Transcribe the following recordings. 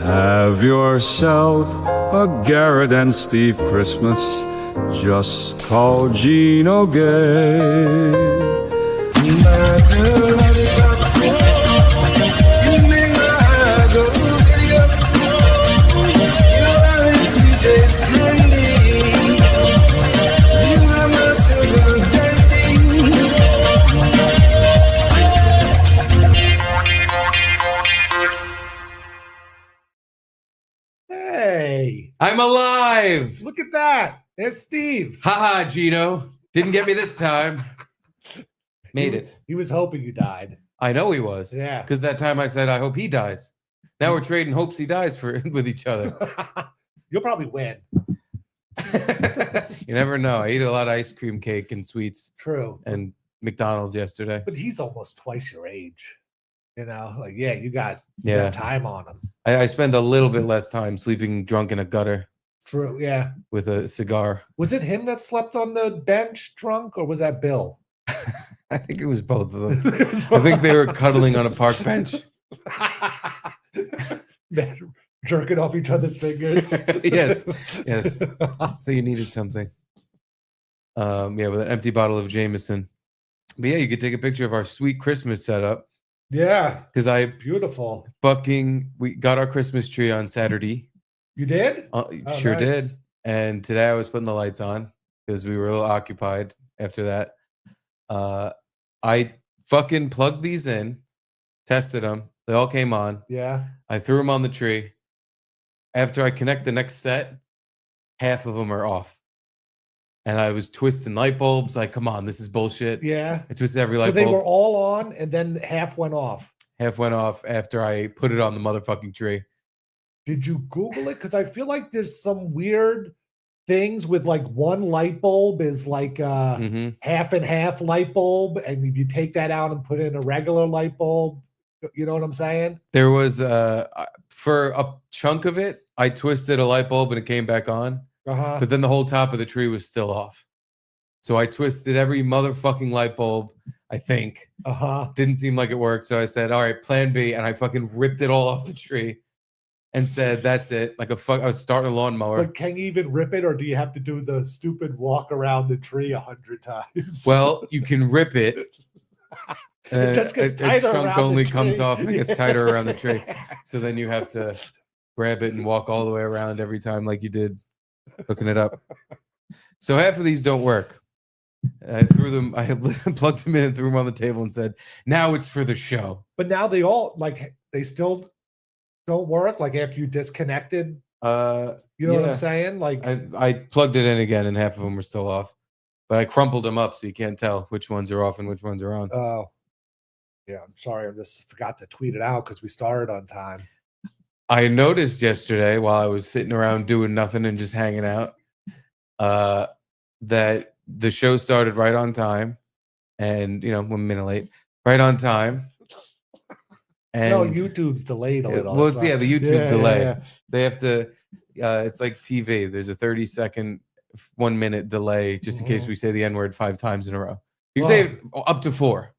Have yourself a Garrett and Steve Christmas. Just call Gino Gay. Hey, I'm alive. look at that. There's Steve. Haha, Gino. Didn't get me this time. Made it. He was hoping you died. I know he was. Yeah. Because that time I said, I hope he dies. Now we're trading hopes he dies with each other. You'll probably win. You never know. I ate a lot of ice cream cake and sweets True. and McDonald's yesterday. But he's almost twice your age. You know, like, yeah, you got time on him. I spend a little bit less time sleeping drunk in a gutter. True. Yeah. With a cigar. Was it him that slept on the bench drunk, or was that Bill? I think it was both of them. I think they were cuddling on a park bench. Man, jerking off each other's fingers. Yes. So you needed something. With an empty bottle of Jameson. But yeah, you could take a picture of our sweet Christmas setup. Yeah. Because beautiful. We got our Christmas tree on Saturday. You did? Sure nice. did. And today I was putting the lights on because we were a little occupied after that. I fucking plugged these in, tested them. They all came on. Yeah. I threw them on the tree. After I connect the next set, half of them are off. And I was twisting light bulbs. Like, come on, this is bullshit. Yeah. I twisted every light bulb. So they were all on, and then half went off. Half went off after I put it on the motherfucking tree. Did you Google it? Because I feel like there's some weird things with like one light bulb is like half and half light bulb. And if you take that out and put in a regular light bulb, you know what I'm saying? There was, for a chunk of it, I twisted a light bulb and it came back on. But then the whole top of the tree was still off. So I twisted every motherfucking light bulb, I think. Didn't seem like it worked. So I said, all right, plan B. And I fucking ripped it all off the tree and said, that's it. Like I was starting a lawnmower. But can you even rip it, or do you have to do the stupid walk around the tree 100 times? Well, you can rip it. It just gets tighter trunk around only the comes tree. off and it gets tighter around the tree. So then you have to grab it and walk all the way around every time like you did hooking it up. So half of these don't work. I plugged them in and threw them on the table and said, now it's for the show. But now they still don't work, like after you disconnected. You know what I'm saying? Like I plugged it in again and half of them were still off. But I crumpled them up so you can't tell which ones are off and which ones are on. Oh. Yeah, I'm sorry. I just forgot to tweet it out because we started on time. I noticed yesterday while I was sitting around doing nothing and just hanging out that the show started right on time and, 1 minute late, right on time. And no, YouTube's delayed a little. Well, the YouTube delay. Yeah. They have to, it's like TV. There's a 30-second, 1 minute delay just in case we say the N-word 5 times in a row. You can say it up to 4.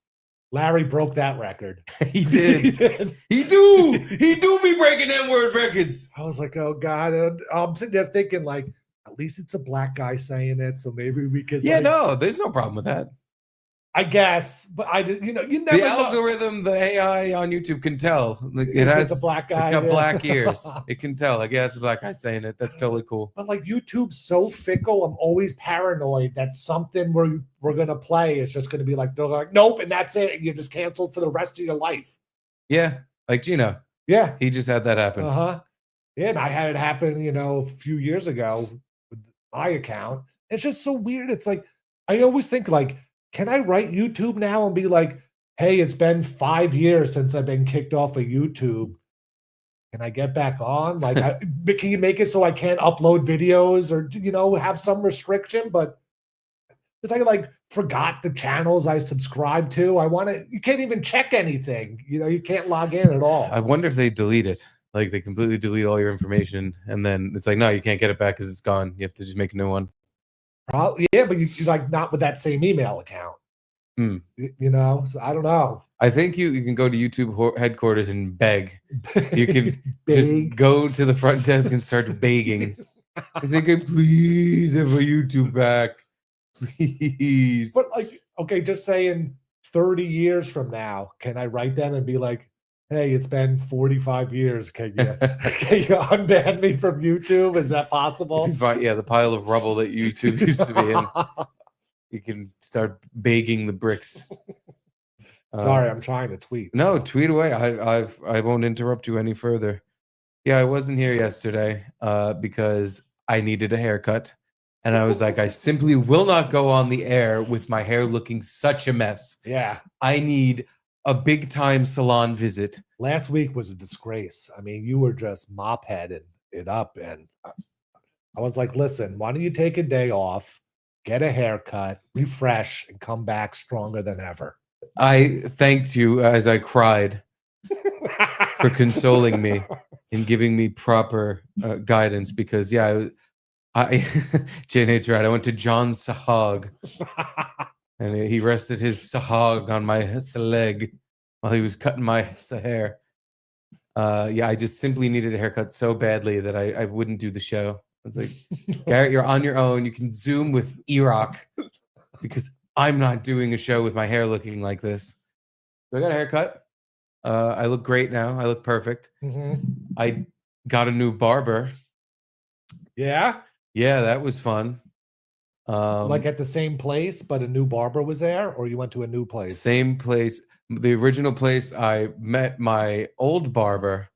Larry broke that record. He did. He do be breaking N-word records. I was like, oh God. And I'm sitting there thinking, like, at least it's a black guy saying it, so maybe we could. Yeah, no, there's no problem with that. I guess, but you never the algorithm, the AI on YouTube can tell. Like, it has a black guy. It's got black ears. It can tell. Like, yeah, it's a black guy saying it. That's totally cool. But like YouTube's so fickle, I'm always paranoid that something we're gonna play is just gonna be like, they're like, nope, and that's it. You're just canceled for the rest of your life. Yeah, like Gino. Yeah, he just had that happen. Yeah, and I had it happen, a few years ago with my account. It's just so weird. It's like I always think like, can I write YouTube now and be like, hey, it's been 5 years since I've been kicked off of YouTube. Can I get back on? Like, can you make it so I can't upload videos or, have some restriction? But it's I forgot the channels I subscribe to. You can't even check anything. You can't log in at all. I wonder if they delete it. Like they completely delete all your information. And then it's like, no, you can't get it back because it's gone. You have to just make a new one. Probably, yeah, but you like not with that same email account. You know, so I don't know. I think you can go to YouTube headquarters and beg. You can Beg. just go to the front desk and start begging. I say, please have a YouTube back. Please. But like, okay, just saying 30 years from now, can I write them and be like, hey, it's been 45 years. Can you unban me from YouTube? Is that possible? Yeah, the pile of rubble that YouTube used to be in. You can start begging the bricks. Sorry, I'm trying to tweet. No, tweet away. I won't interrupt you any further. Yeah, I wasn't here yesterday because I needed a haircut. And I was like, I simply will not go on the air with my hair looking such a mess. Yeah. I need a big time salon visit. Last week was a disgrace. I mean, you were just mop headed it up. And I was like, listen, why don't you take a day off, get a haircut, refresh, and come back stronger than ever? I thanked you as I cried for consoling me and giving me proper guidance because, yeah, Jane hates right. I went to John Sahag and he rested his sahag on my leg while he was cutting my hair. Yeah, I just simply needed a haircut so badly that I wouldn't do the show. I was like, Garrett, you're on your own. You can Zoom with Iraq because I'm not doing a show with my hair looking like this. So I got a haircut. I look great now. I look perfect. I got a new barber. Yeah? Yeah, that was fun. Like at the same place, but a new barber was there, or you went to a new place? Same place. The original place I met my old barber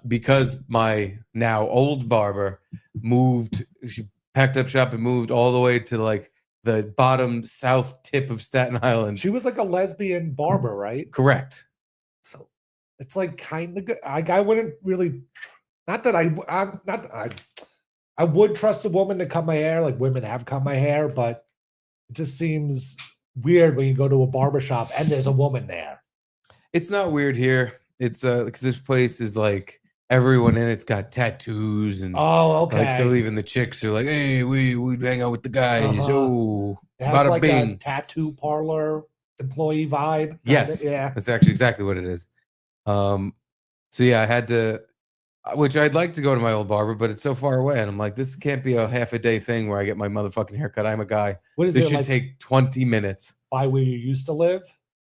because my now old barber moved. She packed up shop and moved all the way to like the bottom south tip of Staten Island. She was like a lesbian barber, right? Correct. So it's like kind of good. I wouldn't really, not that I would trust a woman to cut my hair, like women have cut my hair, but it just seems weird when you go to a barbershop and there's a woman there. It's not weird here. It's because this place is like everyone in it's got tattoos and okay. Like so even the chicks are like, hey, we hang out with the guys. Oh, it has like a tattoo parlor employee vibe. Yes, yeah, that's actually exactly what it is. So yeah, I had to, which I'd like to go to my old barber, but it's so far away, and I'm like, this can't be a half a day thing where I get my motherfucking haircut. I'm a guy. What is this it should like, take 20 minutes. By where you used to live?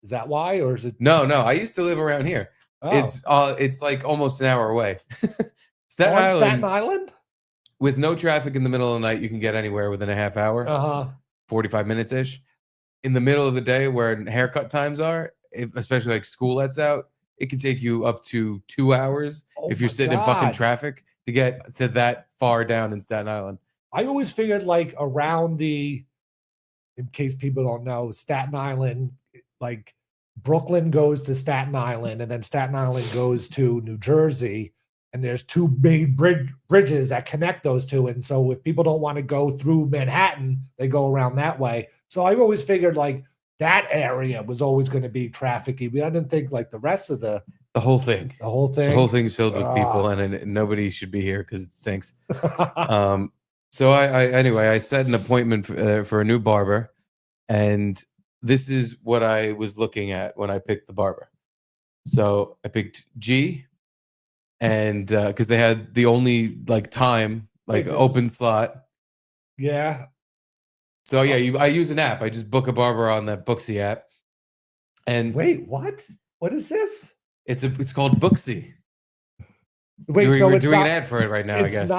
Is that why, or is it? No. I used to live around here. Oh. It's like almost an hour away. Staten Island. With no traffic in the middle of the night, you can get anywhere within a half hour. 45 minutes ish. In the middle of the day, where haircut times are, especially like school lets out, it can take you up to 2 hours if you're sitting in fucking traffic to get to that far down in Staten Island. I always figured like around in case people don't know, Staten Island, like Brooklyn goes to Staten Island and then Staten Island goes to New Jersey, and there's two big bridges that connect those two. And so if people don't want to go through Manhattan, they go around that way. So I always figured like that area was always going to be trafficy, but I didn't think like the rest of the whole thing. The whole thing's filled with people, and nobody should be here because it stinks. So I set an appointment for a new barber, and this is what I was looking at when I picked the barber. So I picked G, and because they had the only like time open slot. Yeah. So yeah, I use an app. I just book a barber on that Booksy app. And wait, what? What is this? It's called Booksy. Wait, we're doing an ad for it right now, I guess.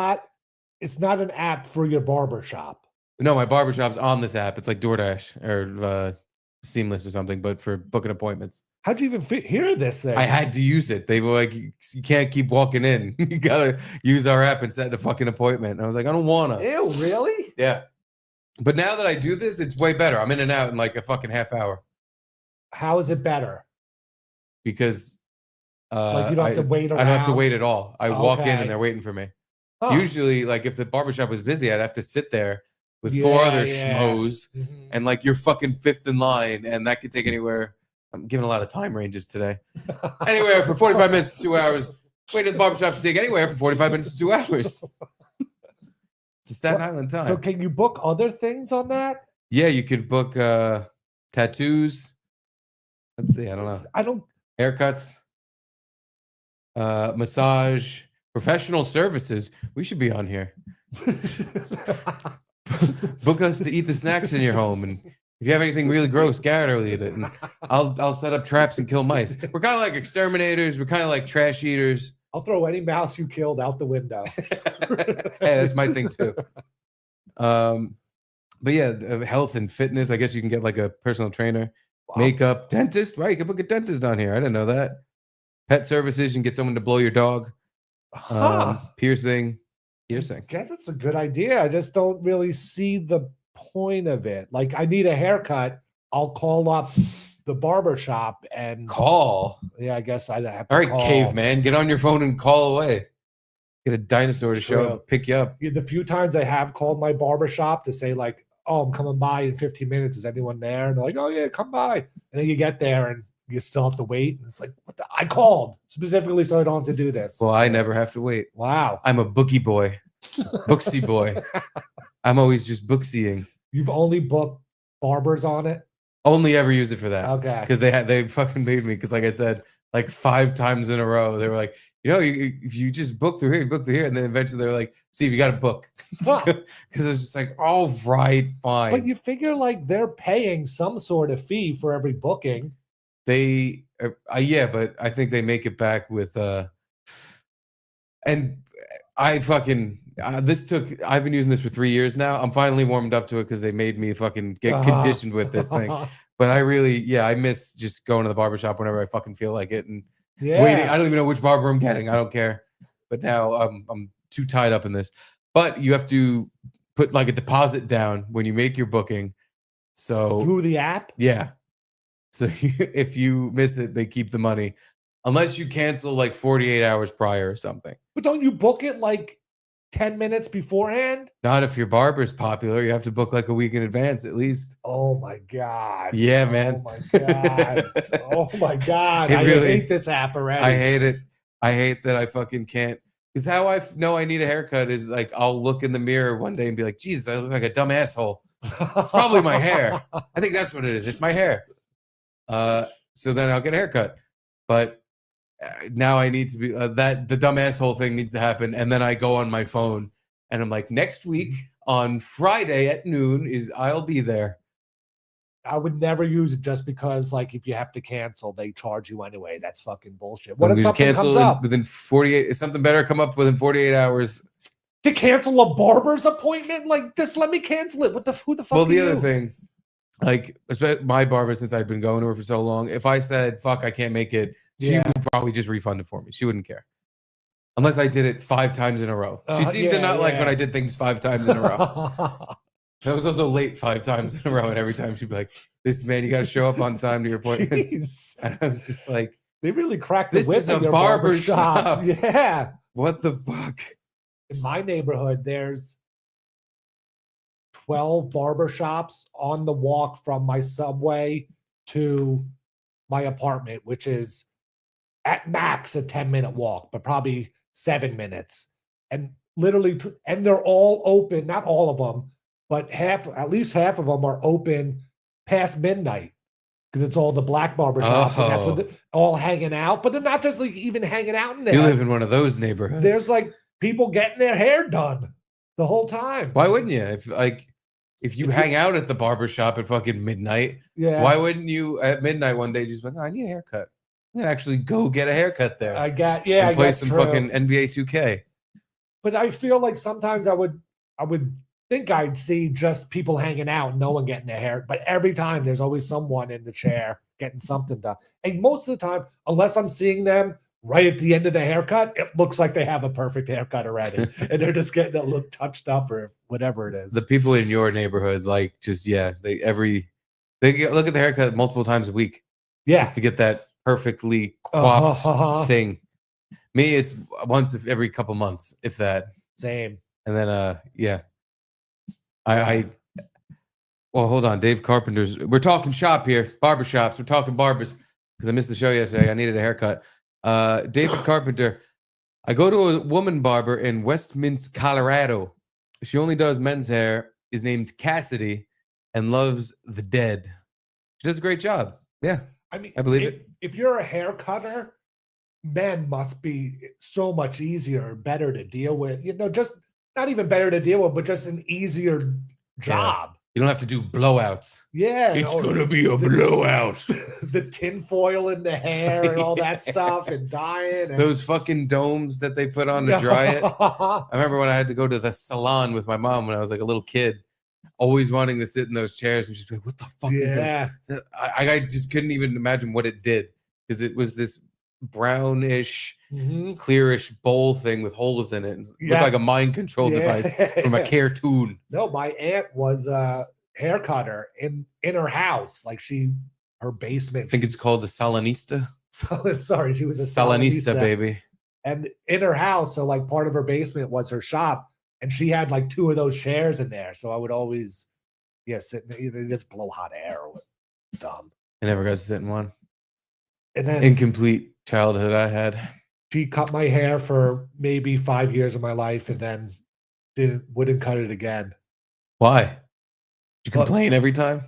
It's not an app for your barber shop. No, my barber shop's on this app. It's like DoorDash or Seamless or something, but for booking appointments. How'd you even hear this thing? I had to use it. They were like, you can't keep walking in. You gotta use our app and set a fucking appointment. And I was like, I don't wanna. Ew, really? Yeah. But now that I do this, it's way better. I'm in and out in like a fucking half hour. How is it better? Because like you don't have to wait around. I don't have to wait at all. I walk in and they're waiting for me. Huh. Usually, like if the barbershop was busy, I'd have to sit there with four other schmoes and like you're fucking fifth in line, and that could take anywhere. I'm giving a lot of time ranges today. Anywhere from 45 minutes to 2 hours. Wait at the barbershop to take anywhere from 45 minutes to 2 hours. It's a Staten Island time. So can you book other things on that? Yeah, you could book tattoos. Let's see. I don't know. Haircuts, massage, professional services. We should be on here. Book us to eat the snacks in your home, and if you have anything really gross, Garrett will eat it, and I'll set up traps and kill mice. We're kind of like exterminators. We're kind of like trash eaters. I'll throw any mouse you killed out the window. Hey, that's my thing too. But yeah, health and fitness. I guess you can get like a personal trainer, makeup, dentist. Right, you can book a dentist on here. I didn't know that. Pet services. You can get someone to blow your dog. Piercing. I guess it's a good idea. I just don't really see the point of it. Like, I need a haircut. I'll call up the barber shop and call. Yeah, I guess I'd have to All right, call. caveman, get on your phone and call away. Get a dinosaur to show up, pick you up. Yeah, the few times I have called my barber shop to say, like, oh, I'm coming by in 15 minutes. Is anyone there? And they're like, oh, yeah, come by. And then you get there and you still have to wait. And it's like, what the? I called specifically so I don't have to do this. Well, I never have to wait. Wow. I'm a bookie boy, booksy boy. I'm always just booksying. You've only booked barbers on it? Only ever used it for that. Okay. Because they fucking made me. Because like I said, like 5 times in a row, they were like, you know, if you just book through here, you book through here. And then eventually they were like, Steve, you got to book. Because it was just like, all right, fine. But you figure like they're paying some sort of fee for every booking. They, yeah, but I think they make it back with, and I fucking, I've been using this for 3 years now. I'm finally warmed up to it because they made me fucking get conditioned with this thing. But I really, I miss just going to the barbershop whenever I fucking feel like it and waiting. I don't even know which barber I'm getting. I don't care. But now I'm too tied up in this. But you have to put like a deposit down when you make your booking. So through the app? Yeah. So if you miss it, they keep the money. Unless you cancel like 48 hours prior or something. But don't you book it like 10 minutes beforehand? Not if your barber's popular. You have to book like a week in advance at least. Oh my God. Yeah, man. Oh my God. Oh my God. I hate this app already. I hate it. I hate that I fucking can't. Because how I know I need a haircut is like I'll look in the mirror one day and be like, Jesus, I look like a dumb asshole. It's probably my hair. I think that's what it is. It's my hair. So then I'll get a haircut. But now I need to be the dumb asshole thing needs to happen. And then I go on my phone and I'm like, next week on Friday at noon I'll be there. I would never use it just because, like, if you have to cancel, they charge you anyway. That's fucking bullshit. What if something comes up within 48? Is something better come up within 48 hours? To cancel a barber's appointment? Like, just let me cancel it. Who the fuck? Well, the other thing, like, my barber, since I've been going to her for so long, if I said fuck, I can't make it, she would probably just refund it for me. She wouldn't care. Unless I did it 5 times in a row. She seemed to not like when I did things 5 times in a row. I was also late 5 times in a row, and every time she'd be like, "This man, you got to show up on time to your appointments." And I was just like, "They really cracked the whip." This is a barber shop. Yeah. What the fuck? In my neighborhood, there's 12 barber shops on the walk from my subway to my apartment, which is at max a 10-minute walk, but probably 7 minutes. And literally, and they're all open, not all of them, but at least half of them are open past midnight because it's all the black barber shops and that's what they're all hanging out. But they're not just like even hanging out in there. You live in one of those neighborhoods. There's like people getting their hair done the whole time. Why wouldn't you? If you hang out at the barber shop at fucking midnight, why wouldn't you at midnight one day just be like, I need a haircut? I'm gonna actually go get a haircut there. And play some fucking NBA 2K. But I feel like sometimes I would think I'd see just people hanging out and no one getting their hair. But every time there's always someone in the chair getting something done. And most of the time, unless I'm seeing them right at the end of the haircut, it looks like they have a perfect haircut already. And they're just getting it look touched up or whatever it is. The people in your neighborhood, like, just, they look at the haircut multiple times a week. Yeah. Just to get that perfectly coiffed thing. Me, it's once every couple months, if that. Same. And then, well, hold on. Dave Carpenter's. We're talking shop here. Barbershops. We're talking barbers because I missed the show yesterday. I needed a haircut. David Carpenter. I go to a woman barber in Westminster, Colorado. She only does men's hair. Is named Cassidy, and loves the dead. She does a great job. Yeah. I mean, I believe it. If you're a hair cutter, men must be so much easier, better to deal with. Just not even better to deal with, but just an easier job. You don't have to do blowouts. Yeah. It's gonna be a blowout. The tinfoil in the hair and all that stuff and dyeing. And Those fucking domes that they put on to dry it. I remember when I had to go to the salon with my mom when I was like a little kid, always wanting to sit in those chairs and just be like, what the fuck is that? I just couldn't even imagine what it did, because it was this brownish, clearish bowl thing with holes in it. It looked like a mind control device from a cartoon. No, my aunt was a hair cutter in her house. Like her basement. I think it's called the Salanista. Sorry, she was a Salanista, baby. And in her house, so like part of her basement was her shop. And she had like 2 of those chairs in there. So I would always, sit in there, just blow hot air. It's dumb. I never got to sit in one. And then incomplete childhood I had. She cut my hair for maybe 5 years of my life and then wouldn't cut it again. Why? Did you complain every time?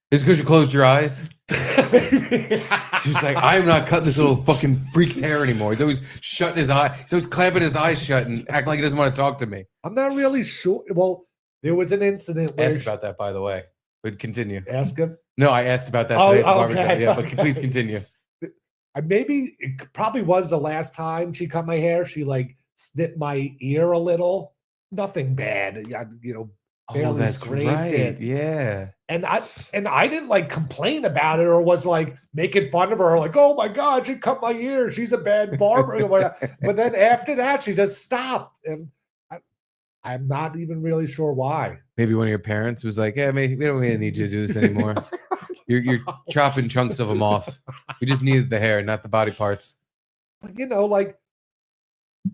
Is it because you closed your eyes? She was like, I'm not cutting this little fucking freak's hair anymore. He's always shutting his eye. He's always clamping his eyes shut and acting like he doesn't want to talk to me. I'm not really sure. Well, there was an incident where asked about that, by the way. But continue. Ask him? No, I asked about that today at the barbershop. Okay. Yeah, but please continue. Maybe it probably was the last time she cut my hair. She like snipped my ear a little. Nothing bad. Barely that's scraped right. it. Yeah. And I didn't like complain about it or was like making fun of her, or like, oh my God, she cut my ear. She's a bad barber. But then after that, she just stopped. And I'm not even really sure why. Maybe one of your parents was like, yeah, we don't really need you to do this anymore. You're chopping chunks of them off. We just needed the hair, not the body parts. But like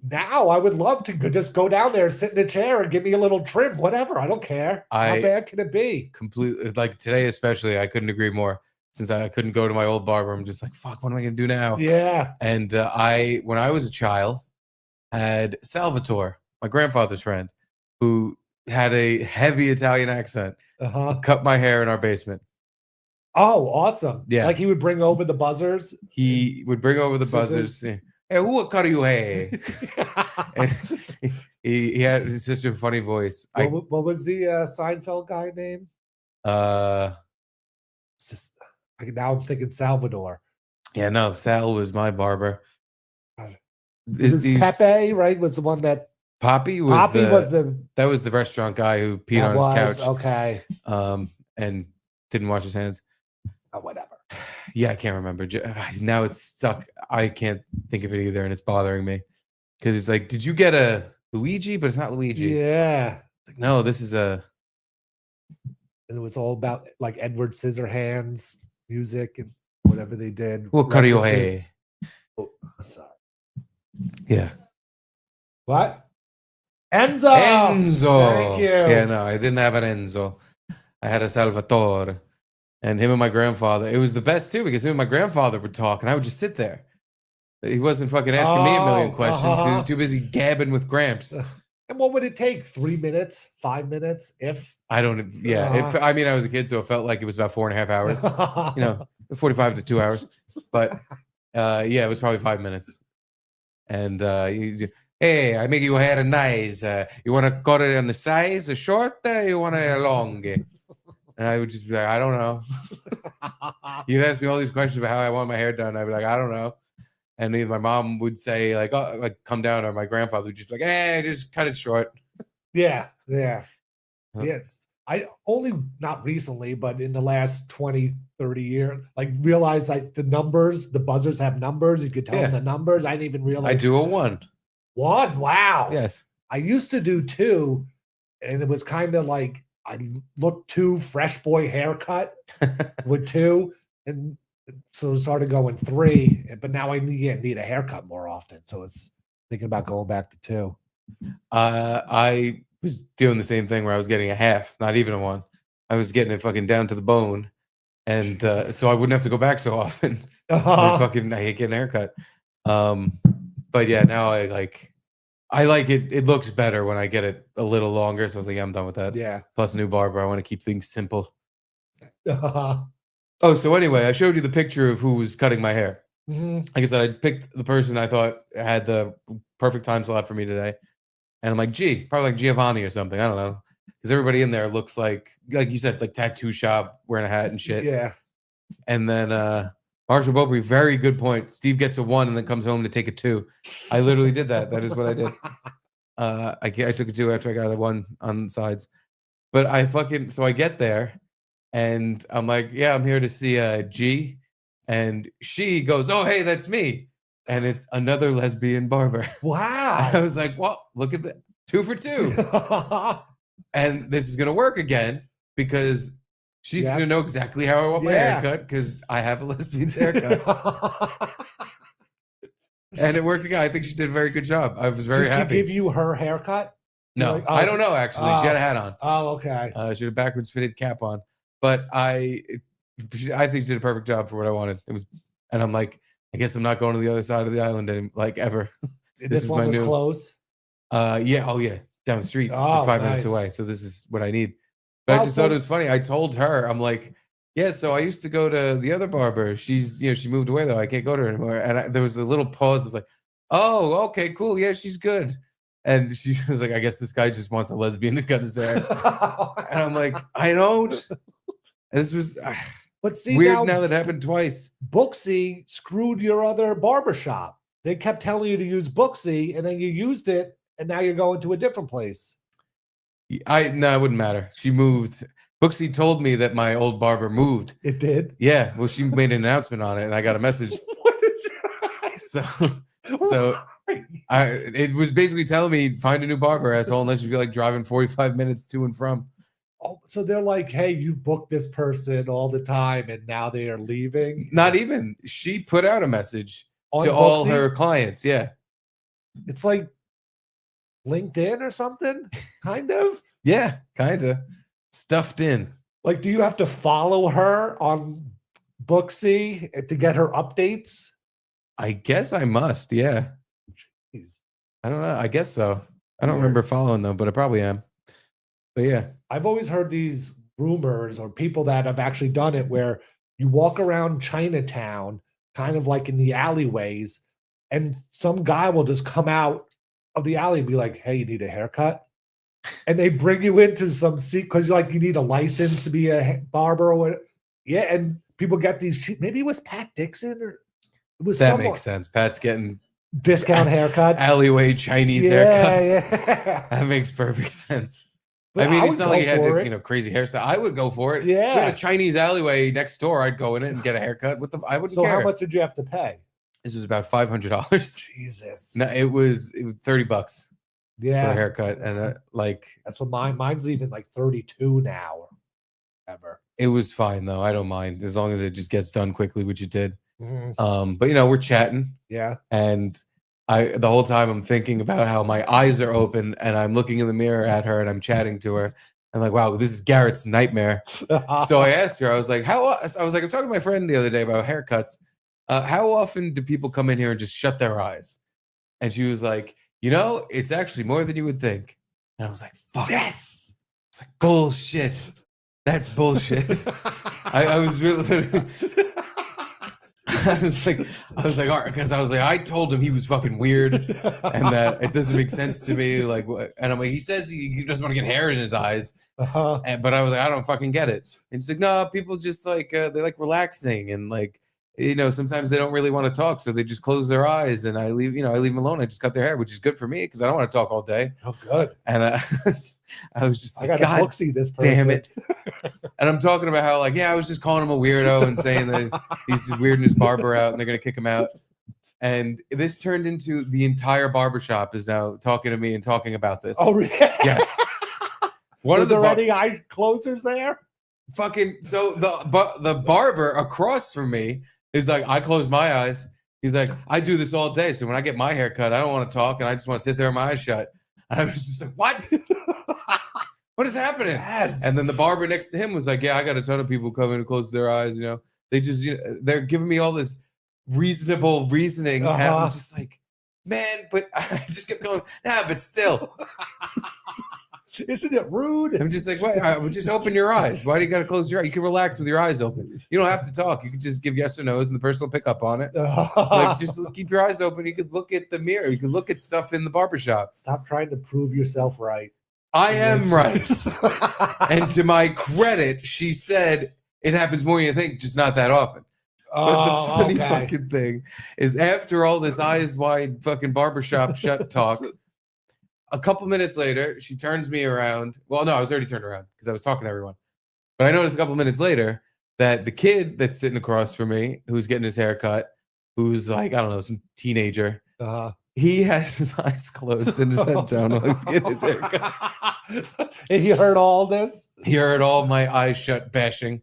now I would love to just go down there, sit in a chair and give me a little trim, whatever. I don't care. How bad can it be? Completely. Like today, especially, I couldn't agree more. Since I couldn't go to my old barber, I'm just like, fuck, what am I going to do now? Yeah. And when I was a child, had Salvatore, my grandfather's friend, who had a heavy Italian accent, cut my hair in our basement. Oh, awesome. Yeah. Like he would bring over the buzzers. He would bring over the buzzers. Hey, who cut you hair? And he had such a funny voice. What was the Seinfeld guy name? Now I'm thinking Salvador. Yeah, no, Sal was my barber. Pepe, right? Was the one that Poppy was that was the restaurant guy who peed on his couch. Okay. And didn't wash his hands. Oh, whatever. Yeah, I can't remember. Now it's stuck. I can't think of it either, and it's bothering me because it's like, did you get a Luigi? But it's not Luigi. Yeah. It's like, no, this is a. And it was all about like Edward Scissorhands music and whatever they did. Well, cut your hair. Oh, sorry. Yeah. What? Enzo. Thank you. Yeah, no, I didn't have an Enzo. I had a Salvatore. And him and my grandfather, it was the best too, because him and my grandfather would talk and I would just sit there. He wasn't fucking asking me a million questions because he was too busy gabbing with Gramps. And what would it take? 3 minutes? 5 minutes? I was a kid, so it felt like it was about 4.5 hours. 45 to 2 hours. But it was probably 5 minutes. And hey, I make your hair nice. You want to cut it on the size, a short, or you want it long? And I would just be like, I don't know. You'd ask me all these questions about how I want my hair done. I'd be like, I don't know. And either my mom would say, like, oh, like, come down, or my grandfather would just be like, hey, just cut it short. Yeah. Yes. I only, not recently, but in the last 20, 30 years, like realized like the buzzers have numbers. You could tell them the numbers. I didn't even realize. I do a 1. 1? Wow. Yes. I used to do 2, and it was kind of like, I looked 2 fresh boy haircut with 2, and so it started going 3. But now I need a haircut more often, so it's thinking about going back to 2. I was doing the same thing where I was getting a half, not even a 1. I was getting it fucking down to the bone, and so I wouldn't have to go back so often. I hate getting a haircut. But yeah, now I like it. It looks better when I get it a little longer. So I was like, yeah, I'm done with that. Yeah. Plus, new barber. I want to keep things simple. Oh, so anyway, I showed you the picture of who was cutting my hair. Mm-hmm. Like I said, I just picked the person I thought had the perfect time slot for me today. And I'm like, gee, probably like Giovanni or something. I don't know. Because everybody in there looks like you said, like tattoo shop, wearing a hat and shit. Yeah. And then Marshall Bopri, very good point. Steve gets a 1 and then comes home to take a 2. I literally did that. That is what I did. I took a 2 after I got a 1 on the sides. But so I get there and I'm like, yeah, I'm here to see G. And she goes, oh, hey, that's me. And it's another lesbian barber. Wow. I was like, well, look at that. 2 for 2. And this is going to work again because she's going to know exactly how I want my haircut because I have a lesbian's haircut. And it worked again. I think she did a very good job. I was very happy. Did she give you her haircut? No, like, I don't know, actually. She had a hat on. Oh, okay. She had a backwards fitted cap on. But I think she did a perfect job for what I wanted. And I'm like, I guess I'm not going to the other side of the island ever. This one was close? Yeah. Oh, yeah. Down the street, like 5 minutes away. So this is what I need. But I just thought it was funny. I told her, I'm like, yeah, so I used to go to the other barber. She's, she moved away though. I can't go to her anymore. And there was a little pause of like, oh, okay, cool. Yeah, she's good. And she was like, I guess this guy just wants a lesbian to cut his hair. And I'm like, I don't. This was but see, weird now that happened twice. Booksy screwed your other barbershop. They kept telling you to use Booksy, and then you used it, and now you're going to a different place. No, it wouldn't matter. She moved. Booksy told me that my old barber moved. It did? Yeah. Well, she made an announcement on it, and I got a message. So it was basically telling me, find a new barber, asshole, unless you feel like driving 45 minutes to and from. Oh, so they're like, hey, you've booked this person all the time, and now they are leaving? Not even. She put out a message on to Booksy? All her clients. Yeah. It's like LinkedIn or something, kind of? Yeah, kind of. Stuffed in. Like, do you have to follow her on Booksy to get her updates? I guess I must, yeah. Jeez. I don't know. I guess so. I don't remember following them, but I probably am. But yeah. I've always heard these rumors or people that have actually done it where you walk around Chinatown, kind of like in the alleyways, and some guy will just come out of the alley and be like, hey, you need a haircut? And they bring you into some seat because like you need a license to be a barber or whatever. Yeah, and people get these cheap. Maybe it was Pat Dixon or it was that makes sense. Pat's getting discount haircuts, alleyway Chinese haircuts. Yeah. That makes perfect sense. But I mean, it's not like he had to, crazy hairstyle. I would go for it. Yeah. If we had a Chinese alleyway next door, I'd go in it and get a haircut. I wouldn't care. So how much did you have to pay? This was about $500. Jesus. No, it was $30. Yeah. For a haircut. And that's what mine's even like 32 now or whatever. It was fine though. I don't mind as long as it just gets done quickly, which it did. Mm-hmm. But we're chatting. Yeah. And the whole time I'm thinking about how my eyes are open and I'm looking in the mirror at her and I'm chatting to her. I'm like, wow, this is Garrett's nightmare. So I asked her, I was like, I'm talking to my friend the other day about haircuts. How often do people come in here and just shut their eyes? And she was like, it's actually more than you would think. And I was like, fuck. Yes. It's like, bullshit. That's bullshit. I was really, I was like, all right, because I was like, I told him he was fucking weird and that it doesn't make sense to me. Like, and I'm like, he says he doesn't want to get hair in his eyes. But I was like, I don't fucking get it. And he's like, no, people just like, they like relaxing and like, sometimes they don't really want to talk, so they just close their eyes, and I leave them alone. I just cut their hair, which is good for me because I don't want to talk all day. Oh, good. And I was just like, I got to Booksy this person. Damn it. And I'm talking about how I was just calling him a weirdo and saying that he's just weirding his barber out and they're going to kick him out. And this turned into the entire barbershop is now talking to me and talking about this. Oh, really? Yes. Are there any eye closers there? Fucking, so the barber across from me is like, I close my eyes. He's like, I do this all day. So when I get my hair cut, I don't want to talk and I just want to sit there with my eyes shut. And I was just like, what? What is happening? Yes. And then the barber next to him was like, yeah, I got a ton of people come in and close their eyes. They just, they're giving me all this reasonable reasoning. And I'm just like, man, but I just kept going, nah, but still. Isn't it rude? I'm just like, wait, I would just open your eyes. Why do you got to close your eyes? You can relax with your eyes open. You don't have to talk. You can just give yes or no's, and the person will pick up on it. Like, just keep your eyes open. You could look at the mirror. You could look at stuff in the barbershop. Stop trying to prove yourself right. I am right. And to my credit, she said it happens more than you think, just not that often. But the funny fucking thing is, after all this eyes wide fucking barbershop shut talk, a couple minutes later, she turns me around. Well, no, I was already turned around because I was talking to everyone. But I noticed a couple minutes later that the kid that's sitting across from me, who's getting his hair cut, who's like, I don't know, some teenager, he has his eyes closed and his head down while he's getting his hair cut. And he heard all this? He heard all my eyes shut bashing.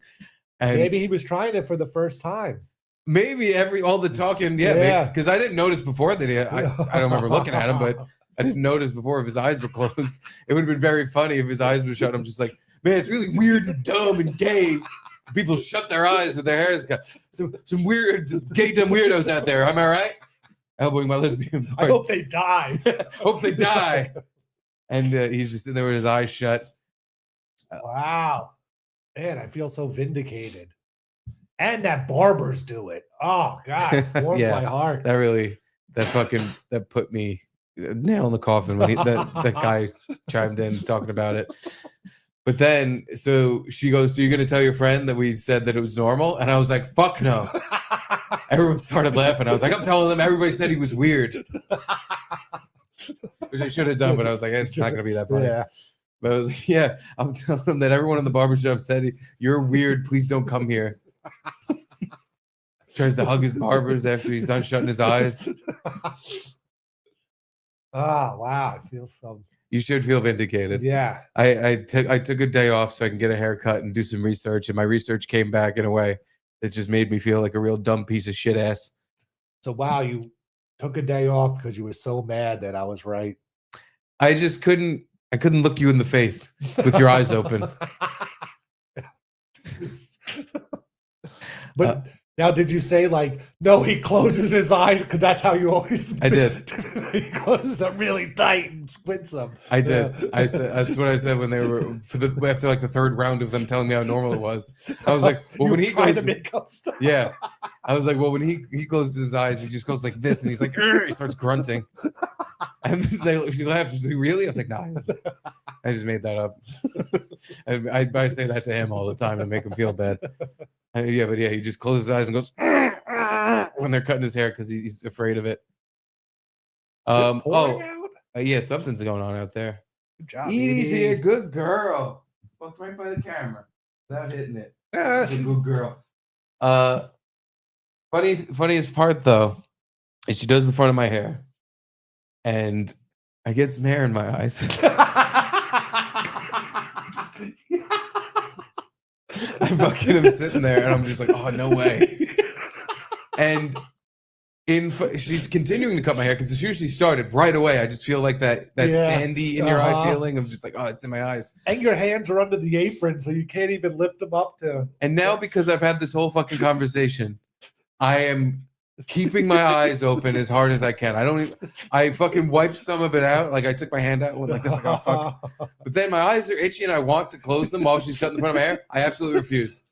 And maybe he was trying it for the first time. Maybe all the talking, yeah. Because I didn't notice before that I don't remember looking at him, but I didn't notice before if his eyes were closed. It would have been very funny if his eyes were shut. I'm just like, man, it's really weird and dumb and gay. People shut their eyes with their hairs cut. Some weird, gay, dumb weirdos out there. Am I right? Elbowing my lesbian part. I hope they die. Hope they die. And he's just sitting there with his eyes shut. Wow. Man, I feel so vindicated. And that barbers do it. Oh, God. Warms my heart. That put me nail in the coffin when that guy chimed in talking about it. But then, so she goes, so you're going to tell your friend that we said that it was normal? And I was like, fuck no. Everyone started laughing. I was like, I'm telling them everybody said he was weird. Which I should have done, but I was like, it's not going to be that funny. Yeah. But I was like, yeah, I'm telling them that everyone in the barbershop said, you're weird. Please don't come here. Tries to hug his barbers after he's done shutting his eyes. Oh, wow. I feel so. You should feel vindicated. Yeah. I took a day off so I can get a haircut and do some research, and my research came back in a way that just made me feel like a real dumb piece of shit ass. So, wow, you took a day off because you were so mad that I was right. I couldn't look you in the face with your eyes open. But now, did you say like, no, he closes his eyes because that's how you always? I did. He closes them really tight and squints them. I did. Yeah. I said that's what I said when they were after like the third round of them telling me how normal it was. I was like, well, when he goes, to make up stuff. Yeah, I was like, well, when he closes his eyes, he just goes like this, and he's like, he starts grunting, and she laughed. She's like, really? I was like, nah, I just made that up. I say that to him all the time to make him feel bad. Yeah, but he just closes his eyes and goes when they're cutting his hair because he's afraid of it. Yeah, something's going on out there. Good job. Edie's here, good girl. Walked right by the camera without hitting it. She's a good girl. Funniest part though is she does the front of my hair, and I get some hair in my eyes. I fucking am sitting there and I'm just like, oh, no way. And she's continuing to cut my hair because it's usually started right away. I just feel like that sandy in your eye feeling of just like, oh, it's in my eyes. And your hands are under the apron, so you can't even lift them up to. And now because I've had this whole fucking conversation, I am keeping my eyes open as hard as I can. I fucking wiped some of it out. Like I took my hand out and went like this, like, oh, fuck. But then my eyes are itchy and I want to close them while she's cutting the front of my hair. I absolutely refuse.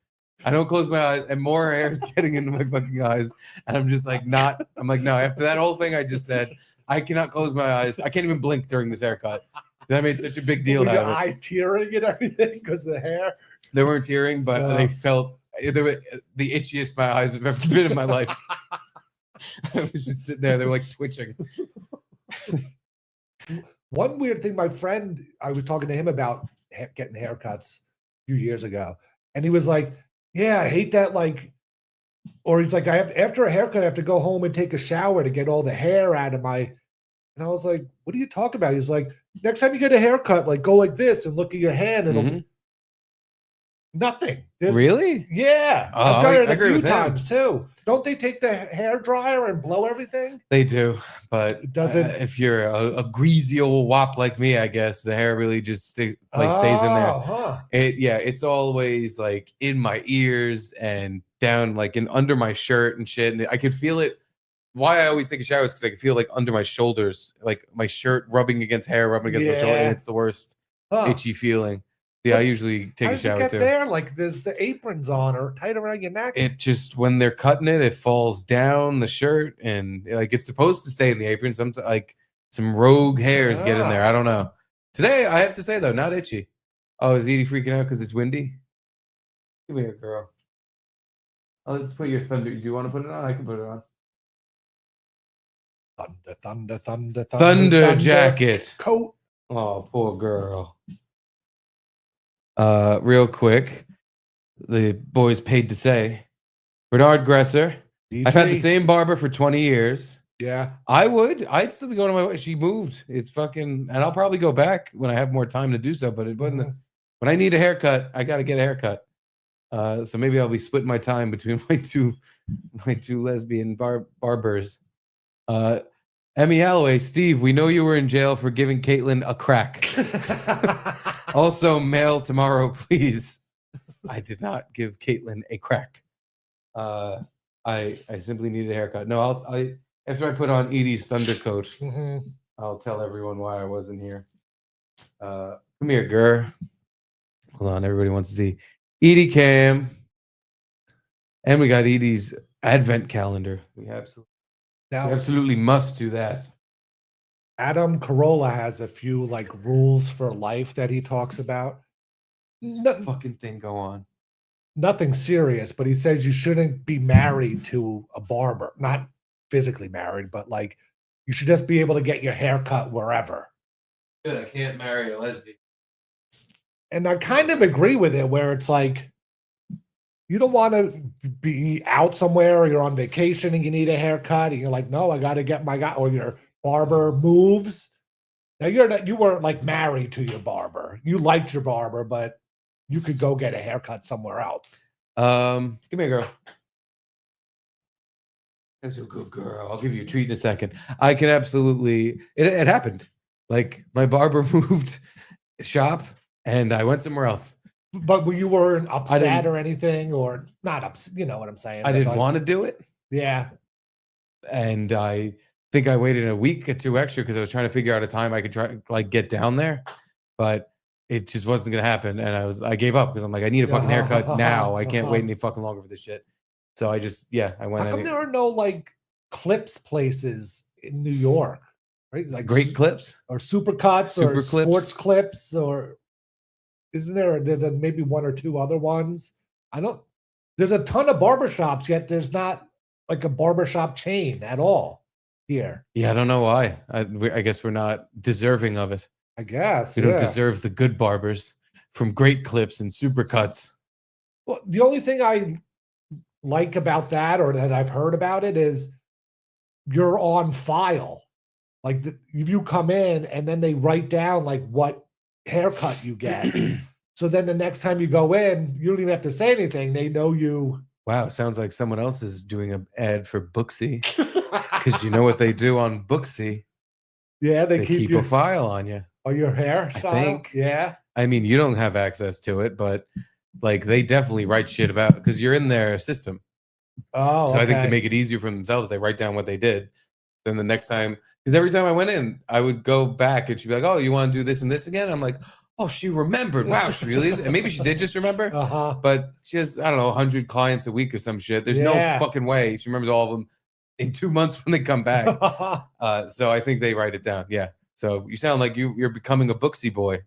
I don't close my eyes, and more hair is getting into my fucking eyes. And I'm just like, no, after that whole thing I just said, I cannot close my eyes. I can't even blink during this haircut. I made such a big deal out of it. Your eye tearing and everything because of the hair? They weren't tearing, but they felt the itchiest my eyes have ever been in my life. I was just sitting there. They were like twitching. One weird thing, my friend, I was talking to him about getting haircuts a few years ago. And he was like, yeah, I hate that. Like, or he's like, after a haircut, I have to go home and take a shower to get all the hair out of my. And I was like, what are you talking about? He's like, next time you get a haircut, like go like this and look at your hand. And it'll nothing. Really? Yeah. I've done it a few times too. Don't they take the hair dryer and blow everything? They do, but it doesn't. If you're a greasy old wop like me, I guess the hair really just stays in there. Huh. It's always like in my ears and down like under my shirt and shit, and I can feel it. Why I always take a shower is because I can feel like under my shoulders, like my shirt rubbing against hair, rubbing against my shoulder, and it's the worst. itchy feeling. Yeah, I usually take How a does it shower get too. there? Like there's the aprons on or tight around your neck. It just when they're cutting it, it falls down the shirt, and like it's supposed to stay in the apron. Some like some rogue hairs get in there. I don't know. Today, I have to say though, not itchy. Oh, is Edie freaking out because it's windy? Come here, girl. Oh, let's put your thunder. Do you want to put it on? I can put it on. Thunder jacket coat. Oh, poor girl. Real quick, the boys paid to say, Bernard Gresser. I've had the same barber for 20 years. Yeah. I'd still be going to my way. She moved. It's fucking, and I'll probably go back when I have more time to do so. But it wasn't. When I need a haircut, I got to get a haircut. So maybe I'll be splitting my time between my two lesbian barbers. Emmy Alloway, Steve, we know you were in jail for giving Caitlin a crack. Also, mail tomorrow, please. I did not give Caitlin a crack. I simply needed a haircut. No, I after I put on Edie's thunder coat, I'll tell everyone why I wasn't here. Come here, girl. Hold on, everybody wants to see Edie Cam, and we got Edie's advent calendar. We absolutely must do that. Adam Carolla has a few like rules for life that he talks about. Fucking thing go on. Nothing serious, but he says you shouldn't be married to a barber. Not physically married, but like you should just be able to get your hair cut wherever. Good, I can't marry a lesbian. And I kind of agree with it where it's like you don't want to be out somewhere or you're on vacation and you need a haircut and you're like, no, I got to get my guy, or your barber moves. Now you weren't like married to your barber. You liked your barber, but you could go get a haircut somewhere else. Give me a girl. That's a good girl. I'll give you a treat in a second. I can absolutely. It happened. Like my barber moved shop and I went somewhere else. But you weren't upset or anything, or not upset. You know what I'm saying? I didn't want to do it. Yeah. And I think I waited a week or two extra because I was trying to figure out a time I could try like get down there, but it just wasn't gonna happen. And I gave up because I'm like, I need a fucking haircut now. I can't wait any fucking longer for this shit. So I went. How come there are no like clips places in New York? Right, like Great Clips or Supercuts or Clips. Sports Clips, or isn't there? There's maybe one or two other ones. There's a ton of barbershops, yet there's not like a barbershop chain at all here. Yeah, I don't know why. I guess we're not deserving of it. I guess we don't deserve the good barbers from Great Clips and Supercuts. Well, the only thing I like about that, or that I've heard about it, is you're on file. Like if you come in and then they write down like what haircut you get. So then the next time you go in, you don't even have to say anything. They know you. Wow, sounds like someone else is doing an ad for Booksy. Because you know what they do on Booksy? Yeah, they keep a file on you. Oh, your hair style? I think. Yeah. I mean, you don't have access to it, but like they definitely write shit about because you're in their system. Oh, so I think to make it easier for themselves, they write down what they did. Then the next time, because every time I went in, I would go back and she'd be like, "Oh, you want to do this and this again?" I'm like, "Oh, she remembered. Wow, she really is." And maybe she did just remember, but she has, I don't know, 100 clients a week or some shit. There's no fucking way she remembers all of them in 2 months when they come back. So I think they write it down. Yeah. So you sound like you're becoming a Booksy boy.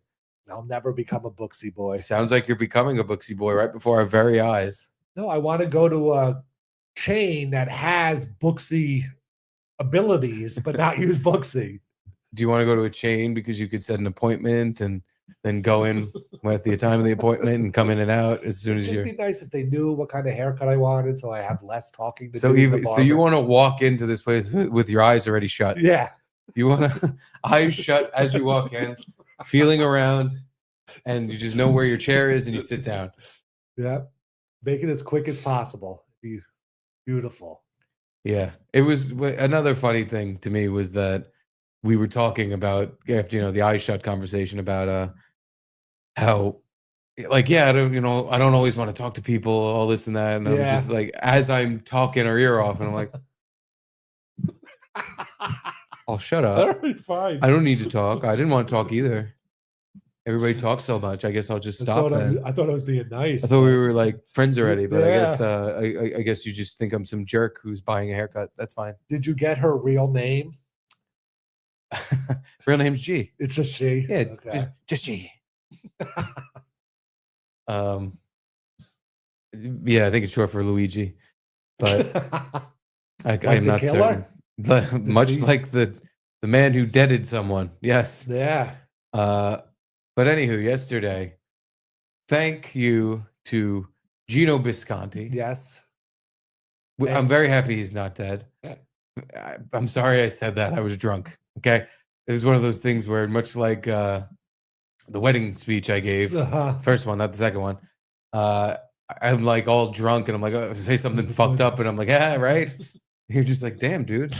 I'll never become a Booksy boy. Sounds like you're becoming a Booksy boy right before our very eyes. No, I want to go to a chain that has Booksy abilities, but not use Booksy. Do you want to go to a chain because you could set an appointment and then go in with the time of the appointment and come in and out as soon as you're. It'd be nice if they knew what kind of haircut I wanted, so I have less talking to so do. So you want to walk into this place with your eyes already shut? Yeah. You want to eyes shut as you walk in, feeling around, and you just know where your chair is and you sit down. Yeah. Make it as quick as possible. Be beautiful. Yeah. It was another funny thing to me was that we were talking about after, the eyes shut conversation about how like, I don't always want to talk to people, all this and that. And I'm just like, as I'm talking her ear off and I'm like, oh, shut up. Fine. I don't need to talk. I didn't want to talk either. everybody talks so much. I guess I'll just I stop thought then. I thought I was being nice. I thought we were like friends already, but Yeah. I guess you just think I'm some jerk who's buying a haircut. That's fine. Did you get her real name? Real name's G. It's just G. Yeah, Okay. just G. Yeah, I think it's short for Luigi, but I'm not certain. Much like the man who deaded someone. Yes. Yeah. But anywho, yesterday, thank you to Gino Bisconti. Yes. I'm very happy he's not dead. I'm sorry I said that. I was drunk. Okay. It was one of those things where, much like the wedding speech I gave, first one, not the second one, I'm like all drunk and I'm like, oh, say something fucked up. And I'm like, yeah, right. You're just like, damn, dude.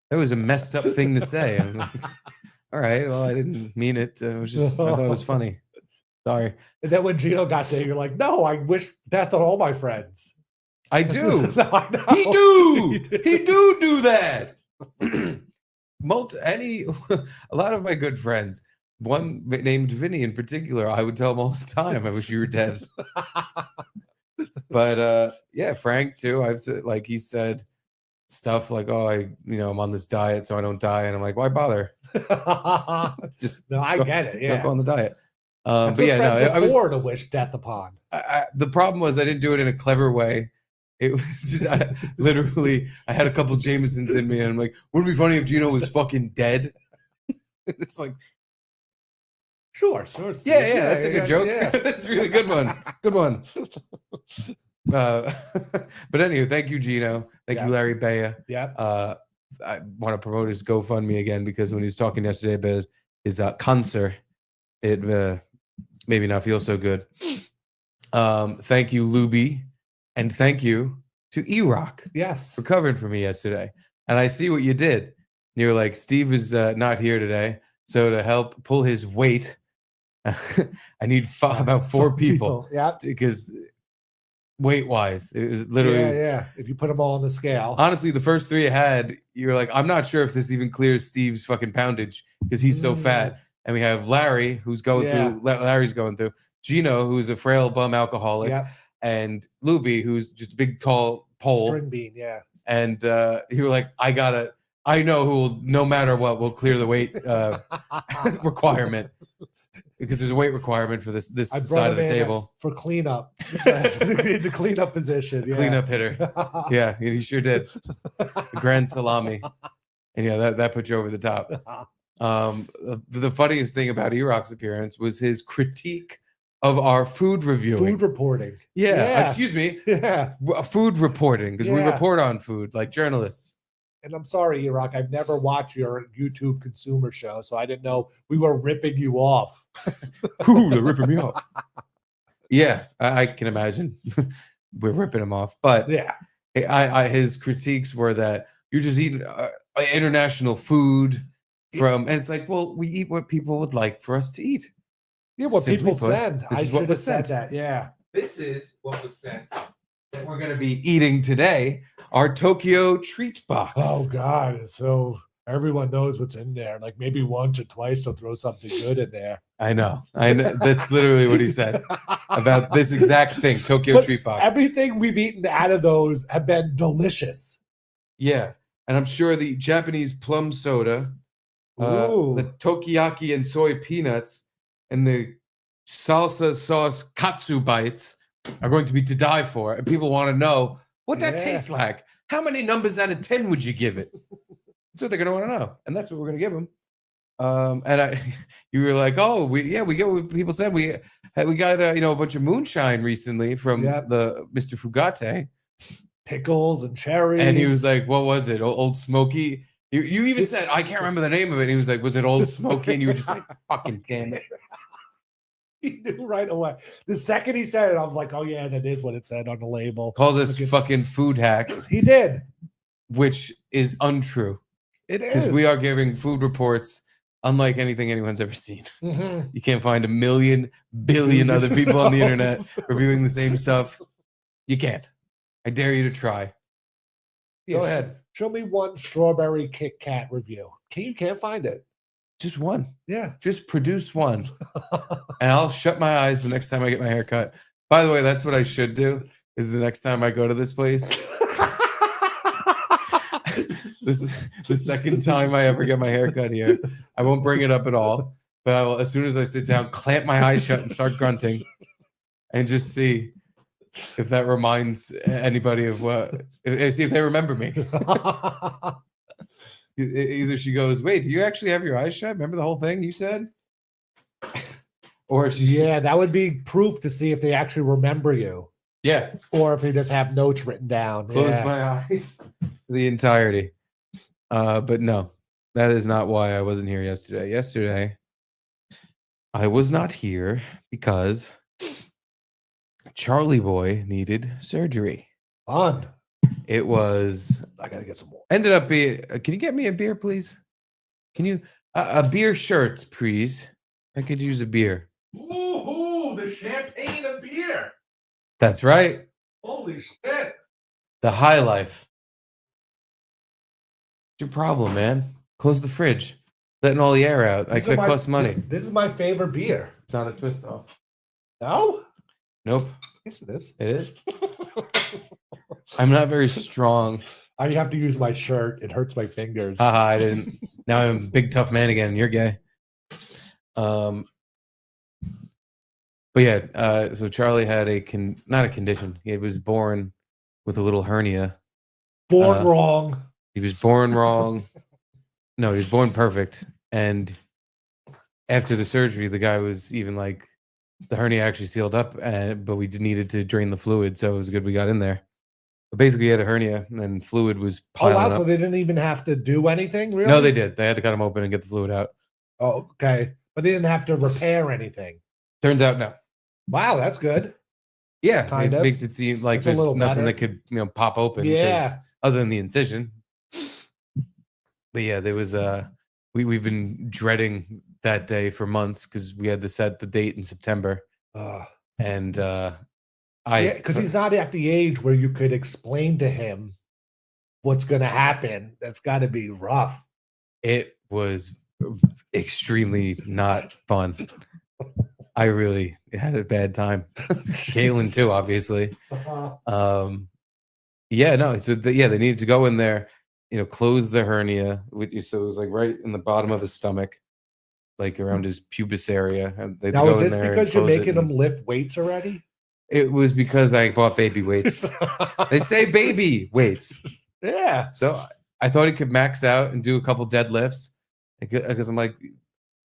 That was a messed up thing to say. And I'm like, all right, well, I didn't mean it. It was just, I thought it was funny. Sorry. And then when Gino got there, you're like, no, I wish death on all my friends. I do. No, I know. He do that. A lot of my good friends, one named Vinny in particular, I would tell him all the time, I wish you were dead. But yeah, Frank too. Like he said stuff like, "Oh, I'm on this diet so I don't die," and I'm like, "Why bother?" just I get it. Yeah, don't go on the diet. But yeah, no, I was to wish death upon. The problem was I didn't do it in a clever way. It was just I had a couple Jamesons in me, and I'm like, wouldn't it be funny if Gino was fucking dead? It's like, sure. Yeah, that's a good joke. Yeah. That's a really good one. Good one. But anyway, thank you, Gino. Thank you, Larry Baya. Yeah. I want to promote his GoFundMe again because when he was talking yesterday about his cancer, it made me not feel so good. Thank you, Luby. And thank you to E-Rock. Yes. For covering for me yesterday. And I see what you did. You're like, Steve is not here today. So to help pull his weight, I need about 4 people. Yeah. Because weight-wise, it was literally... Yeah. If you put them all on the scale. Honestly, the first 3 I had, you're like, I'm not sure if this even clears Steve's fucking poundage because he's so fat. And we have Larry, who's going through... Larry's going through. Gino, who's a frail bum alcoholic. Yeah. And Luby, who's just a big, tall pole. String bean, yeah. And you were like, I know who will, no matter what, will clear the weight requirement. Because there's a weight requirement for this side of the table. For cleanup. The cleanup position. Yeah. Cleanup hitter. Yeah, he sure did. The grand salami. And yeah, that put you over the top. The funniest thing about E-Rock's appearance was his critique of our food reviewing. Food reporting. Yeah. Excuse me. Yeah. Food reporting, because we report on food like journalists. And I'm sorry, E-Rock, I've never watched your YouTube consumer show, so I didn't know we were ripping you off. Ooh, they're ripping me off. Yeah, I can imagine. We're ripping him off. But yeah, his critiques were that you're just eating international food from, and it's like, well, we eat what people would like for us to eat. Yeah, what Simply people send. I should have said that. Yeah. This is what was sent that we're going to be eating today. Our Tokyo treat box. Oh, God. So everyone knows what's in there. Like maybe once or twice they'll throw something good in there. I know. That's literally what he said about this exact thing, Tokyo treat box. Everything we've eaten out of those have been delicious. Yeah. And I'm sure the Japanese plum soda, the Tokiyaki and soy peanuts, and the salsa sauce katsu bites are going to be to die for. And people want to know what that tastes like. How many numbers out of 10 would you give it? That's what they're going to want to know. And that's what we're going to give them. And you were like, oh, we get what people said. We got a bunch of moonshine recently from the Mr. Fugate. Pickles and cherries. And he was like, what was it? Old Smoky? You even said, I can't remember the name of it. And he was like, was it Old Smoky? And you were just like, fucking damn it. He knew right away. The second he said it, I was like, oh, yeah, that is what it said on the label. Called us fucking food hacks. He did. Which is untrue. It is. Because we are giving food reports unlike anything anyone's ever seen. Mm-hmm. You can't find 1 billion other people on the internet reviewing the same stuff. You can't. I dare you to try. Go ahead. Show me one strawberry Kit Kat review. You can't find it. Just one. Yeah. Just produce one. And I'll shut my eyes the next time I get my hair cut. By the way, that's what I should do, is the next time I go to this place. This is the second time I ever get my hair cut here. I won't bring it up at all. But I will, as soon as I sit down, clamp my eyes shut and start grunting and just see if that reminds anybody of what, see if they remember me. Either she goes, wait, do you actually have your eyes shut? Remember the whole thing you said? Or that would be proof to see if they actually remember you. Yeah. Or if they just have notes written down. Close my eyes the entirety. But no, that is not why I wasn't here yesterday. Yesterday, I was not here because Charlie boy needed surgery. Fun. It was. I gotta get some more. Ended up being. Can you get me a beer, please? Can you a beer shirt, please? I could use a beer. Ooh, the champagne and beer. That's right. Holy shit. The high life. What's your problem, man? Close the fridge. Letting all the air out. Like that costs money. This is my favorite beer. It's not a twist off. No? Nope. Yes, it is. It is. I'm not very strong. I have to use my shirt. It hurts my fingers. I didn't. Now I'm a big tough man again, and you're gay. But yeah, so Charlie had not a condition. He was born with a little hernia. Born wrong. He was born wrong. No, he was born perfect. And after the surgery, the guy was even like, the hernia actually sealed up, but we needed to drain the fluid, so it was good we got in there. But basically, he had a hernia, and fluid was piling up. So they didn't even have to do anything, really? No, they did. They had to cut him open and get the fluid out. Oh, okay. But they didn't have to repair anything. Turns out, no. Wow, that's good. Yeah, Kind of. makes it seem like It's a there's little nothing better. that could, pop open. Yeah. Other than the incision. But yeah, there was we've been dreading that day for months because we had to set the date in September. And because he's not at the age where you could explain to him what's going to happen. That's got to be rough. It was extremely not fun. I really had a bad time. Caitlin too, obviously. Yeah, no. So they needed to go in there, close the hernia. So it was like right in the bottom of his stomach, like around his pubis area. And now, is this because you're making him lift weights already? It was because I bought baby weights. They say baby weights. Yeah. So I thought he could max out and do a couple deadlifts because I'm like,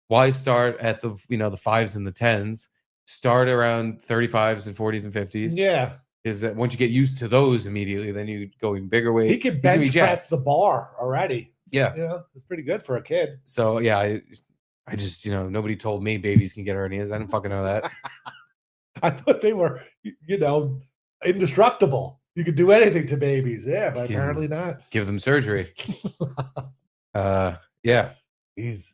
why start at the the 5s and the 10s? Start around 35s and 40s and 50s. Yeah. Is that once you get used to those immediately, then you go in bigger weight. He can bench press the bar already. Yeah. It's pretty good for a kid. So yeah, I just nobody told me babies can get hernias. I didn't fucking know that. I thought they were indestructible. You could do anything to babies. Yeah, but apparently not. Give them surgery. Yeah. Jeez.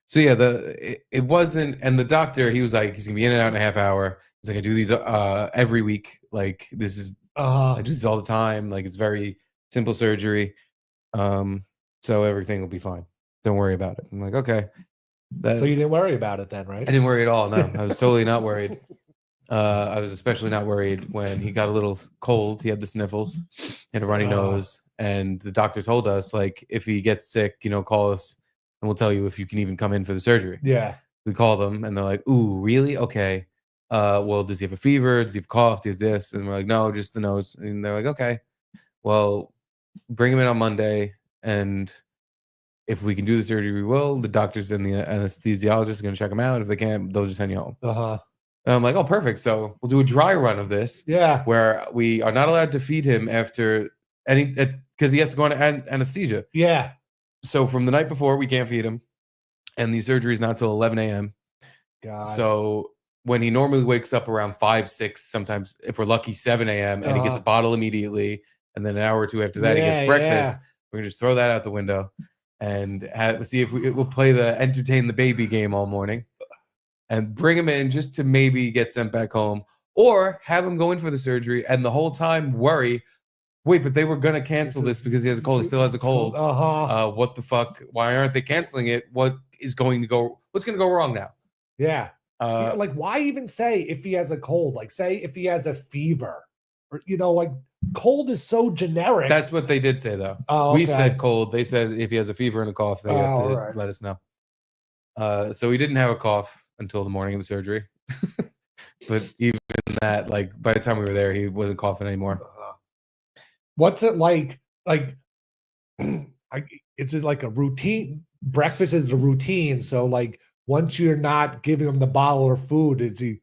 So yeah, it wasn't, and the doctor, he was like, he's gonna be in and out in a half hour. He's like, I do these every week. Like this is I do this all the time. Like it's very simple surgery. So everything will be fine. Don't worry about it. I'm like, okay. So you didn't worry about it then, right? I didn't worry at all. No, I was totally not worried. I was especially not worried when he got a little cold. He had the sniffles, he had a runny nose, and the doctor told us, like, if he gets sick, call us and we'll tell you if you can even come in for the surgery. Yeah. We call them and they're like, ooh, really? Okay. Well, does he have a fever? Does he have a cough? Does this? And we're like, no, just the nose. And they're like, okay, well, bring him in on Monday. And if we can do the surgery, we will. The doctors and the anesthesiologist are going to check him out. If they can't, they'll just send you home. And I'm like, oh, perfect. So we'll do a dry run of this. Yeah. Where we are not allowed to feed him after because he has to go on anesthesia. Yeah. So from the night before, we can't feed him. And the surgery is not till 11 a.m. God. So when he normally wakes up around 5, 6, sometimes if we're lucky, 7 a.m. and he gets a bottle immediately. And then an hour or two after that, he gets breakfast. We're going to just throw that out the window and see if we'll play the entertain the baby game all morning. And bring him in just to maybe get sent back home, or have him go in for the surgery and the whole time worry, wait, but they were going to cancel this because he has a cold. He still has a cold. What the fuck? Why aren't they canceling it? What what's going to go wrong now? Yeah. Like, why even say if he has a cold? Like, say if he has a fever, or like cold is so generic. That's what they did say though. Oh, We okay. said cold. They said if he has a fever and a cough, they have to right. let us know. So he didn't have a cough until the morning of the surgery. But even that, like by the time we were there, he wasn't coughing anymore. What's it like? Like, is it like a routine? Breakfast is a routine. So like, once you're not giving him the bottle of food, is he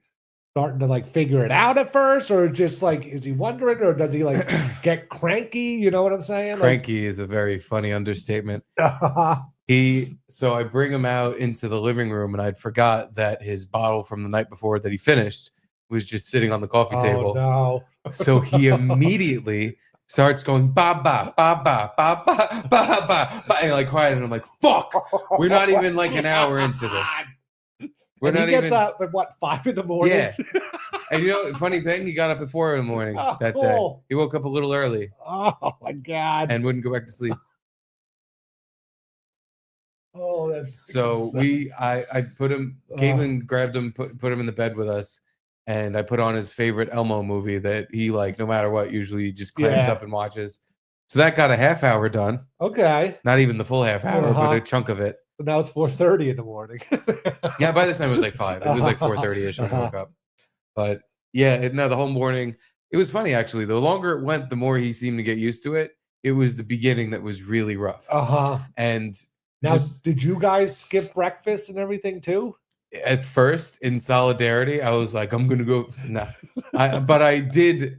starting to like figure it out at first, or just like, is he wondering, or does he like get cranky? You know what I'm saying? Cranky is a very funny understatement. So I bring him out into the living room, and I'd forgot that his bottle from the night before that he finished was just sitting on the coffee table. No. So he immediately starts going ba ba ba ba ba ba ba ba, and like quiet, and I'm like, "Fuck, we're not even like an hour into this." He gets up at what, 5 in the morning? Yeah. And funny thing, he got up at 4 in the morning that day. He woke up a little early. Oh my God. And wouldn't go back to sleep. Oh, that's so I put him, Caitlin grabbed him, put him in the bed with us, and I put on his favorite Elmo movie that he like no matter what usually just clams up and watches. So that got a half hour done. Okay. Not even the full half hour, but a chunk of it. So now it's 4:30 in the morning. Yeah, by this time it was like 5. It was like 4:30ish when I woke up. But yeah, no, the whole morning. It was funny actually. The longer it went, the more he seemed to get used to it. It was the beginning that was really rough. And now, did you guys skip breakfast and everything too? At first, in solidarity, I was like, I'm gonna go. Nah, but I did.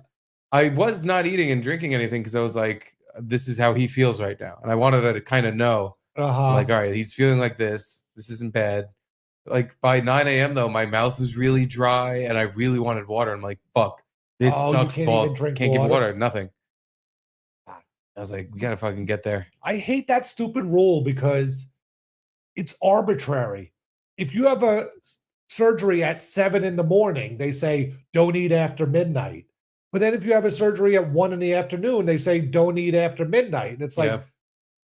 I was not eating and drinking anything because I was like, this is how he feels right now, and I wanted her to kind of know, like, all right, he's feeling like this. This isn't bad. Like by 9 a.m. though, my mouth was really dry, and I really wanted water. I'm like, fuck, this sucks balls. Can't give water. Nothing. I was like, we gotta fucking get there. I hate that stupid rule because it's arbitrary. If you have a surgery at 7 in the morning, they say don't eat after midnight. But then if you have a surgery at 1 in the afternoon, they say don't eat after midnight. And it's like,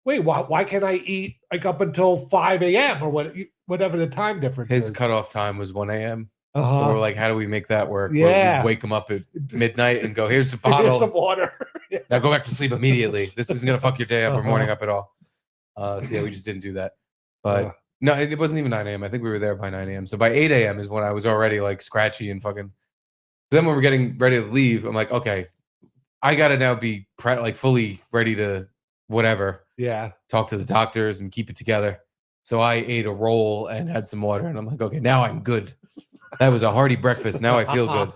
wait, why can't I eat like up until 5 a.m. or whatever the time difference is? His cutoff time was 1 a.m. So we're like, how do we make that work? Yeah. We wake him up at midnight and go, here's the bottle. Here's some water. Now go back to sleep immediately. This isn't going to fuck your day up or morning up at all. So yeah, we just didn't do that. But no, it wasn't even 9 a.m. I think we were there by 9 a.m. So by 8 a.m. is when I was already like scratchy and fucking. So then when we're getting ready to leave, I'm like, okay, I got to now be like fully ready to whatever. Yeah. Talk to the doctors and keep it together. So I ate a roll and had some water, and I'm like, okay, now I'm good. That was a hearty breakfast. Now I feel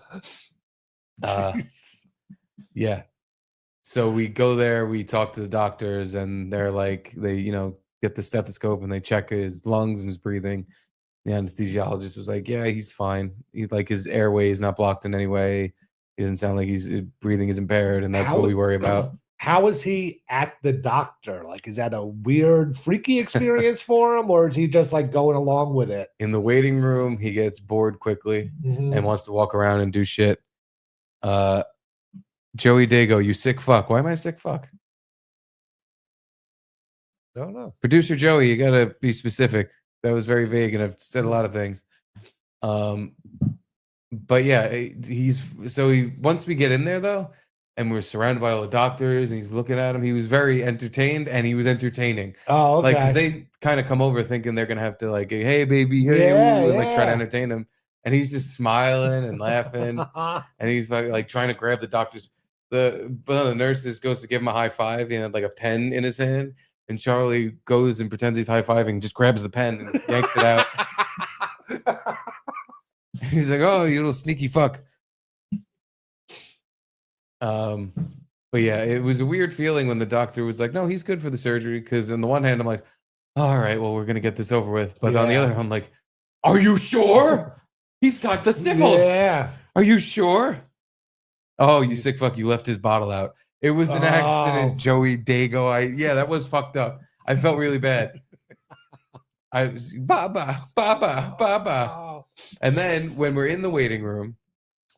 good. Yeah. So we go there, we talk to the doctors, and they're like, they, get the stethoscope and they check his lungs and his breathing. The anesthesiologist was like, yeah, he's fine. He's like, his airway is not blocked in any way. He doesn't sound like his breathing is impaired, and that's what we worry about. How is he at the doctor? Like, is that a weird, freaky experience for him, or is he just like going along with it? In the waiting room, he gets bored quickly and wants to walk around and do shit. Joey Dago, you sick fuck. Why am I sick fuck? I don't know. Producer Joey, you gotta be specific. That was very vague, and I've said a lot of things. But yeah, once we get in there though, and we're surrounded by all the doctors, and he's looking at him, he was very entertained, and he was entertaining. Oh, okay. Like, because they kind of come over thinking they're gonna have to like, hey baby, hey, and like try to entertain him, and he's just smiling and laughing, and he's like trying to grab the doctor's. One of the nurses goes to give him a high five. He had like a pen in his hand, and Charlie goes and pretends he's high fiving, just grabs the pen and yanks it out. He's like, "Oh, you little sneaky fuck." But yeah, it was a weird feeling when the doctor was like, "No, he's good for the surgery." Because on the one hand, I'm like, "All right, well, we're gonna get this over with," but on the other hand, I'm like, "Are you sure? He's got the sniffles. Yeah. Are you sure?" Oh, you sick fuck! You left his bottle out. It was an accident, Joey Dago. That was fucked up. I felt really bad. I was baba. And then when we're in the waiting room,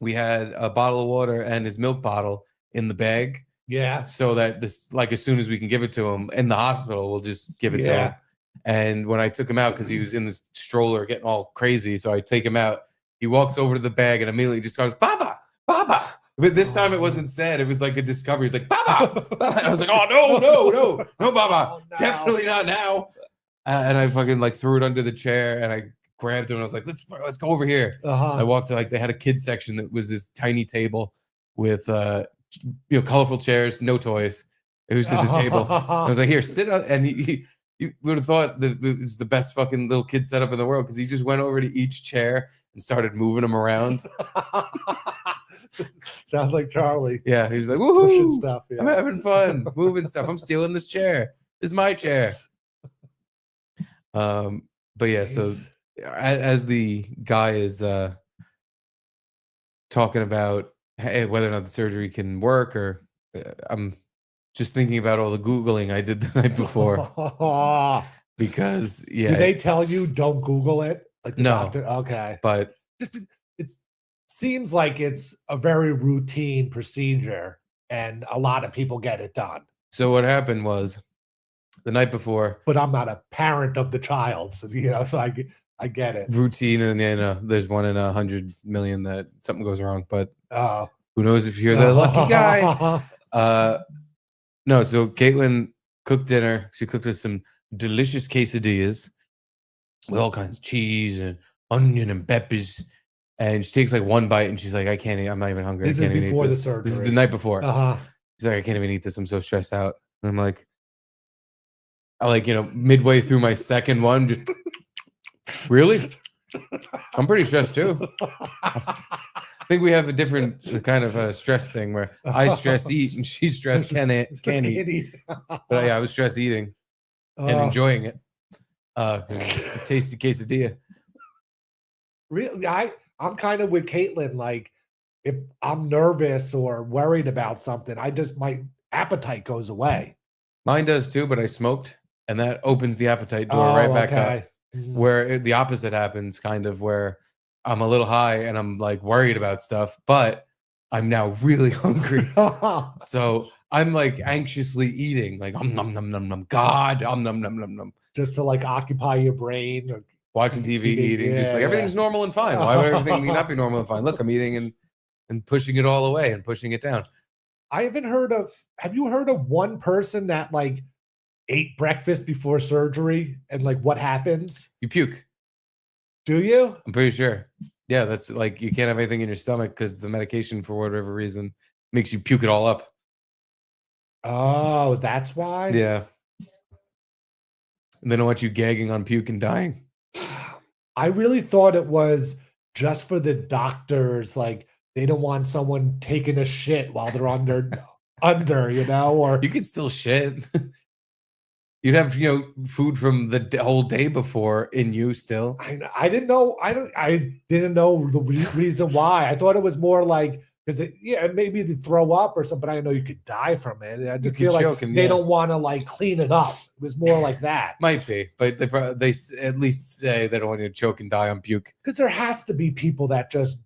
we had a bottle of water and his milk bottle in the bag. Yeah. So that this, like, as soon as we can give it to him in the hospital, we'll just give it to him. And when I took him out, because he was in this stroller getting all crazy, so I take him out. He walks over to the bag and immediately just goes, Baba, Baba. But this time it wasn't sad. It was like a discovery. He's like, Baba, Baba. And I was like, oh, no, Baba. Oh, no. Definitely not now. And I fucking like threw it under the chair and I grabbed him and I was like, let's go over here. I walked to like, they had a kids section that was this tiny table with, colorful chairs, no toys. It was just a table. I was like, here, sit up. And you would have thought that it was the best fucking little kid setup in the world because he just went over to each chair and started moving them around. Sounds like Charlie. Yeah, he was like, woohoo, pushing stuff. Yeah. I'm having fun, moving stuff. I'm stealing this chair. This is my chair. But yeah, Nice. so as the guy is talking about whether or not the surgery can work, or I'm just thinking about all the Googling I did the night before. Because yeah, do they tell you don't Google it? Like the No. doctor? Okay, but it seems like it's a very routine procedure, and a lot of people get it done. so what happened was the night before, But I'm not a parent of the child, so so I get it. routine, and there's 1 in 100 million that something goes wrong, but Oh, who knows if you're the lucky guy. No, so Caitlin cooked dinner. She cooked us some delicious quesadillas with all kinds of cheese and onion and peppers. And she takes like one bite and she's like, I can't eat. I'm not even hungry. This I is can't even before eat the this. This is surgery. the night before. uh-huh. She's like, I can't even eat this. I'm so stressed out. And I'm like, midway through my second one, just really? I'm pretty stressed too. I think we have a different kind of stress thing where I stress eat and she stress can't eat. But yeah, I was stress eating and enjoying it. It's a tasty quesadilla. Really, I'm kind of with Caitlin. Like, if I'm nervous or worried about something, my appetite goes away. Mine does too, but I smoked, and that opens the appetite door right back up. Where the opposite happens, kind of where I'm a little high and I'm like worried about stuff, but I'm now really hungry. So I'm like anxiously eating, like nom nom nom nom. God, nom nom nom nom. Just to like occupy your brain. Or watching TV, eating, just like everything's normal and fine. Why would everything not be normal and fine? Look, I'm eating and pushing it all away and pushing it down. I haven't heard of. Have you heard of one person that like ate breakfast before surgery and like what happens? You puke. Do you? I'm pretty sure. Yeah, that's like you can't have anything in your stomach because the medication, for whatever reason, makes you puke it all up. Oh, that's why? Yeah. And they don't want you gagging on puke and dying. I really thought it was just for the doctors, like they don't want someone taking a shit while they're under, or you could still shit. You'd have, food from the whole day before in you still. I didn't know. I didn't know the reason why. I thought it was more like because maybe they throw up or something. I know you could die from it. I just feel like they don't want to like clean it up. It was more like that. Might be, but they at least say they don't want you to choke and die on puke. Because there has to be people that just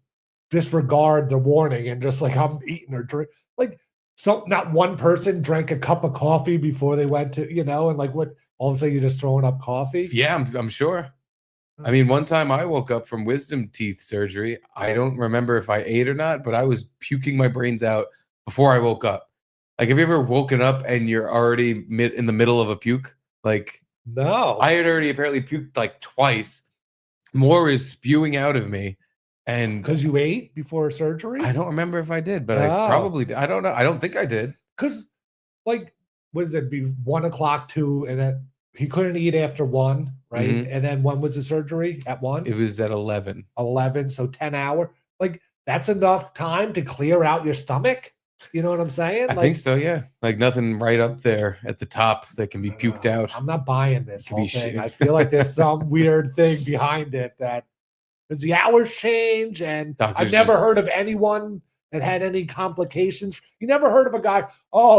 disregard the warning and just like I'm eating or drink. Like, so not one person drank a cup of coffee before they went to, and like what, all of a sudden you're just throwing up coffee? Yeah, I'm sure. I mean, one time I woke up from wisdom teeth surgery. I don't remember if I ate or not, but I was puking my brains out before I woke up. Like, have you ever woken up and you're already in the middle of a puke? Like, no. I had already apparently puked like twice. More is spewing out of me. And because you ate before surgery? I don't remember if I did, but I probably did. I don't know. I don't think I did. Because, like, what does it be? 1 o'clock, 2, and then he couldn't eat after 1, right? Mm-hmm. And then when was the surgery? At 1? It was at 11. 11, so 10 hours. Like, that's enough time to clear out your stomach? You know what I'm saying? I think so, yeah. Like nothing right up there at the top that can be puked out. I'm not buying this whole thing. I feel like there's some weird thing behind it that because the hours change, and I've never heard of anyone that had any complications. You never heard of a guy,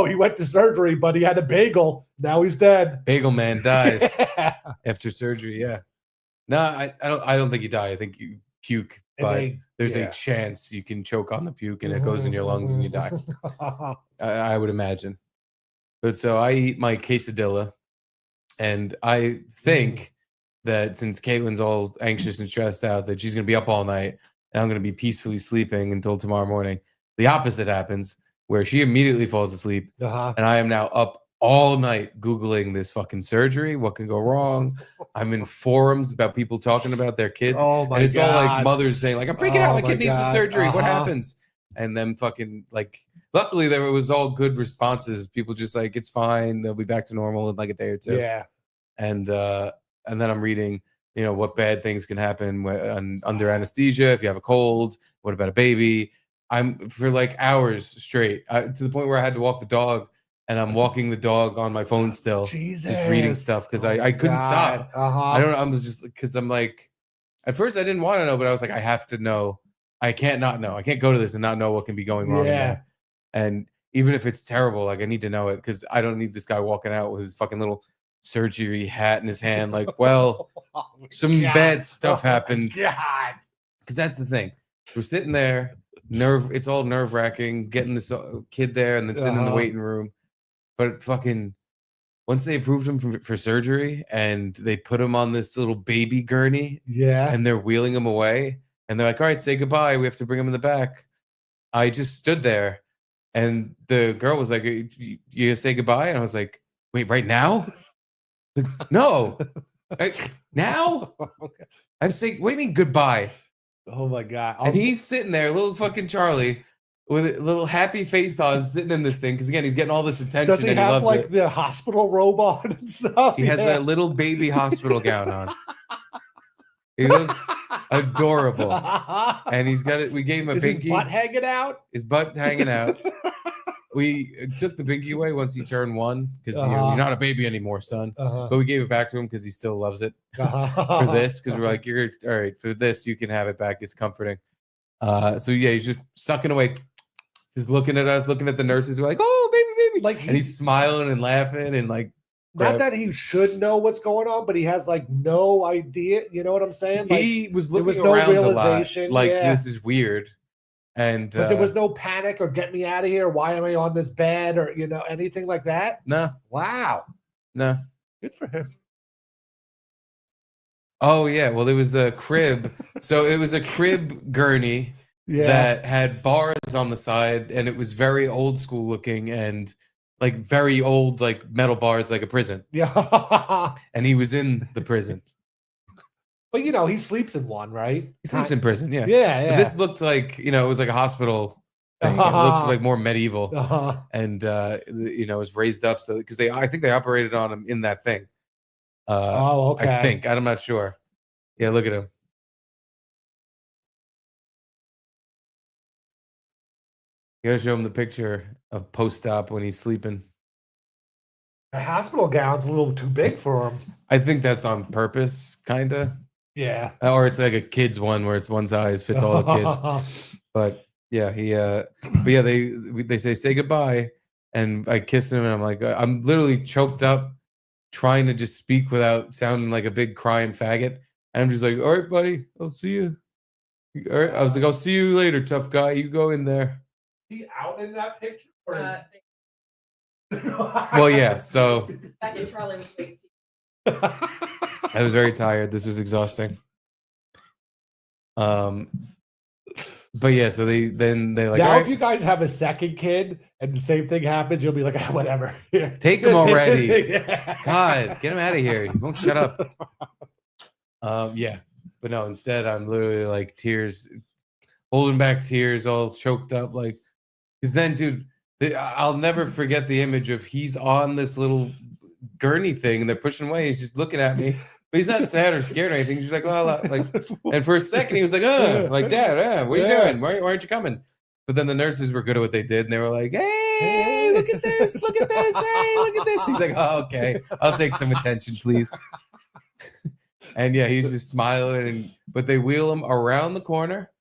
he went to surgery, but he had a bagel. Now he's dead. Bagel man dies after surgery, yeah. No, I don't think you die. I think you puke, but there's a chance you can choke on the puke and it goes in your lungs and you die. I would imagine. But so I eat my quesadilla And I think that since Caitlin's all anxious and stressed out, that she's going to be up all night and I'm going to be peacefully sleeping until tomorrow morning. The opposite happens, where she immediately falls asleep, and I am now up all night Googling this fucking surgery. What can go wrong? I'm in forums about people talking about their kids. And it's all like mothers saying, like, I'm freaking out. My kid needs the surgery. What happens? And then fucking like, luckily there was all good responses. People just like, it's fine. They'll be back to normal in like a day or two. Yeah. And then I'm reading, you know, what bad things can happen under anesthesia if you have a cold. What about a baby? I'm for like hours straight to the point where I had to walk the dog, and I'm walking the dog on my phone still, just reading stuff because I couldn't stop. I don't know. I'm just because I'm like, at first I didn't want to know, but I was like, I have to know. I can't not know. I can't go to this and not know what can be going wrong in there. And even if it's terrible, like I need to know it because I don't need this guy walking out with his fucking little surgery hat in his hand. Like, well, some bad stuff happened. Because that's the thing. We're sitting there. It's all nerve wracking getting this kid there and then sitting in the waiting room. But fucking once they approved him for surgery and they put him on this little baby gurney, and they're wheeling him away, and they're like, all right, say goodbye. We have to bring him in the back. I just stood there, and the girl was like, you gonna say goodbye? And I was like, wait, right now? Like, no, now? I'm saying, what do you mean goodbye? Oh my God. And he's sitting there, little fucking Charlie, with a little happy face on, sitting in this thing. Because again, he's getting all this attention. Does he and have he loves like it. the hospital robot and stuff? He has a little baby hospital gown on. He looks adorable. And he's got it. We gave him a binky. His butt hanging out? His butt hanging out. We took the binky away once he turned 1 because you're not a baby anymore, son. But we gave it back to him because he still loves it for this. Because we're like, you're all right for this. You can have it back. It's comforting. So yeah, he's just sucking away, just looking at us, looking at the nurses. We're like, oh, baby, like, and he's smiling and laughing and like. Not that he should know what's going on, but he has like no idea. You know what I'm saying? Like, he was looking around a lot, like this is weird. And but there was no panic or get me out of here. Why am I on this bed or anything like that? No. Wow. No. Good for him. Oh yeah. Well, there was a crib. So it was a crib gurney that had bars on the side, and it was very old school looking and like very old, like metal bars, like a prison. Yeah. And he was in the prison. But he sleeps in one, right? He sleeps in prison, yeah. Yeah. But this looked like, it was like a hospital thing. It looked like more medieval. And it was raised up so because I think they operated on him in that thing. Okay. I think. I'm not sure. Yeah, look at him. You gotta show him the picture of post-op when he's sleeping. The hospital gown's a little too big for him. I think that's on purpose, kinda. Yeah. Or it's like a kid's one where it's one size fits all the kids. But yeah, they say goodbye, and I kiss him, and I'm like, I'm literally choked up, trying to just speak without sounding like a big crying faggot. And I'm just like, all right, buddy, I'll see you. All right, I was like, I'll see you later, tough guy. You go in there. Is he out in that picture? Well, yeah. So the second Charlie was 16. I was very tired. This was exhausting. But yeah, so they like now right, if you guys have a second kid and the same thing happens, you'll be like, whatever. Take him already. God, get him out of here. He won't shut up. Yeah, but no, instead I'm literally like tears, holding back tears, all choked up, like because then, dude, I'll never forget the image of he's on this little gurney thing and they're pushing away. He's just looking at me. But he's not sad or scared or anything. He's just like, well, like, and for a second he was like, like, Dad, what are you doing? Why aren't you coming? But then the nurses were good at what they did, and they were like, hey, look at this, hey, look at this. He's like, oh, okay, I'll take some attention, please. And yeah, he's just smiling, but they wheel him around the corner,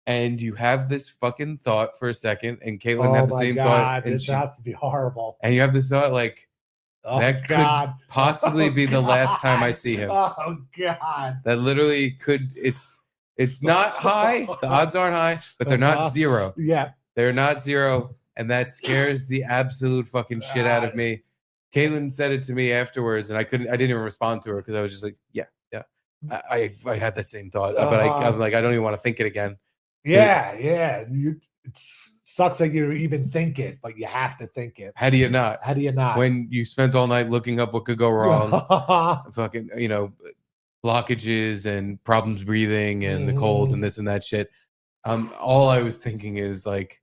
and you have this fucking thought for a second, and Caitlin had the same thought. And this has to be horrible. And you have this thought like, that could possibly be the last time I see him. Oh God! That literally could. It's not high. The odds aren't high, but they're not zero. Yeah, they're not zero, and that scares the absolute fucking shit out of me. Caitlin said it to me afterwards, and I didn't even respond to her because I was just like, yeah. I had that same thought, but I'm like, I don't even want to think it again. Yeah. It sucks that you even think it, but you have to think it. How do you not? When you spent all night looking up what could go wrong, fucking, blockages and problems breathing and the cold and this and that shit. All I was thinking is like,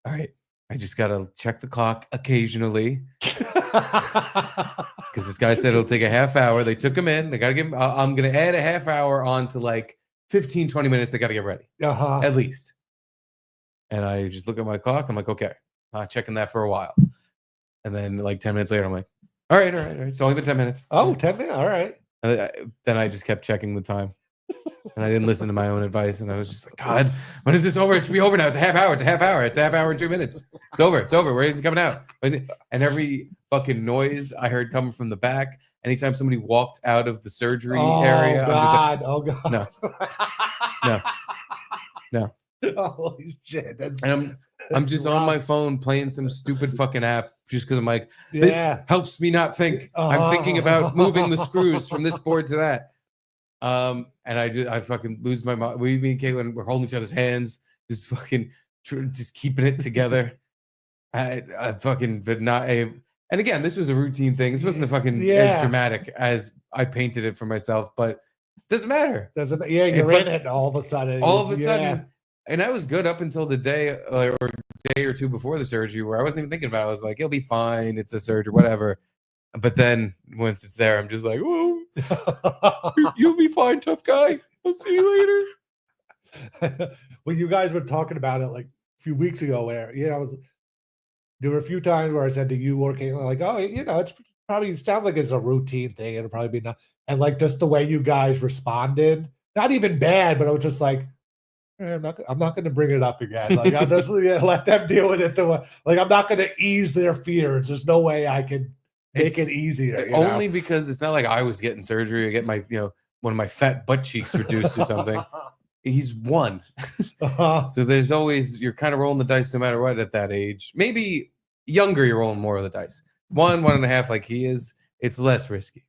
all right, I just gotta check the clock occasionally. Because this guy said it'll take a half hour. They took him in. They gotta give him. I'm gonna add a half hour on to like 15, 20 minutes. They gotta get ready. At least. And I just look at my clock. I'm like, okay, checking that for a while. And then like 10 minutes later, I'm like, all right. It's only been 10 minutes. Oh, 10 minutes. All right. Then I just kept checking the time. And I didn't listen to my own advice. And I was just like, God, when is this over? It should be over now. It's a half hour. It's a half hour. It's a half hour and 2 minutes. It's over. Where is it coming out? And every fucking noise I heard coming from the back, anytime somebody walked out of the surgery area, God. I'm just like, no. Holy shit. I'm just on my phone playing some stupid fucking app just because I'm like, this helps me not think. I'm thinking about moving the screws from this board to that. And I fucking lose my mind. Me and Caitlin, we're holding each other's hands, just fucking just keeping it together. I fucking, but not a. And again, this was a routine thing. This wasn't a fucking as dramatic as I painted it for myself, but it doesn't matter. You're in it all of a sudden. And I was good up until the day or day or two before the surgery where I wasn't even thinking about it. I was like, it'll be fine. It's a surgery, whatever. But then once it's there, I'm just like, whoa, you'll be fine, tough guy. I'll see you later. When you guys were talking about it like a few weeks ago, where, there were a few times where I said to you or Caitlin, like, oh, it's probably, it sounds like it's a routine thing. It'll probably be not. And like just the way you guys responded, not even bad, but I was just like, I'm not going to bring it up again. Like, I'll just let them deal with it. Like, I'm not going to ease their fears. There's no way I can make it easier. Only because it's not like I was getting surgery. I get my, one of my fat butt cheeks reduced or something. He's one. So there's always, you're kind of rolling the dice no matter what at that age. Maybe younger, you're rolling more of the dice. 1.5 like he is, it's less risky.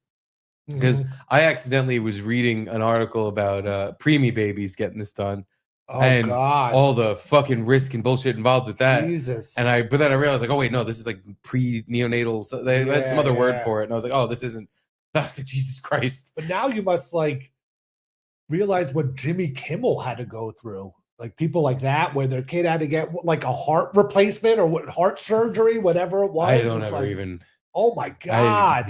Because I accidentally was reading an article about preemie babies getting this done. Oh, God. All the fucking risk and bullshit involved with that. Jesus. But then I realized, like, oh, wait, no, this is like pre-neonatal. So they had some other word for it. And I was like, oh, this isn't. I was like, Jesus Christ. But now you must like realize what Jimmy Kimmel had to go through. Like people like that, where their kid had to get like a heart replacement or heart surgery, whatever it was. I don't ever even. Oh, my God.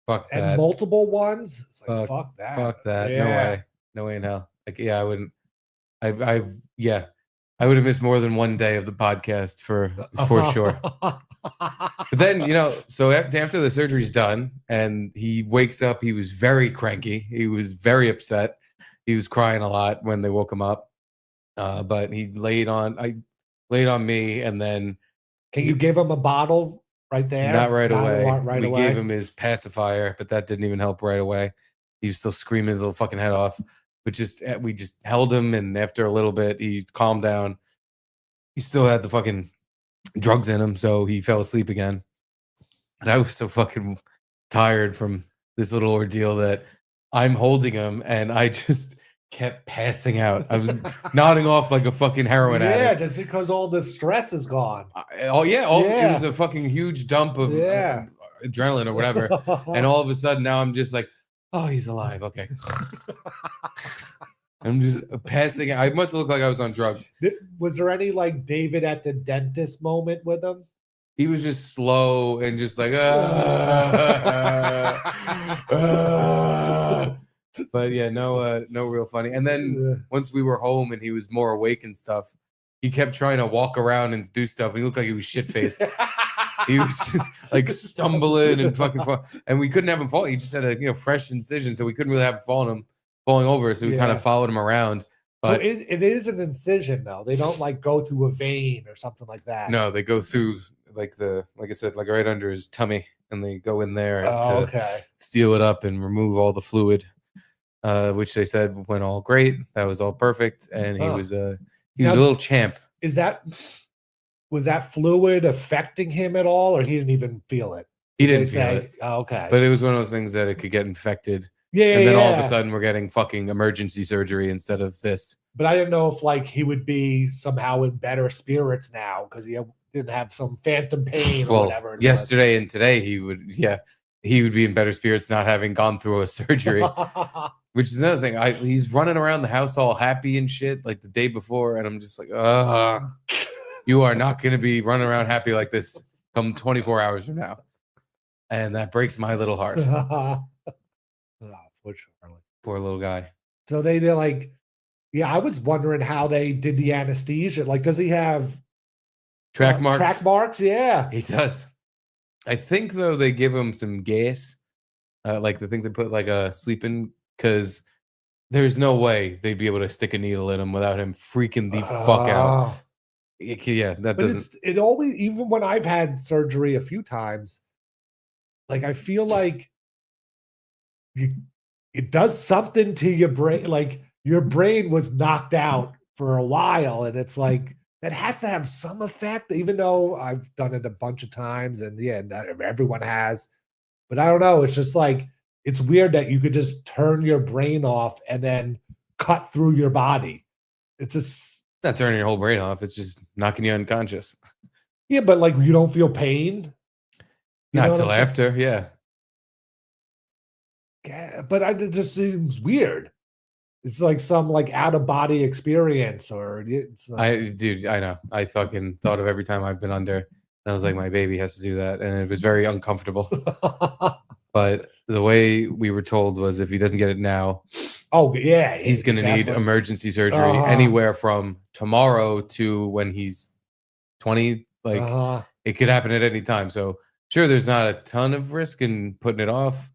Fuck that. And multiple ones. It's like, fuck that. Fuck that. Yeah. No way in hell. Like, I wouldn't. I would have missed more than one day of the podcast for sure. But then, so after the surgery's done and he wakes up, he was very cranky. He was very upset. He was crying a lot when they woke him up. But I laid on me, and then. Can you give him a bottle right there? Not right away. We gave him his pacifier, but that didn't even help right away. He was still screaming his little fucking head off. But we just held him, and after a little bit, he calmed down. He still had the fucking drugs in him, so he fell asleep again. And I was so fucking tired from this little ordeal that I'm holding him, and I just kept passing out. I was nodding off like a fucking heroin addict. Yeah, just because all the stress is gone. It was a fucking huge dump of adrenaline or whatever. And all of a sudden, now I'm just like, oh, he's alive. Okay. I'm just passing. I must look like I was on drugs. Was there any like David at the dentist moment with him? He was just slow and just like, but yeah, no real funny. And then once we were home and he was more awake and stuff, he kept trying to walk around and do stuff. He looked like he was shit faced. He was just like stumbling and fucking fall. And we couldn't have him fall. He just had a fresh incision, so we couldn't really have him falling over. So we kind of followed him around. But so it is an incision though. They don't like go through a vein or something like that. No, they go through like I said, like right under his tummy, and they go in there to seal it up and remove all the fluid. Which they said went all great. That was all perfect, and he was a little champ. Was that fluid affecting him at all, or he didn't even feel it? He didn't feel it. Oh, okay. But it was one of those things that it could get infected. Yeah. And then all of a sudden we're getting fucking emergency surgery instead of this. But I didn't know if like he would be somehow in better spirits now because he didn't have some phantom pain or whatever. Yesterday and today he would be in better spirits not having gone through a surgery. Which is another thing. He's running around the house all happy and shit like the day before, and I'm just like, you are not going to be running around happy like this come 24 hours from now. And that breaks my little heart. Poor little guy. So they're like, yeah, I was wondering how they did the anesthesia. Like, does he have track marks? Track marks, yeah. He does. I think, though, they give him some gas. Like, the thing they put, like, a sleeping, because there's no way they'd be able to stick a needle in him without him freaking the fuck out. Yeah, that but doesn't. It always, even when I've had surgery a few times, like, I feel like it does something to your brain. Like, your brain was knocked out for a while, and it's like, that has to have some effect, even though I've done it a bunch of times, and yeah, not everyone has. But I don't know. It's just like, it's weird that you could just turn your brain off and then cut through your body. It's just not turning your whole brain off. It's just knocking you unconscious. Yeah, but like you don't feel pain. Not till after, yeah. Yeah, but it just seems weird. It's like some like out of body experience, or it's dude, I know. I fucking thought of every time I've been under, and I was like, my baby has to do that, and it was very uncomfortable. But the way we were told was if he doesn't get it now, he's going to need emergency surgery anywhere from tomorrow to when he's 20. Like it could happen at any time. So sure, there's not a ton of risk in putting it off,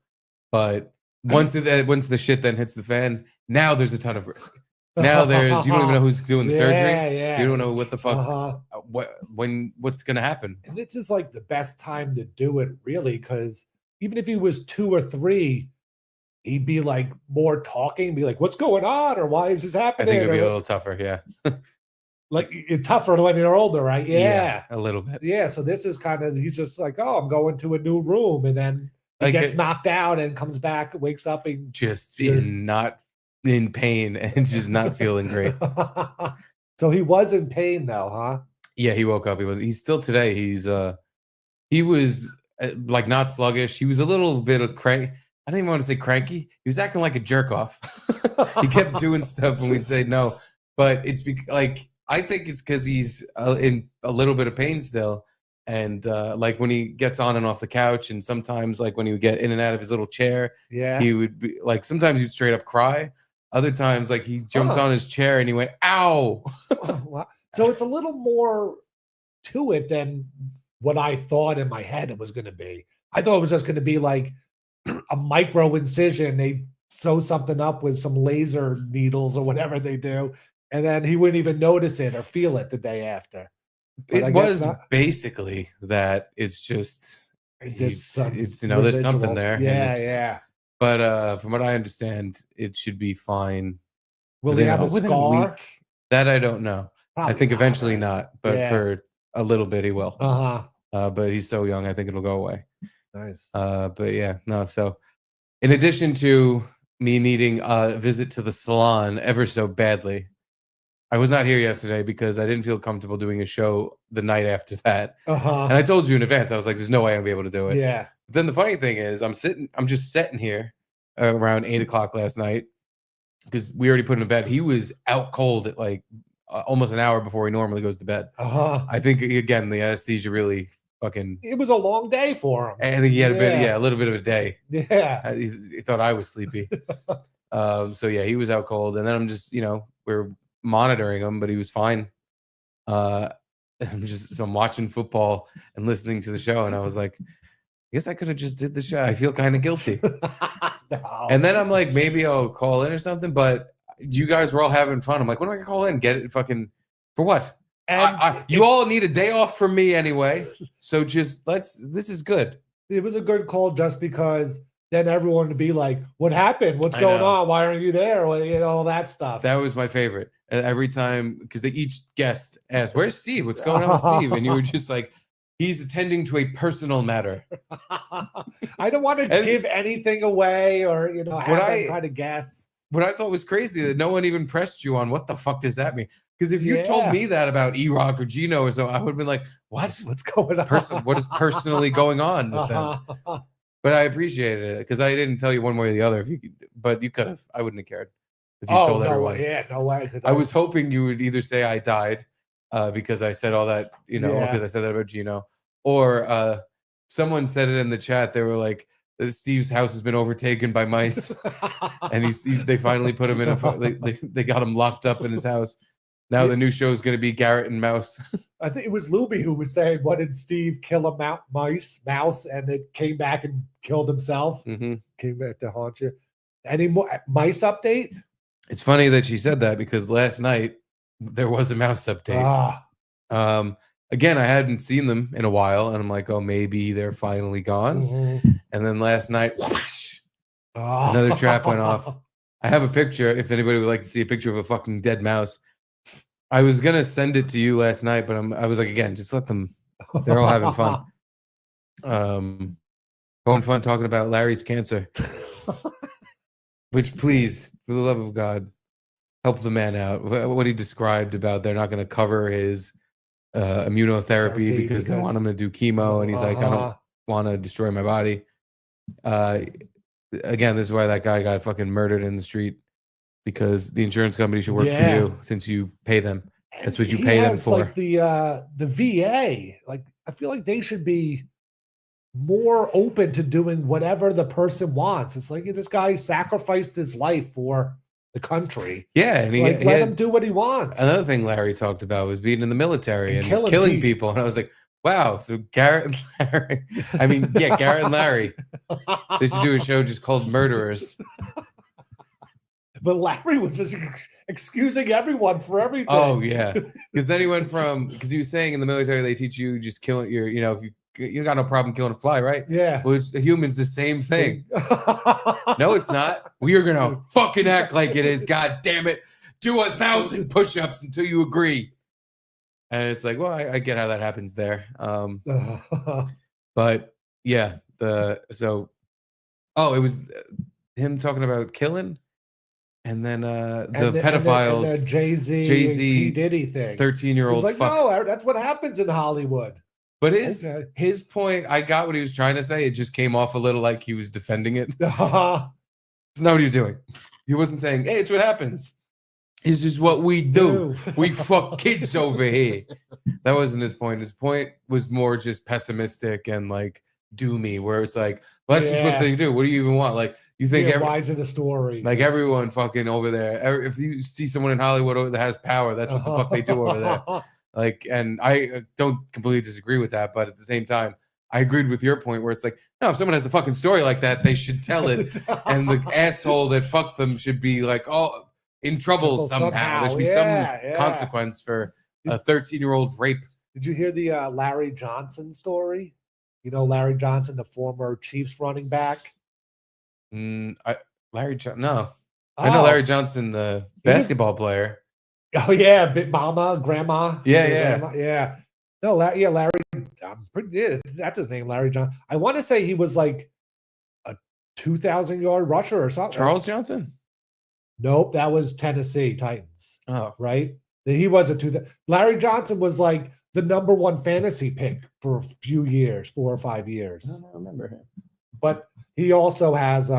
but once the shit then hits the fan, now there's a ton of risk. Now you don't even know who's doing the surgery. Yeah. You don't know what the fuck, what's going to happen. And this is like the best time to do it, really, because even if he was 2 or 3, he'd be like more talking, be like, "What's going on?" or "Why is this happening?" I think it'd be a little tougher, yeah. Like it's tougher when you're older, right? Yeah, a little bit. Yeah, so this is kind of, he's just like, "Oh, I'm going to a new room," and then he gets knocked out and comes back, wakes up and just not in pain and just not feeling great. So he was in pain though, huh? Yeah, he woke up. He's still today. He was like not sluggish. He was a little bit of crank. I don't even want to say cranky. He was acting like a jerk off. He kept doing stuff when we'd say no, but it's like I think it's because he's in a little bit of pain still, and like when he gets on and off the couch, and sometimes like when he would get in and out of his little chair, he would be like sometimes he'd straight up cry. Other times, like he jumped on his chair and he went, "Ow!" So it's a little more to it than what I thought in my head it was going to be. I thought it was just going to be like a micro incision. They sew something up with some laser needles or whatever they do, and then he wouldn't even notice it or feel it the day after. But it was basically that. It's just it's there's something there. Yeah. But from what I understand, it should be fine. Will he have a scar? Week. That I don't know. Probably I think not, eventually right? not, but for a little bit he will. But he's so young, I think it'll go away. Nice. But yeah, no. So, in addition to me needing a visit to the salon ever so badly, I was not here yesterday because I didn't feel comfortable doing a show the night after that. And I told you in advance, I was like, "There's no way I'll be able to do it." Yeah. But then the funny thing is, I'm just sitting here around 8:00 last night because we already put him to bed. He was out cold at like almost an hour before he normally goes to bed. I think again the anesthesia really fucking. It was a long day for him. I think he had a little bit of a day. Yeah. He thought I was sleepy. So yeah, he was out cold, and then I'm just we're monitoring him, but he was fine. I'm watching football and listening to the show, and I was like, I guess I could have just did the show. I feel kind of guilty. No. And then I'm like, maybe I'll call in or something. But you guys were all having fun. I'm like, when am I gonna call in? Get it fucking for what? You all need a day off from me anyway. So just this is good. It was a good call just because then everyone would be like, "What happened? What's going on? Why aren't you there?" All that stuff. That was my favorite. Every time, because each guest asked, "Where's Steve? What's going on with Steve?" And you were just like, He's attending to a personal matter. I don't want to give anything away or, have them kind of guess. What I thought was crazy that no one even pressed you on what the fuck does that mean? Because if you told me that about E-Rock or Gino or so, I would have been like, what? What's going on? What is personally going on with them? But I appreciated it because I didn't tell you one way or the other. But you could have. I wouldn't have cared if you told everyone. Yeah, no way. I was hoping you would either say I died because I said all that, because I said that about Gino, or someone said it in the chat. They were like, Steve's house has been overtaken by mice, and they finally put him in they got him locked up in his house. Now the new show is going to be Garrett and Mouse. I think it was Luby who was saying, "What did Steve kill a mouse, and it came back and killed himself? Mm-hmm. Came back to haunt you." Any more mice update? It's funny that she said that because last night there was a mouse update. Again, I hadn't seen them in a while, and I'm like, oh, maybe they're finally gone. Mm-hmm. And then last night, whoosh, another trap went off. I have a picture. If anybody would like to see a picture of a fucking dead mouse, I was gonna send it to you last night, but I was like, again, just let them. They're all having fun. Having fun talking about Larry's cancer. Which, please, for the love of God, help the man out. What he described about they're not going to cover his immunotherapy because they want him to do chemo, and he's like, I don't want to destroy my body. Again, this is why that guy got fucking murdered in the street, because the insurance company should work for you since you pay them. That's what you pay them for. Like the VA, like I feel like they should be more open to doing whatever the person wants. It's like this guy sacrificed his life for the country. Yeah, and let him do what he wants. Another thing Larry talked about was being in the military and killing people. And I was like, wow, so Garrett and Larry. I mean, yeah, Garrett and Larry. They should do a show just called Murderers. But Larry was just excusing everyone for everything. Oh, yeah. Because then he went because he was saying in the military, they teach you just killing if you got no problem killing a fly, right? Yeah. Well, a human's the same thing. No, it's not. We are going to fucking act like it is. God damn it. Do 1,000 push-ups until you agree. And it's like, well, I get how that happens there. But yeah, it was him talking about killing. And then the pedophiles, and the Jay-Z, P. Diddy thing. 13-year-old like, no, that's what happens in Hollywood. But his point, I got what he was trying to say. It just came off a little like he was defending it. It's not what he was doing. He wasn't saying, hey, it's what happens. It's just what we do. We fuck kids over here. That wasn't his point. His point was more just pessimistic and like doomy, where it's like, well, that's just what they do. What do you even want? Like, you think why is it a story? Like everyone fucking over there. If you see someone in Hollywood that has power, that's what the fuck they do over there. Like, and I don't completely disagree with that, but at the same time, I agreed with your point where it's like, no, if someone has a fucking story like that, they should tell it, and the asshole that fucked them should be like, oh, in trouble somehow. There should be some consequence for a 13-year-old rape. Did you hear the Larry Johnson story? You know Larry Johnson, the former Chiefs running back. No, I know Larry Johnson, the basketball player. Oh yeah, Big Mama, Grandma. Yeah. No, Larry. I'm pretty. That's his name, Larry Johnson. I want to say he was like a 2,000-yard rusher or something. Charles Johnson. Nope, that was Tennessee Titans. Oh, right. He was Larry Johnson was like the number one fantasy pick for a few years, 4 or 5 years. I don't remember him. But he also has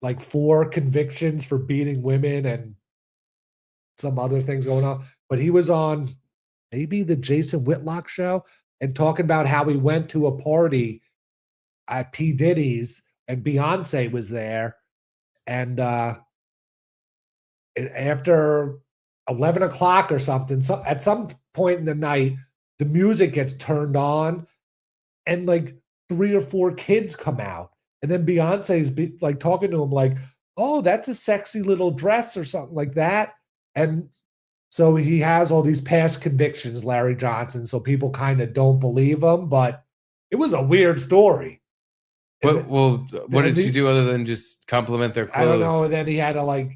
like 4 convictions for beating women and some other things going on. But he was on maybe the Jason Whitlock show and talking about how he went to a party at P. Diddy's and Beyonce was there. And after 11 o'clock or something, so at some point in the night, the music gets turned on and like 3 or 4 kids come out. And then Beyonce's like talking to him like, oh, that's a sexy little dress or something like that. And so he has all these past convictions, Larry Johnson. So people kind of don't believe him, but it was a weird story. Well, what did she do other than just compliment their clothes? I don't know. And then he had to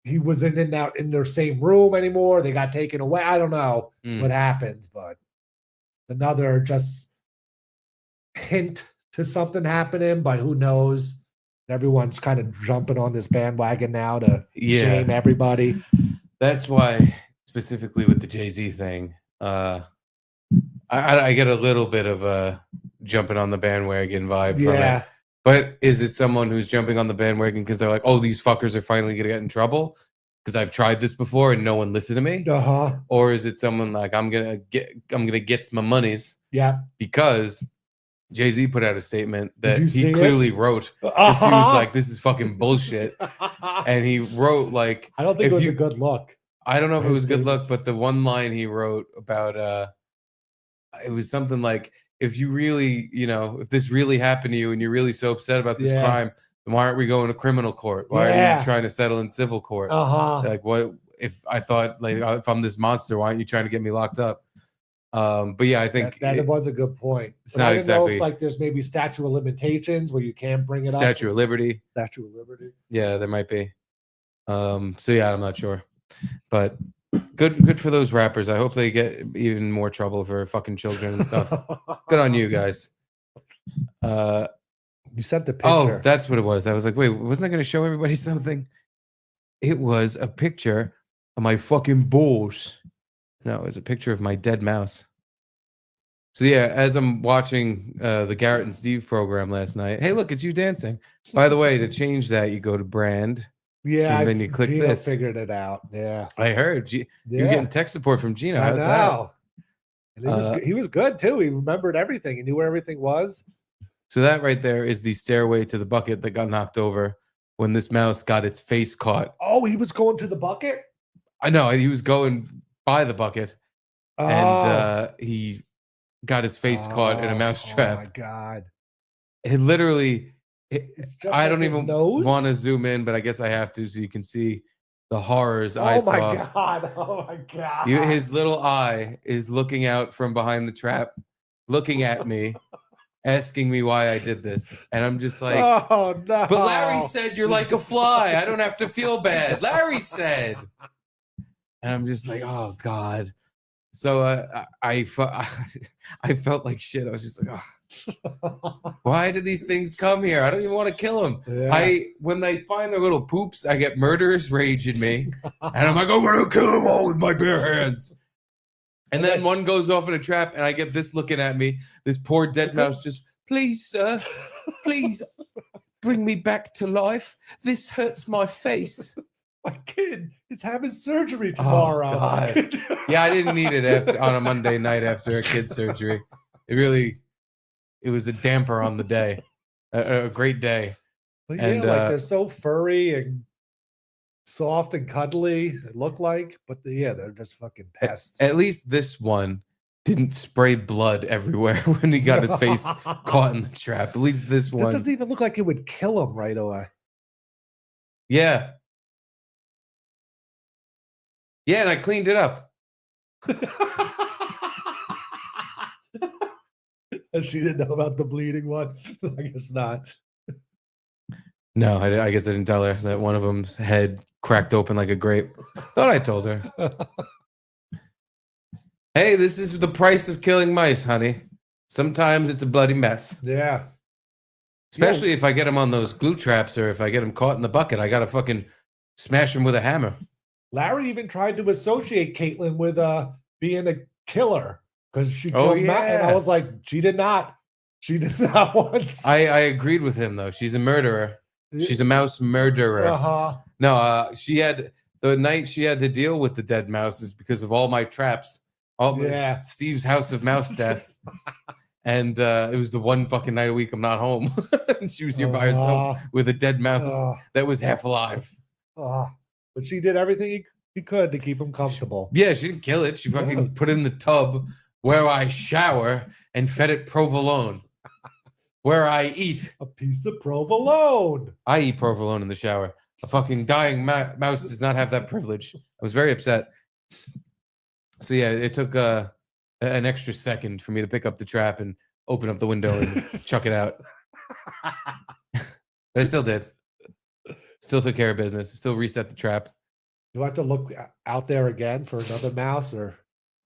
he was in and out in their same room anymore. They got taken away. I don't know what happens, but another just hint to something happening, but who knows? Everyone's kind of jumping on this bandwagon now to shame everybody. That's why, specifically with the Jay-Z thing, I get a little bit of a jumping on the bandwagon vibe from it. But is it someone who's jumping on the bandwagon because they're like, oh, these fuckers are finally going to get in trouble because I've tried this before and no one listened to me? Or is it someone like, I'm gonna get some monies? Because Jay-Z put out a statement that he clearly wrote because he was like, this is fucking bullshit. And he wrote like, I don't think it was a good look. I don't know if it was a good look, but the one line he wrote about it was something like, if you really, if this really happened to you and you're really so upset about this crime, then why aren't we going to criminal court? Why are you trying to settle in civil court? Like, what if I thought, like, if I'm this monster, why aren't you trying to get me locked up? But yeah, I think that was a good point. It's not exactly know if, like, there's maybe statute of limitations where you can't bring it Statue of Liberty. Statue of Liberty. Yeah, there might be. So yeah, I'm not sure, but good for those rappers. I hope they get even more trouble for fucking children and stuff. Good on you guys. You sent the picture. Oh, that's what it was. I was like, wait, wasn't I going to show everybody something? It was a picture of my fucking balls. No, it was a picture of my dead mouse. So yeah, as I'm watching the Garrett and Steve program last night, hey, look, it's you dancing. By the way, to change that, you go to brand. Yeah, and then you click Gino this. Figured it out. Yeah, I heard you're getting tech support from Gino. How's that? And he was good too. He remembered everything. He knew where everything was. So that right there is the stairway to the bucket that got knocked over when this mouse got its face caught. Oh, he was going to the bucket? I know. He was going by the bucket, and he got his face caught in a mouse trap. Oh my God! It literally. I don't even want to zoom in, but I guess I have to so you can see the horrors I saw. Oh my God. His little eye is looking out from behind the trap, looking at me, asking me why I did this. And I'm just like, oh no. But Larry said you're like a fly. I don't have to feel bad. Larry said. And I'm just like, oh God. So I felt like shit. I was just like, oh, why did these things come here? I don't even want to kill them. Yeah. When they find their little poops, I get murderous rage in me, and I'm like, I'm gonna kill them all with my bare hands. And then one goes off in a trap, and I get this looking at me. This poor dead mouse just, please, sir, please bring me back to life. This hurts my face. My kid is having surgery tomorrow. Oh, God. Yeah, I didn't need it on a Monday night after a kid's surgery. It was a damper on the day. A great day. But yeah, like they're so furry and soft and cuddly, it look like, but they're just fucking pests. At least this one didn't spray blood everywhere when he got his face caught in the trap. At least this one. It doesn't even look like it would kill him right away. Yeah. Yeah, and I cleaned it up. And she didn't know about the bleeding one. I guess not. No, I guess I didn't tell her that one of them's head cracked open like a grape. Thought I told her. Hey, this is the price of killing mice, honey. Sometimes it's a bloody mess. Yeah. Especially if I get them on those glue traps or if I get them caught in the bucket. I got to fucking smash them with a hammer. Larry even tried to associate Caitlin with being a killer because she killed Matt, and I was like, she did not once. I agreed with him though. She's a murderer. She's a mouse murderer. No, she had the night she had to deal with the dead mouses because of all my traps. Steve's house of mouse death. And it was the one fucking night a week I'm not home. And she was here by herself with a dead mouse that was half alive. But she did everything he could to keep him comfortable. Yeah, she didn't kill it. She fucking put it in the tub where I shower and fed it provolone. Where I eat. A piece of provolone. I eat provolone in the shower. A fucking dying mouse does not have that privilege. I was very upset. So yeah, it took an extra second for me to pick up the trap and open up the window and chuck it out. But I still did. Still took care of business. Still reset the trap. Do I have to look out there again for another mouse or?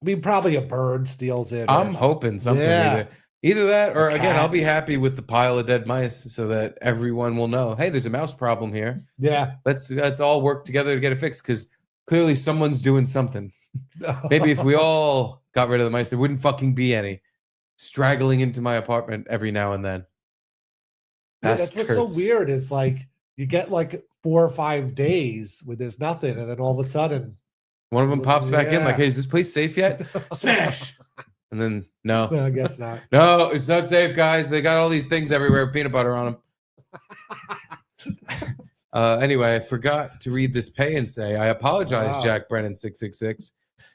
I mean, probably a bird steals it. I'm hoping something. Yeah. Either that, or A again, I'll cat. be happy with the pile of dead mice, so that everyone will know, hey, there's a mouse problem here. Yeah. Let's all work together to get it fixed, because clearly someone's doing something. Maybe if we all got rid of the mice, there wouldn't fucking be any straggling into my apartment every now and then. That's what's so weird. It's like you get like 4 or 5 days where there's nothing, and then all of a sudden one of them pops back in like, hey, is this place safe yet? Smash! And then, no. No, I guess not. No, it's not safe, guys. They got all these things everywhere, peanut butter on them. Anyway, I forgot to read this pay and say. I apologize, Jack Brennan 666.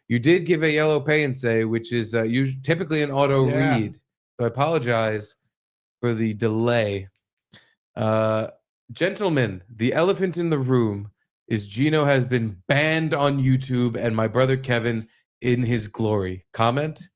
You did give a yellow pay and say, which is typically an auto read. So I apologize for the delay. Gentlemen, the elephant in the room is Gino has been banned on YouTube and my brother Kevin in his glory. Comment?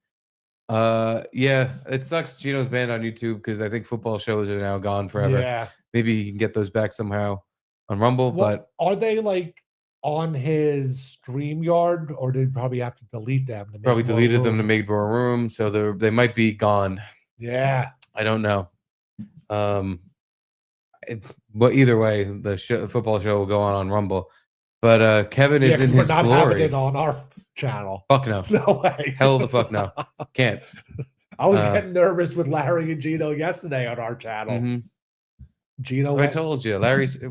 Yeah, it sucks Gino's banned on YouTube because I think football shows are now gone forever. Yeah. Maybe he can get those back somehow on Rumble, but are they like on his StreamYard, or did probably have to delete them? To make probably deleted them to room? make more room, so they might be gone. Yeah. I don't know. But either way, the football show will go on Rumble. But Kevin is in his we're not glory. having it on our channel. Fuck no. No way. Hell the fuck no. Can't. I was getting nervous with Larry and Gino yesterday on our channel. Mm-hmm. Gino, I told you, Larry's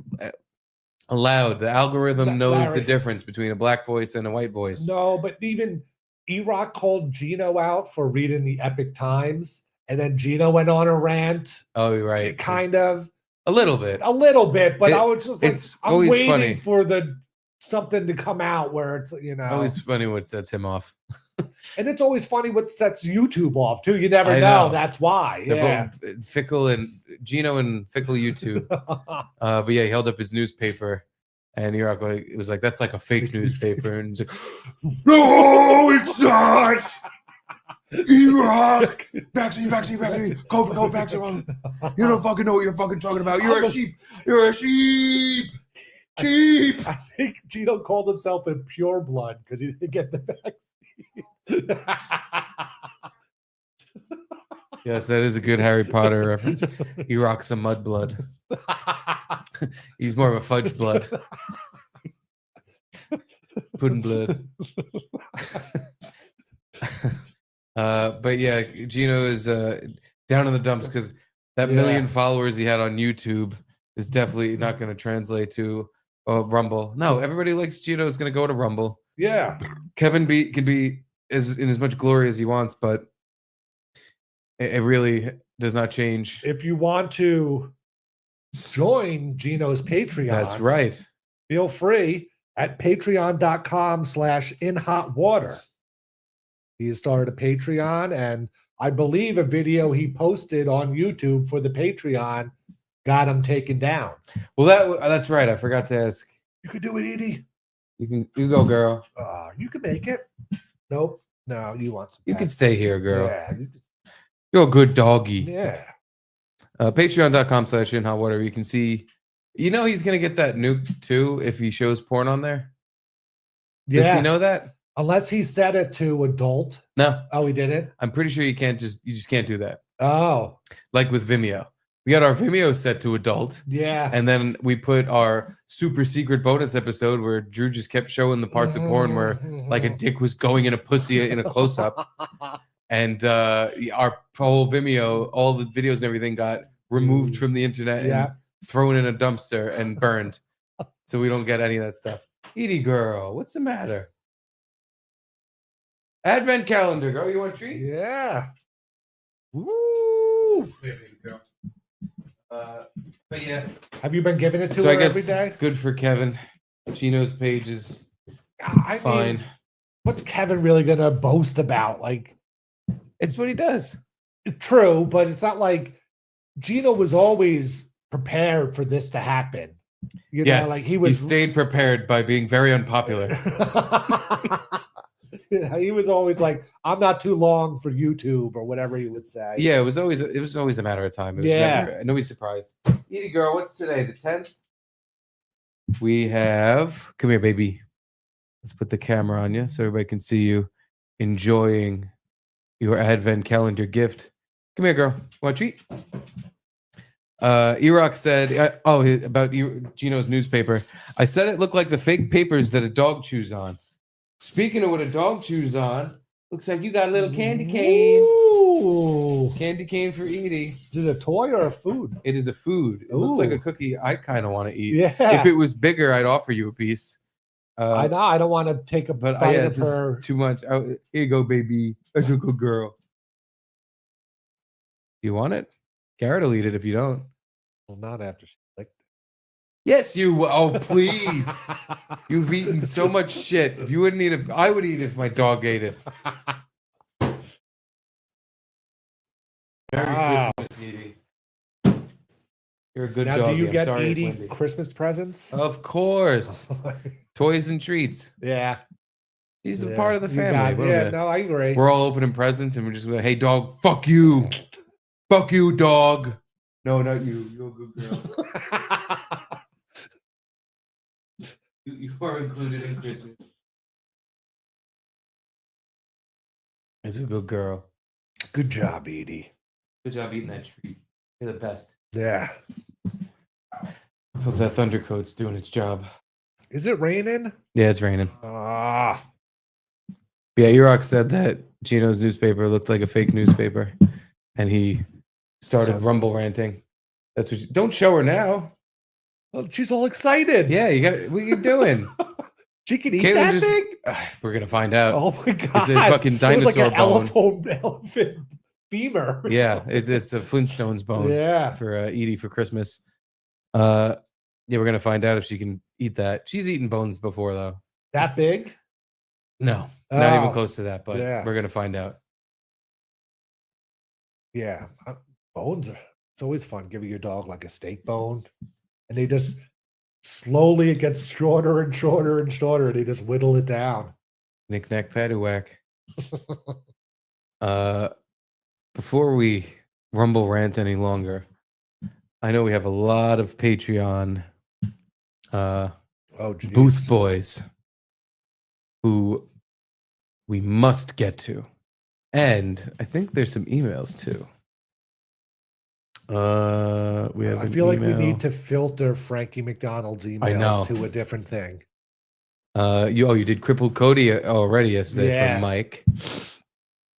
allowed. The algorithm knows the difference between a black voice and a white voice. No, but even E-Rock called Gino out for reading the Epic Times, and then Gino went on a rant. Oh, you're right. Kind of. A little bit. But I was just like, I'm waiting funny for something to come out where it's, always funny what sets him off. And it's always funny what sets YouTube off too. You never know. That's why. Yeah. Fickle and Gino and Fickle YouTube. But yeah, he held up his newspaper and it was like, that's like a fake newspaper. And he's like, no, it's not. E-Rock, vaccine, COVID, vaccine. You don't fucking know what you're fucking talking about. You're a sheep. You're a sheep. Cheap. I think Gino called himself a pure blood because he didn't get the vaccine. Yes, that is a good Harry Potter reference. E-Rock's a mud blood. He's more of a fudge blood. Pudding blood. But yeah, Gino is down in the dumps because that million followers he had on YouTube is definitely not going to translate to Rumble. No, everybody likes Gino is going to go to Rumble. Yeah. Kevin can be in as much glory as he wants, but it really does not change. If you want to join Gino's Patreon, that's right. Feel free at patreon.com/inhotwater. He has started a Patreon, and I believe a video he posted on YouTube for the Patreon got him taken down. Well, that's right. I forgot to ask. You could do it, Edie. You go, girl. You can make it. Nope. No, you want some. You can stay here, girl. Yeah. You're a good doggy. Yeah. Patreon.com/inhotwater. You can see. He's gonna get that nuked too if he shows porn on there. Does he know that? Unless he set it to adult. No. Oh, he didn't? I'm pretty sure you just can't do that. Oh. Like with Vimeo. We got our Vimeo set to adult. Yeah. And then we put our super secret bonus episode where Drew just kept showing the parts of porn where like a dick was going in a pussy in a close-up. And our whole Vimeo, all the videos and everything got removed from the internet and thrown in a dumpster and burned. So we don't get any of that stuff. Edie girl, what's the matter? Advent calendar, girl. You want a treat? Yeah. Woo! But yeah. Have you been giving it to her every day? Good for Kevin. Gino's page is fine. Mean, what's Kevin really gonna boast about? Like, it's what he does. True, but it's not like Gino was always prepared for this to happen. You know, like he stayed prepared by being very unpopular. He was always like, I'm not too long for YouTube or whatever he would say. Yeah, it was always a matter of time. It was never, nobody's surprised. Edie girl, what's today? The 10th? We have, come here, baby. Let's put the camera on you so everybody can see you. enjoying your advent calendar gift. Come here, girl. Want a treat? Erock said, about Gino's newspaper. I said it looked like the fake papers that a dog chews on. Speaking of what a dog chews on, looks like you got a little candy cane. Ooh. Candy cane for Edie. Is it a toy or a food? It is a food. It looks like a cookie I kind of want to eat. Yeah. If it was bigger, I'd offer you a piece. I know. I don't want to take a bite of her. Too much. Here you go, baby. That's a good girl. You want it? Garrett will eat it if you don't. Well, not after she licked it. Yes, you will. Oh, please. You've eaten so much shit. If you wouldn't eat it, I would eat it if my dog ate it. Merry Christmas, Edie. You're a good dog. Now, do you get Edie Christmas presents? Of course. Toys and treats. Yeah. He's a part of the family. No, I agree. We're all opening presents and we're just like, hey, dog, fuck you. Fuck you, dog. No, not you. You're a good girl. You are included in Christmas. It's a good girl. Good job, Edie. Good job eating that treat. You're the best. Yeah. Hope that thundercoat's doing its job. Is it raining? Yeah, it's raining. Yeah, Erock said that Gino's newspaper looked like a fake newspaper, and he started rumble ranting. That's what. Don't show her now. Well, she's all excited. Yeah, you got. What are you doing? She can eat that thing. We're gonna find out. Oh my god! It's a fucking dinosaur bone. Elephant femur. Yeah, it's a Flintstones bone. Yeah, for Edie for Christmas. Yeah, we're gonna find out if she can eat that. She's eaten bones before, though. That big? No, not even close to that. But we're gonna find out. Yeah, bones are. It's always fun giving your dog like a steak bone, and they just slowly it gets shorter and shorter and shorter, and they just whittle it down. Knick knack paddywhack. Before we rumble rant any longer, I know we have a lot of Patreon booth boys who we must get to. And I think there's some emails too. We have I feel like we need to filter Frankie McDonald's emails to a different thing. You did Crippled Cody already yesterday from Mike.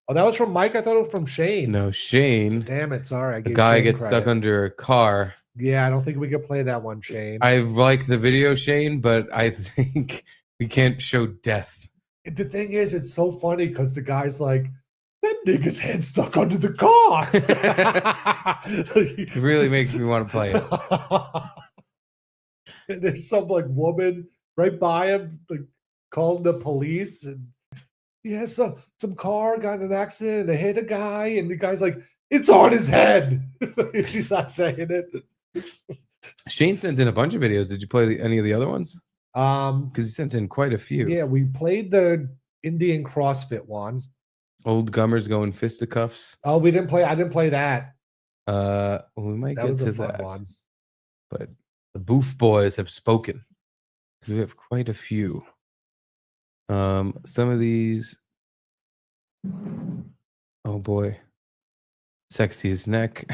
Oh, that was from Mike? I thought it was from Shane. No, Shane. Damn it, sorry. The guy gets stuck under a car. Yeah, I don't think we could play that one, Shane. I like the video, Shane, but I think we can't show death. The thing is, it's so funny because the guy's like, that nigga's head stuck under the car. It really makes me want to play it. And there's some like woman right by him, like calling the police, and some car got in an accident and hit a guy, and the guy's like, it's on his head. She's not saying it. Shane sent in a bunch of videos. Did you play any of the other ones? Because he sent in quite a few. Yeah, we played the Indian CrossFit one. Old Gummers going fisticuffs. Oh, we didn't play. I didn't play that. We might get was to a fun that one. But the Boof Boys have spoken because we have quite a few. Some of these. Oh boy, sexy as neck.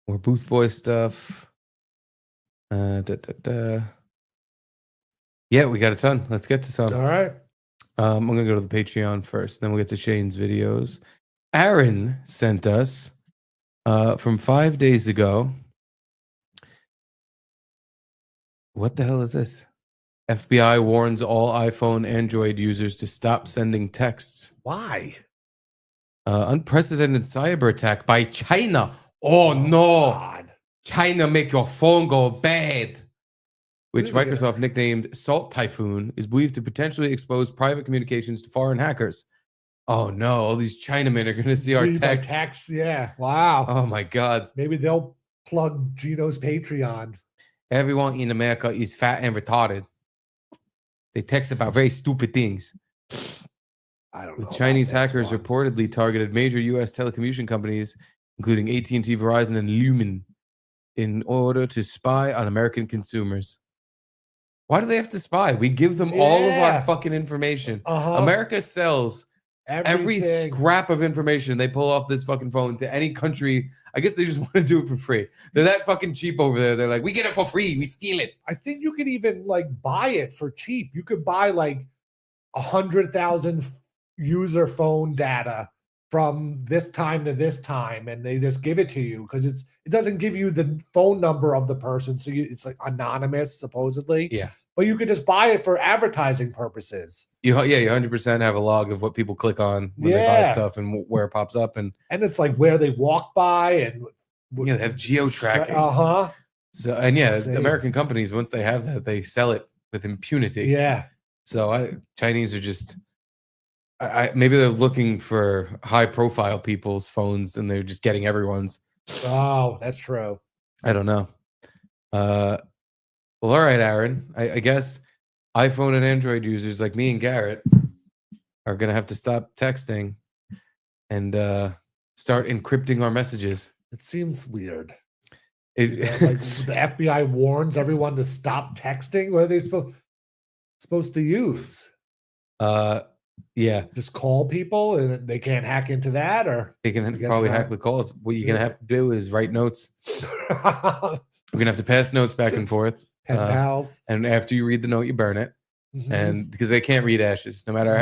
More Booth Boy stuff. Yeah, we got a ton. Let's get to some. All right. I'm gonna go to the Patreon first, then we'll get to Shane's videos. Aaron sent us from 5 days ago. What the hell is this? FBI warns all iPhone, Android users to stop sending texts. Why? Unprecedented cyber attack by China. Oh no! God. China make your phone go bad. Which Microsoft nicknamed Salt Typhoon is believed to potentially expose private communications to foreign hackers. Oh no! All these Chinamen are going to see our texts. Yeah. Wow. Oh my God. Maybe they'll plug Gino's Patreon. Everyone in America is fat and retarded. They text about very stupid things. I don't know. The Chinese hackers reportedly targeted major U.S. telecommunication companies, including AT&T, Verizon, and Lumen, in order to spy on American consumers. Why do they have to spy? We give them all of our Yeah. fucking information. Uh-huh. America sells every Everything. scrap of information they pull off this fucking phone to any country. I guess they just want to do it for free. They're that fucking cheap over there. They're like, we get it for free. We steal it. I think you could even like buy it for cheap. You could buy like 100,000 user phone data from this time to this time, and they just give it to you because it doesn't give you the phone number of the person, so it's like anonymous supposedly. Yeah. But you could just buy it for advertising purposes. You 100% have a log of what people click on when they buy stuff and where it pops up, and it's like where they walk by, and they have geo tracking. So American companies, once they have that, they sell it with impunity. Yeah. So Chinese are just, maybe they're looking for high profile people's phones and they're just getting everyone's. Oh, that's true. I don't know. Well, all right, Aaron. I guess iPhone and Android users like me and Garrett are gonna have to stop texting and start encrypting our messages. It seems weird. Like the FBI warns everyone to stop texting. What are they supposed to use? Yeah, just call people and they can't hack into that, or they can probably hack the calls. What you're gonna have to do is write notes. We're gonna have to pass notes back and forth. Pen pals. And after you read the note, you burn it. And because they can't read ashes, no matter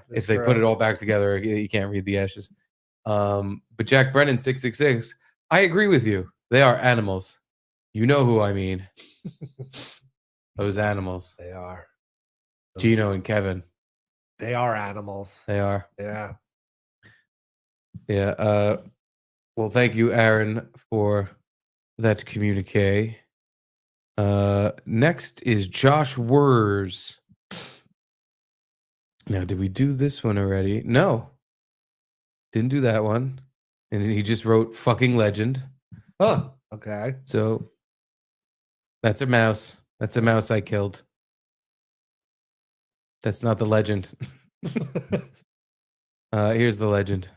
if they put it all back together, you can't read the ashes. But Jack Brennan 666, I agree with you. They are animals. You know who I mean. Those animals. They are. Gino and Kevin. They are animals. They are. Yeah. Yeah. Well, thank you, Aaron, for that communique. Next is Josh Wurs. Now, did we do this one already? No. Didn't do that one. And he just wrote fucking legend. Huh. Okay. So that's a mouse. That's a mouse I killed. That's not the legend. Here's the legend.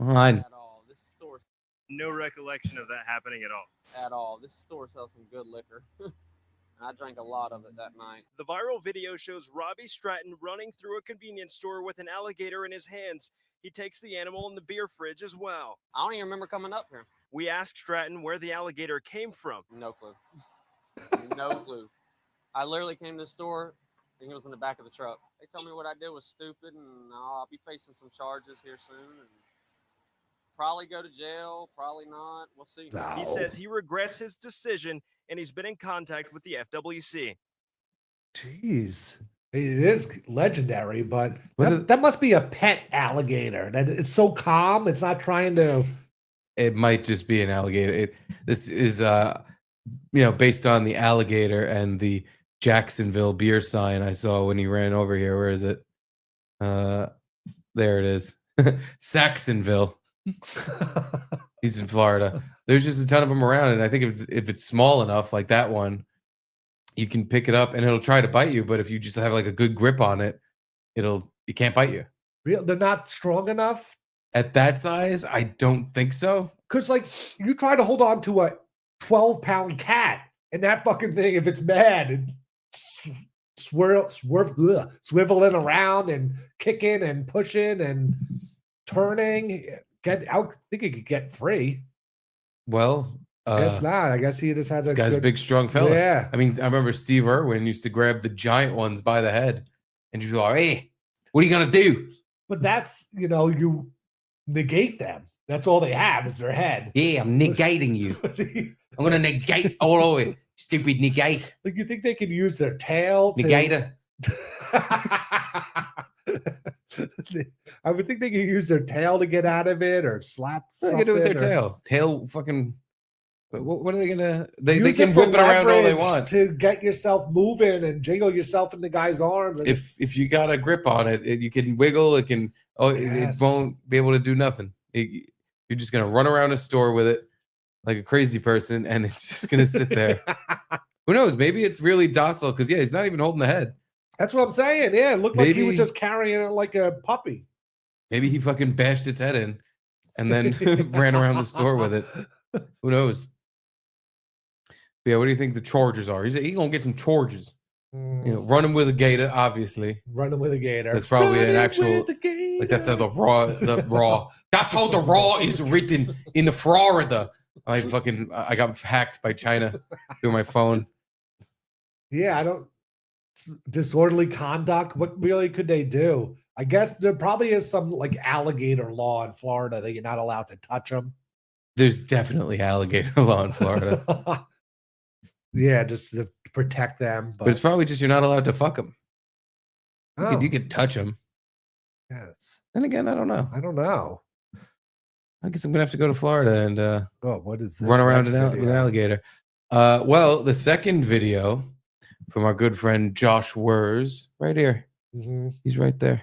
On. This store, no recollection of that happening at all. At all. This store sells some good liquor. And I drank a lot of it that night. The viral video shows Robbie Stratton running through a convenience store with an alligator in his hands. He takes the animal in the beer fridge as well. I don't even remember coming up here. We asked Stratton where the alligator came from. No clue. No clue. I literally came to the store and he was in the back of the truck. They told me what I did was stupid and I'll be facing some charges here soon. And probably go to jail, probably not. We'll see. No. He says he regrets his decision and he's been in contact with the FWC. Jeez. It is legendary, but that must be a pet alligator. That it's so calm. It's not trying to. It might just be an alligator. This is, based on the alligator and the Jacksonville beer sign I saw when he ran over here. Where is it? There it is. Saxonville. He's in Florida. There's just a ton of them around, and I think if it's small enough, like that one, you can pick it up and it'll try to bite you. But if you just have like a good grip on it, it can't bite you. They're not strong enough at that size. I don't think so. Because like you try to hold on to a 12-pound cat, and that fucking thing, if it's mad and swiveling around and kicking and pushing and turning, I think he could get free. Well, I guess not. I guess he just had this guy's a big, strong fella. Yeah. I mean, I remember Steve Irwin used to grab the giant ones by the head and just be like, "Hey, what are you gonna do?" But that's you negate them. That's all they have is their head. Yeah, I'm negating you. I'm gonna negate all of it. Stupid negate. Like you think they can use their tail? Negator. I would think they can use their tail to get out of it or slap something. What are they gonna do with their tail? Tail fucking. What are they gonna? They can whip it around all they want to get yourself moving and jiggle yourself in the guy's arms. If you got a grip on it, you can wiggle. It can. It won't be able to do nothing. You're just gonna run around a store with it like a crazy person, and it's just gonna sit there. Who knows? Maybe it's really docile because he's not even holding the head. That's what I'm saying. Yeah, it looked like he was just carrying it like a puppy. Maybe he fucking bashed its head in, and then ran around the store with it. Who knows? Yeah, what do you think the charges are? He's gonna get some charges. You know, running with a gator, obviously. Running with a gator. That's probably Running an actual. with a gator. Like that's how the raw. That's how the raw is written in the Florida. I got hacked by China through my phone. Yeah, I don't. Disorderly conduct. What really could they do? I guess there probably is some like alligator law in Florida that you're not allowed to touch them. There's definitely alligator law in Florida. Yeah, just to protect them. But it's probably just you're not allowed to fuck them. You could touch them. Yes. Then again, I don't know. I don't know. I guess I'm gonna have to go to Florida and what is this run around with an alligator. Well, the second video from our good friend Josh Wers, right here. Mm-hmm. He's right there.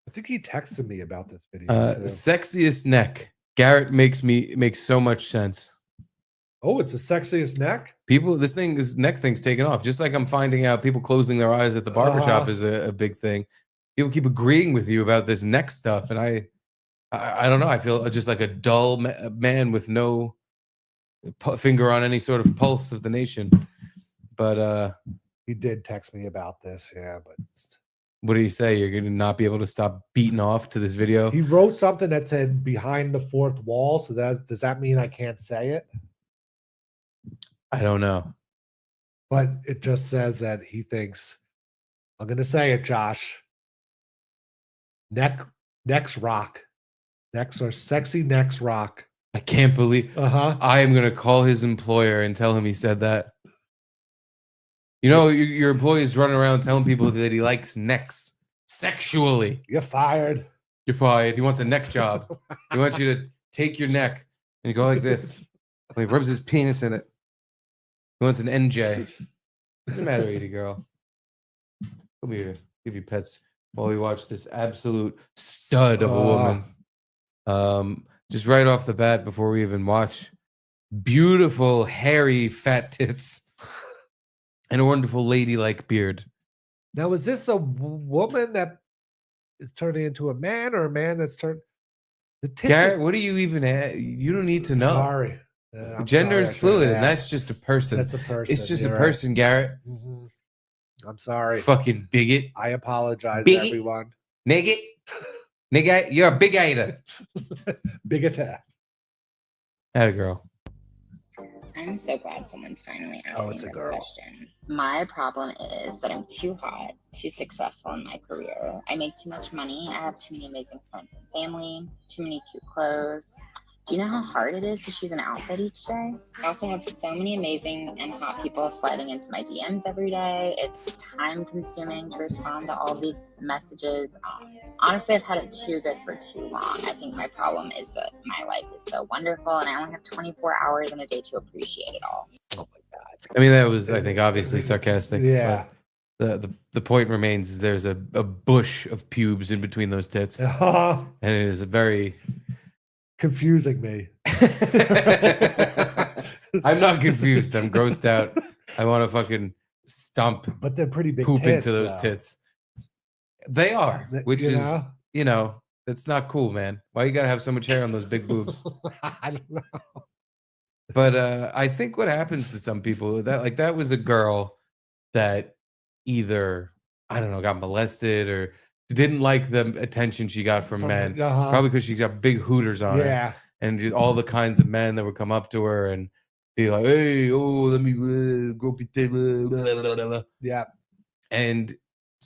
I think he texted me about this video. Sexiest neck. Garrett makes so much sense. Oh, it's the sexiest neck? This neck thing's taken off. Just like I'm finding out people closing their eyes at the barbershop is a big thing. People keep agreeing with you about this neck stuff. And I don't know. I feel just like a dull man with no finger on any sort of pulse of the nation. But he did text me about this. Yeah. But what did he say? You're going to not be able to stop beating off to this video? He wrote something that said behind the fourth wall. So does that mean I can't say it? I don't know. But it just says that he thinks, I'm going to say it, Josh. Necks rock. Necks are sexy necks rock. I can't believe. I am going to call his employer and tell him he said that. You know, your employee is running around telling people that he likes necks sexually. You're fired. You're fired. He wants a neck job. He wants you to take your neck and you go like this. He rubs his penis in it. He wants an NJ. Doesn't matter, 80 girl. Come here. Give you pets while we watch this absolute stud of a woman. Just right off the bat, before we even watch, beautiful, hairy, fat tits and a wonderful ladylike beard. Now, is this a woman that is turning into a man or a man that's turned? The tits Garrett, what do you even add? You don't need to know. Sorry. Gender is fluid, and that's just a person. That's a person. It's just a person, Garrett. Mm-hmm. I'm sorry. Fucking bigot. I apologize, bigot. Everyone. Nigga. Nigga, you're a big hater. Big attack. Atta girl. I'm so glad someone's finally asking this question. My problem is that I'm too hot, too successful in my career. I make too much money. I have too many amazing friends and family, too many cute clothes. Do you know how hard it is to choose an outfit each day? I also have so many amazing and hot people sliding into my DMs every day. It's time consuming to respond to all these messages. Honestly, I've had it too good for too long. I think my problem is that my life is so wonderful and I only have 24 hours in a day to appreciate it all. Oh my God. I mean, that was, I think, obviously sarcastic. Yeah. The point remains is there's a bush of pubes in between those tits. And it is a very... confusing me. I'm not confused. I'm grossed out. I want to fucking stomp, but they're pretty big poop tits, into those tits. They are, which is, it's not cool, man. Why you gotta have so much hair on those big boobs? I don't know. But I think what happens to some people that was a girl that either, I don't know, got molested or didn't like the attention she got from men, probably because she got big hooters on her, and just all the kinds of men that would come up to her and be like, "Hey, let me go be yeah," and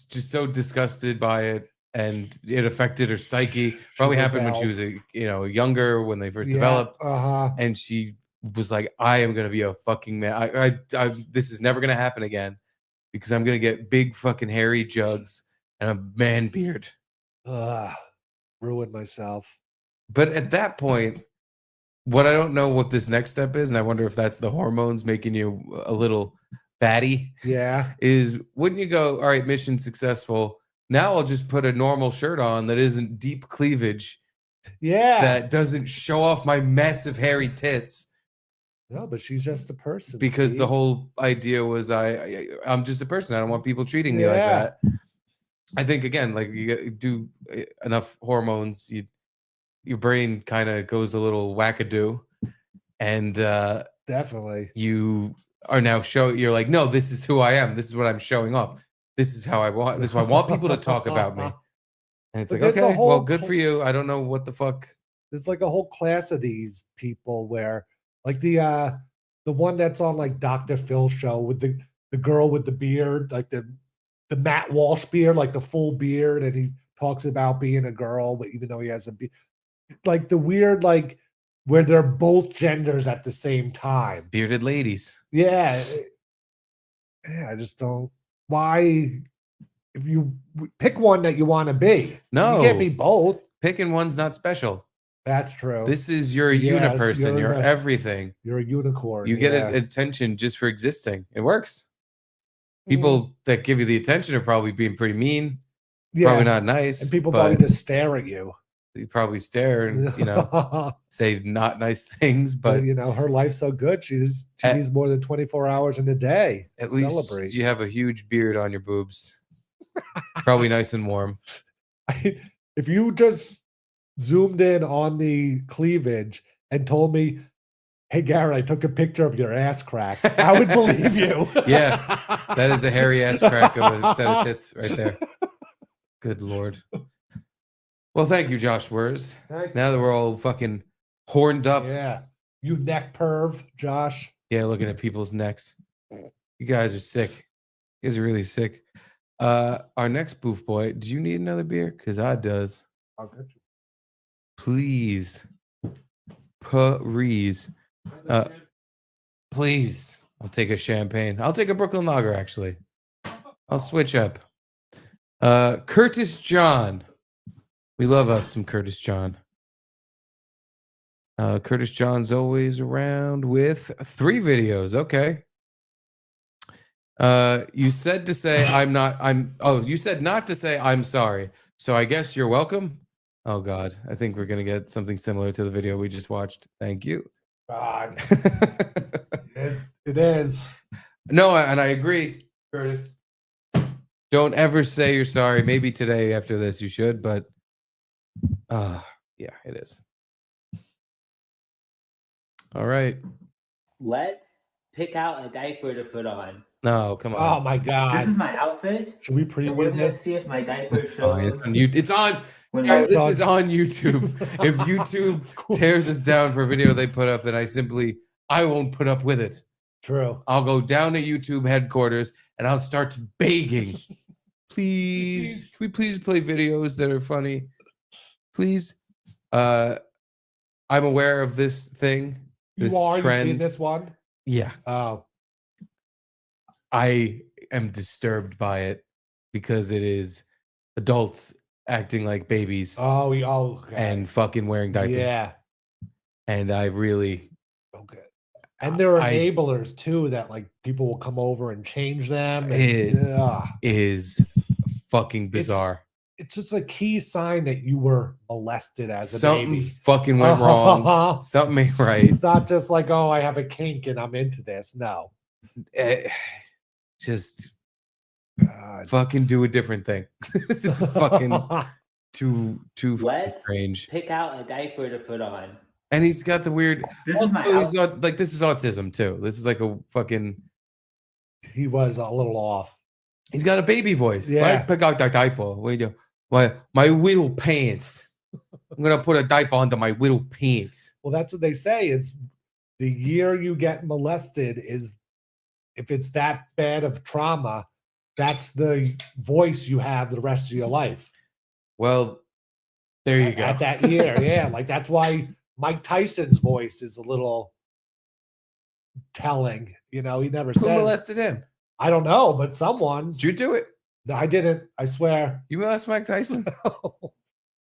just so disgusted by it, and it affected her psyche. Probably happened when she was younger, when they first developed, and she was like, "I am gonna be a fucking man. I this is never gonna happen again because I'm gonna get big fucking hairy jugs." And a man beard. Ruined myself. But at that point, what I don't know what this next step is, and I wonder if that's the hormones making you a little batty. Yeah. Is wouldn't you go, all right, mission successful. Now I'll just put a normal shirt on that isn't deep cleavage. Yeah. That doesn't show off my massive hairy tits. No, but she's just a person. Because Steve. the whole idea was I'm just a person. I don't want people treating me like that. I think again, like you do enough hormones, your brain kind of goes a little wackadoo, and definitely you are now you're like, no, this is who I am. This is what I'm showing up. This is how I want. This is why I want people to talk about me. And it's But like, there's a okay, well, whole good for you. I don't know what the fuck. There's like a whole class of these people where, like the one that's on like Dr. Phil's show with the girl with the beard, like the Matt Walsh beard, like the full beard, and he talks about being a girl, but even though he has a beard, like the weird, like where they're both genders at the same time. Bearded ladies. Yeah. Yeah, I just don't. Why? If you pick one that you want to be, no, you can't be both. Picking one's not special. That's true. This is you're a uniperson. You're everything. You're a unicorn. You get attention just for existing. It works. People that give you the attention are probably being pretty mean. Yeah. Probably not nice. And people probably just stare at you. They probably stare and say not nice things. But her life's so good. She needs more than 24 hours in a day. At least celebrate. You have a huge beard on your boobs. It's probably nice and warm. If you just zoomed in on the cleavage and told me, hey, Garrett, I took a picture of your ass crack, I would believe you. Yeah, that is a hairy ass crack of a set of tits right there. Good Lord. Well, thank you, Josh Wurs. Now that we're all fucking horned up. Yeah. You neck perv, Josh. Yeah, looking at people's necks. You guys are sick. You guys are really sick. Our next booth boy, do you need another beer? Because I does. I'll get you. Please. Please. I'll take a champagne. I'll take a Brooklyn Lager, actually. I'll switch up. Curtis John. We love us some Curtis John. Curtis John's always around with 3 videos. Okay. You said to say you said not to say I'm sorry. So I guess you're welcome. Oh God, I think we're gonna get something similar to the video we just watched. Thank you. God. It is. No, and I agree, Curtis. Don't ever say you're sorry. Maybe today after this you should, but yeah, it is. All right. Let's pick out a diaper to put on. No, come on. Oh my God. This is my outfit. Should we preview this? See if my diaper shows. It's on. This is on YouTube. If YouTube tears us down for a video they put up, then I won't put up with it. True. I'll go down to YouTube headquarters and I'll start begging. Please, can we please play videos that are funny? Please. I'm aware of this thing. This trend. You've seen this one? Yeah. Oh. I am disturbed by it because it is adults acting like babies. Oh, okay. And fucking wearing diapers. Yeah. And I really. Okay. And there are enablers too that like people will come over and change them. It is fucking bizarre. It's just a key sign that you were molested as a baby. Something fucking went wrong. Something ain't right. It's not just like, oh, I have a kink and I'm into this. No. Just fucking do a different thing. This is fucking too Let's strange. Pick out a diaper to put on. And he's got the weird. This is autism too. This is like a fucking. He was a little off. He's got a baby voice. Yeah. Pick out that diaper. My little pants. I'm gonna put a diaper under my little pants. Well, that's what they say. Is the year you get molested is, if it's that bad of trauma, that's the voice you have the rest of your life. Well, there you go. At that year, yeah. Like that's why Mike Tyson's voice is a little telling. He never said. Who molested him? I don't know, but someone. Did you do it? I didn't. I swear. You molested Mike Tyson?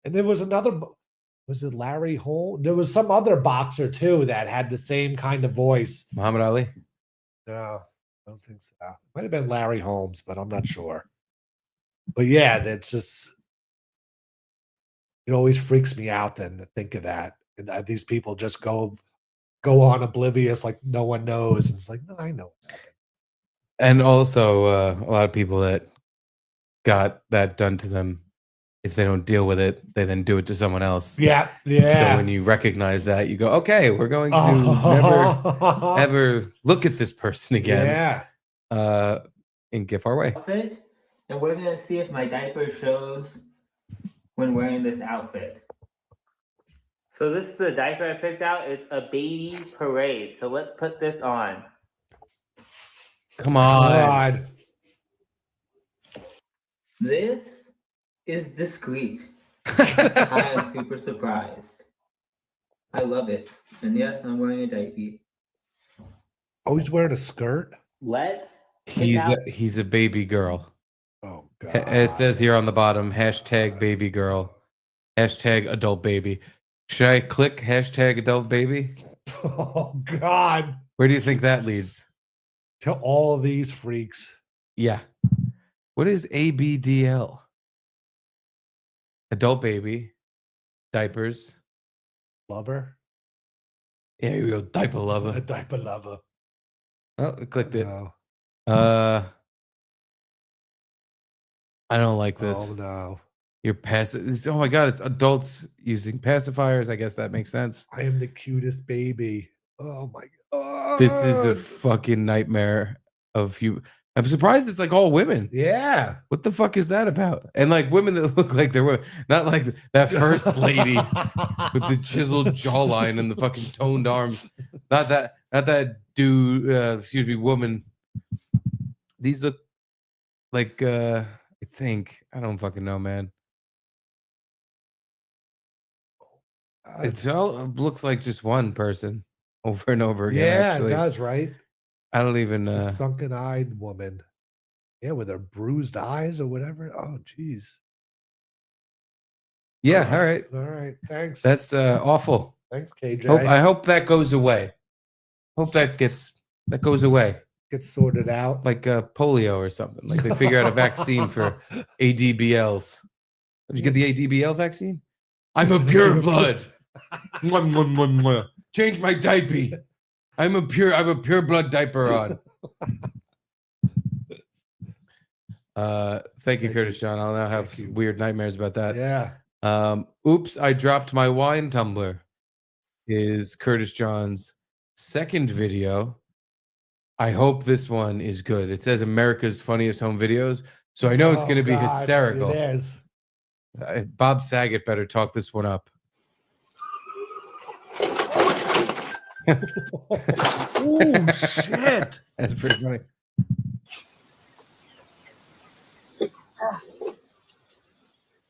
And there was another. Was it Larry Holmes? There was some other boxer too that had the same kind of voice. Muhammad Ali? No, I don't think so. Might have been Larry Holmes, but I'm not sure. But yeah, that's just. It always freaks me out then to think of that. And that these people just go on oblivious like no one knows. And it's like, no, I know what's happening. And also a lot of people that got that done to them, if they don't deal with it, they then do it to someone else. Yeah. So when you recognize that, you go, okay, we're going to never ever look at this person again. Yeah. And give our way. Outfit, and we're gonna see if my diaper shows when wearing this outfit. So this is the diaper I picked out. It's a baby parade. So let's put this on. Come on. God. This is discreet. I am super surprised. I love it. And yes, I'm wearing a diaper. Oh, he's wearing a skirt? Let's He's a baby girl. Oh God. It says here on the bottom, #baby girl, #adult baby. Should I click #adult baby? Oh God. Where do you think that leads? To all these freaks. Yeah. What is ABDL? Adult baby, diapers. Lover? Yeah, here we go. Diaper A lover. diaper lover. Oh, I clicked it. No. I don't like this. Oh no. You're oh my God, it's adults using pacifiers. I guess that makes sense. I am the cutest baby. Oh my God. This is a fucking nightmare of you. I'm surprised it's like all women. Yeah. What the fuck is that about? And like women that look like they're women, not like that first lady with the chiseled jawline and the fucking toned arms. Not that dude, woman. These look like I don't fucking know, man. It all looks like just one person over and over again. Yeah, actually. it does, right? I don't even A sunken-eyed woman. Yeah, with her bruised eyes or whatever. Oh, geez. Yeah, all right. All right. Thanks. That's awful. Thanks, KJ. I hope that goes away. Hope that goes away. Gets sorted out. Like polio or something. Like they figure out a vaccine for ADBLs. Did you get the ADBL vaccine? I'm a pure blood. Change my diaper. I have a pure blood diaper on. Thank you, Curtis John. I'll now have some weird nightmares about that. Yeah. Oops, I dropped my wine tumbler. Is Curtis John's second video. I hope this one is good. It says America's Funniest Home Videos. So I know it's going to be hysterical. It is. Bob Saget better talk this one up. Oh, shit. That's pretty funny.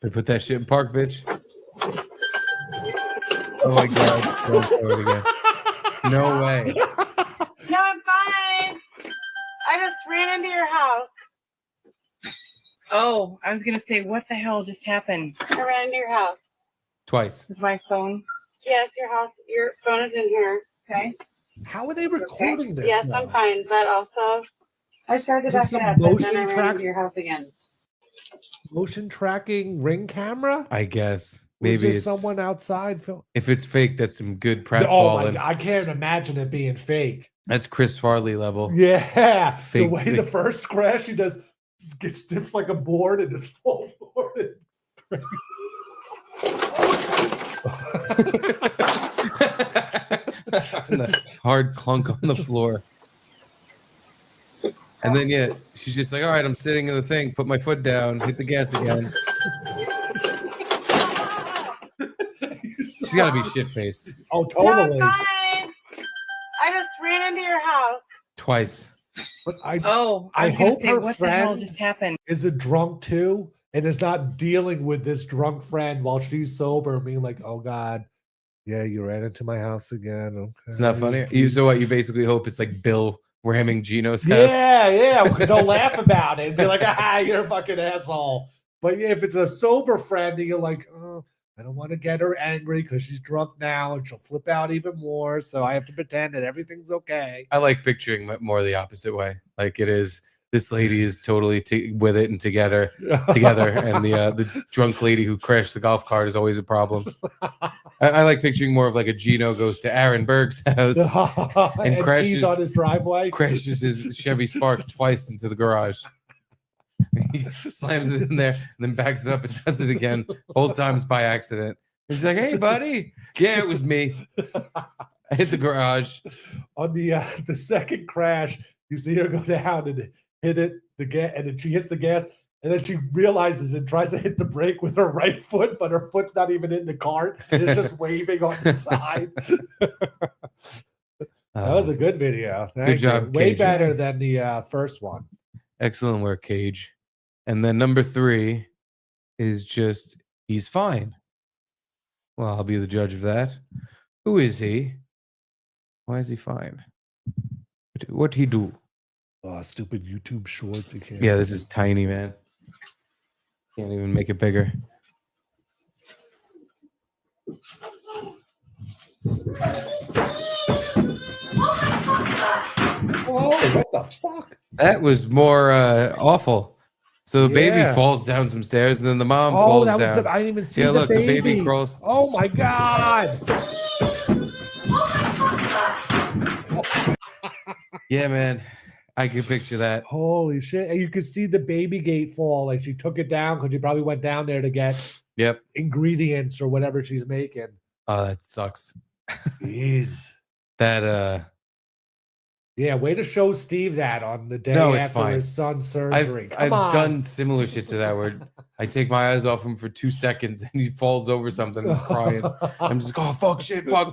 They put that shit in park, bitch. Oh my God. It's going forward again. No way. No, I'm fine. I just ran into your house. Oh, I was going to say, what the hell just happened? I ran into your house. Twice. With my phone? Yes, your house. Your phone is in here. Okay. How are they recording this? Yes, though? I'm fine. But also, I tried to Is back this it a up, but motion then I ran track- into your house again. Motion tracking ring camera? I guess. Or is Maybe there it's someone outside. If it's fake, that's some good Oh my pratfalling. God, I can't imagine it being fake. That's Chris Farley level. Yeah. Fake- the way the first crash, he does get stiff like a board and just falls forward. And the hard clunk on the floor. And then, yeah, she's just like, all right, I'm sitting in the thing, put my foot down, hit the gas again. She's got to be shit-faced. Oh, No, totally. I'm fine. I just ran into your house. Twice. But I Oh, I was gonna hope say, her what the hell friend just happened? is a drunk too and is not dealing with this drunk friend while she's sober, being like, oh God, yeah, you ran into my house again. Okay. It's not funny. So what? You basically hope it's like Bill ramming Gino's house? Yeah. Don't laugh about it. Be like, you're a fucking asshole. But yeah, if it's a sober friend and you're like, oh, I don't want to get her angry because she's drunk now and she'll flip out even more. So I have to pretend that everything's okay. I like picturing more the opposite way. Like it is, this lady is totally with it and together, and the drunk lady who crashed the golf cart is always a problem. I like picturing more of like a Gino goes to Aaron Berg's house and crashes he's on his driveway. crashes his Chevy Spark twice into the garage. He slams it in there and then backs it up and does it again. Both times by accident. He's like, "Hey, buddy." Yeah, it was me. I hit the garage. On the second crash, you see her go down and hit it, the gas, and then she hits the gas, and then she realizes and tries to hit the brake with her right foot, but her foot's not even in the cart. It's just waving on the side. That was a good video. Thank job, you. Way Cage. better than the first one. Excellent work, Cage. And then number 3 is just, he's fine. Well, I'll be the judge of that. Who is he? Why is he fine? What he do? Oh, stupid YouTube shorts. You can't. Yeah, this is tiny, man. Can't even make it bigger. Oh, what the fuck? That was more awful. So the baby falls down some stairs, and then the mom falls that was down. I didn't even see Yeah, the look, baby. the baby crawls. Oh my god! Yeah, man. I can picture that. Holy shit. And you could see the baby gate fall. Like she took it down because she probably went down there to get ingredients or whatever she's making. Oh, that sucks. Jeez. That yeah, way to show Steve that on the day after his son's surgery. I've done similar shit to that where I take my eyes off him for 2 seconds and he falls over something and he's crying. I'm just like, oh, fuck, shit, fuck.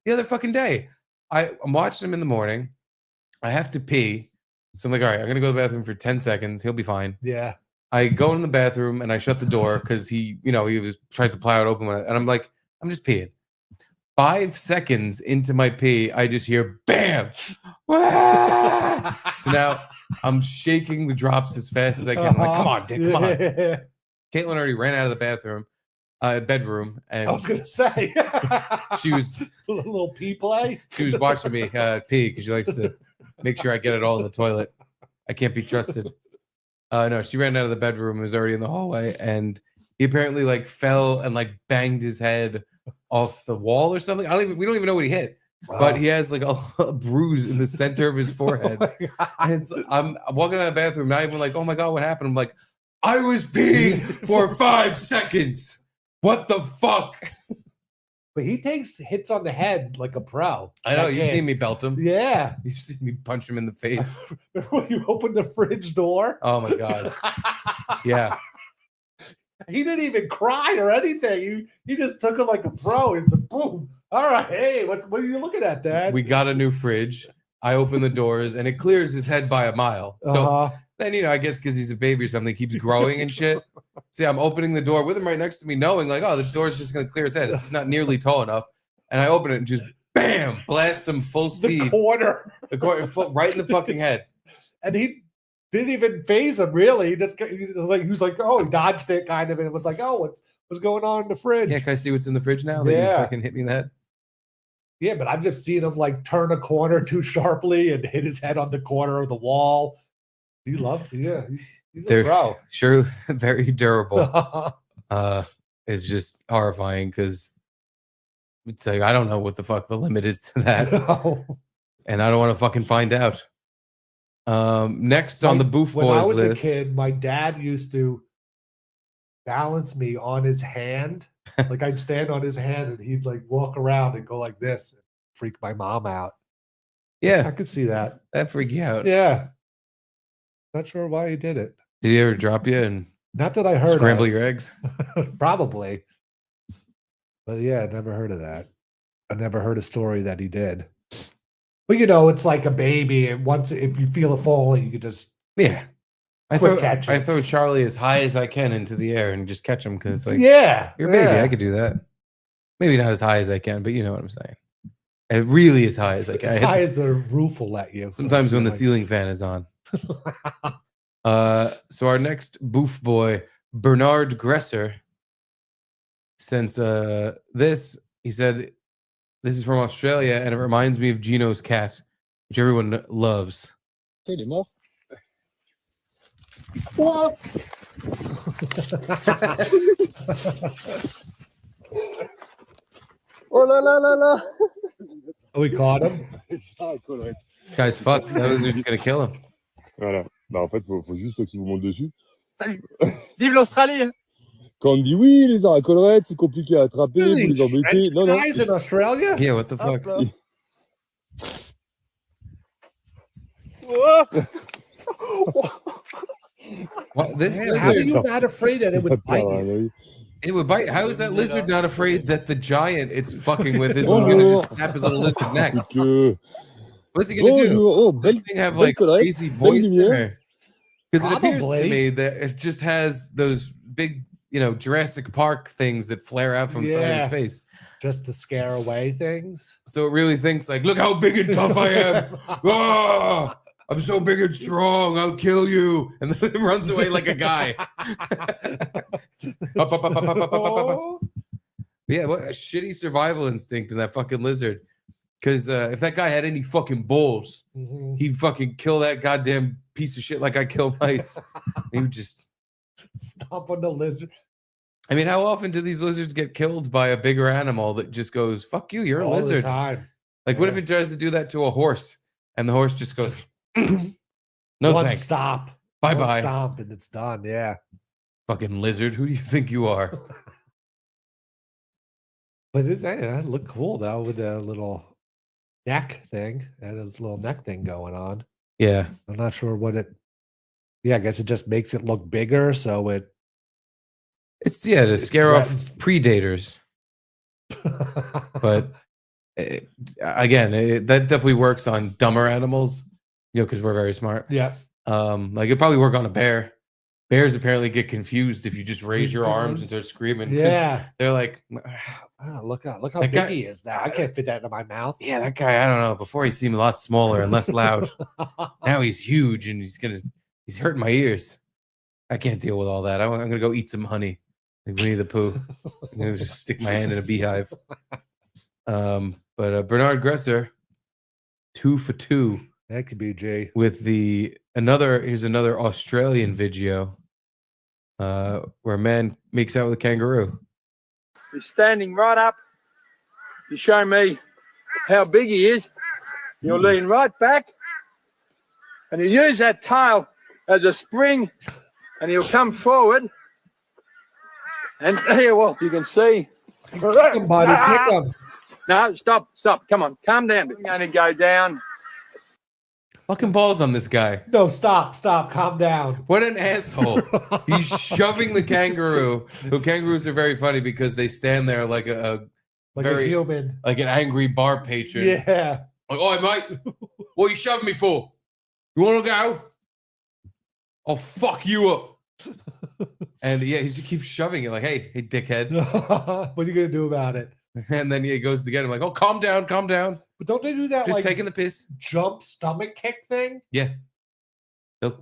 The other fucking day, I'm watching him in the morning. I have to pee. So I'm like, all right, I'm going to go to the bathroom for 10 seconds. He'll be fine. Yeah. I go in the bathroom and I shut the door because he tries to plow it open. And I'm like, I'm just peeing. 5 seconds into my pee, I just hear bam. So now I'm shaking the drops as fast as I can. I'm like, come on, Dick, come on. Caitlin already ran out of the bedroom, and I was gonna say she was a little pee play. She was watching me pee because she likes to make sure I get it all in the toilet. I can't be trusted. No, she ran out of the bedroom. Was already in the hallway, and he apparently like fell and like banged his head off the wall or something. We don't even know what he hit, but he has like a bruise in the center of his forehead. And I'm walking out of the bathroom, not even like, oh my god, what happened? I'm like, I was peeing for 5 seconds. What the fuck? But he takes hits on the head like a pro. I know. You've seen me belt him. Yeah. You've seen me punch him in the face. Remember when you opened the fridge door? Oh my god. Yeah. He didn't even cry or anything. He just took it like a pro. It's a boom. All right. Hey, what are you looking at, Dad? We got a new fridge. I open the doors and it clears his head by a mile. So then, I guess because he's a baby or something, keeps growing and shit. See, I'm opening the door with him right next to me, knowing like, oh, the door's just going to clear his head. It's not nearly tall enough. And I open it and just bam, blast him full speed. The corner right in the fucking head. And he didn't even phase him, really. He was like, oh, he dodged it kind of. And it was like, oh, what's going on in the fridge? Yeah, can I see what's in the fridge now? That you fucking hit me in the head? Yeah, but I've just seen him like turn a corner too sharply and hit his head on the corner of the wall. He's a pro. Sure, very durable. It's just horrifying because it's like, I don't know what the fuck the limit is to that. And I don't want to fucking find out. Next on the Boof Boys list. When I was a kid, my dad used to balance me on his hand. Like I'd stand on his hand and he'd like walk around and go like this and freak my mom out. Yeah. I could see that. That freak you out. Yeah. Not sure why he did it. Did he ever drop you and not that I heard scramble your eggs? Probably. But yeah, I never heard of that. I never heard a story that he did. But it's like a baby, and if you feel it falling, you could just I throw Charlie as high as I can into the air and just catch him because it's like, you're a baby. I could do that. Maybe not as high as I can, but you know what I'm saying. Really as high as I can. As high as the roof will let you. Sometimes when the ceiling fan is on. So our next Boof boy, Bernard Gresser, sent this. He said, this is from Australia, and it reminds me of Gino's cat, which everyone loves. What? Oh la la la la! Oh, we caught him. This guy's fucked. That was just gonna kill him. Bah, en fait, faut juste qu'il vous monte dessus. Salut. Vive l'Australie. Quand on me dit oui, les arts à collerette, c'est compliqué à attraper, vous les These embêtez. French Non, non. guys in Australia? Yeah, what the fuck? What, this Man, how are lizard? you not afraid that it would bite you? It would bite. How is that lizard not afraid that the giant it's fucking with isn't going to just snap his little lizard neck? What's he going to do? Oh, Does this thing have like crazy voice there? Because it appears to me that it just has those big, Jurassic Park things that flare out from the side of its face. Just to scare away things. So it really thinks like, look how big and tough I am. Ah, I'm so big and strong. I'll kill you. And then it runs away like a guy. Yeah, what a shitty survival instinct in that fucking lizard. Because if that guy had any fucking balls, he'd fucking kill that goddamn piece of shit like I kill mice. He would just stomp on the lizard. I mean, how often do these lizards get killed by a bigger animal that just goes, fuck you, you're a lizard? All the time. Like, what if it tries to do that to a horse and the horse just goes, no One thanks. stop. Bye One bye. Stomp and it's done. Yeah. Fucking lizard. Who do you think you are? But it looked cool though with the little neck thing. That is little neck thing going on. Yeah. I'm not sure what it. Yeah, I guess it just makes it look bigger, so it's to scare off predators. But again, that definitely works on dumber animals, because we're very smart. Yeah. Like it probably work on a bear. Bears apparently get confused if you just raise your arms and start screaming. Yeah. They're like, look how big he is now. I can't fit that into my mouth. Yeah, that guy, I don't know. Before he seemed a lot smaller and less loud. Now he's huge and he's hurting my ears. I can't deal with all that. I'm gonna go eat some honey. Like Winnie the Pooh. I'm gonna just stick my hand in a beehive. But Bernard Gresser, 2 for 2. That could be Jay. With here's another Australian video where a man makes out with a kangaroo. He's standing right up. You show me how big he is. You'll lean right back. And you use that tail as a spring. And he'll come forward. And here, well, you can see. Kick him, buddy. Kick him. No, stop. Come on. Calm down. We're going to go down. Fucking balls on this guy. No, stop. Calm down. What an asshole. He's shoving the kangaroo. The kangaroos are very funny because they stand there like a human. Like an angry bar patron. Yeah. Like, oh, mate, what are you shoving me for? You want to go? I'll fuck you up. And yeah, he just keeps shoving it like, hey, dickhead. What are you going to do about it? And then he goes to get him like, oh, calm down. But don't they do that just taking the piss? Jump stomach kick thing? Yeah.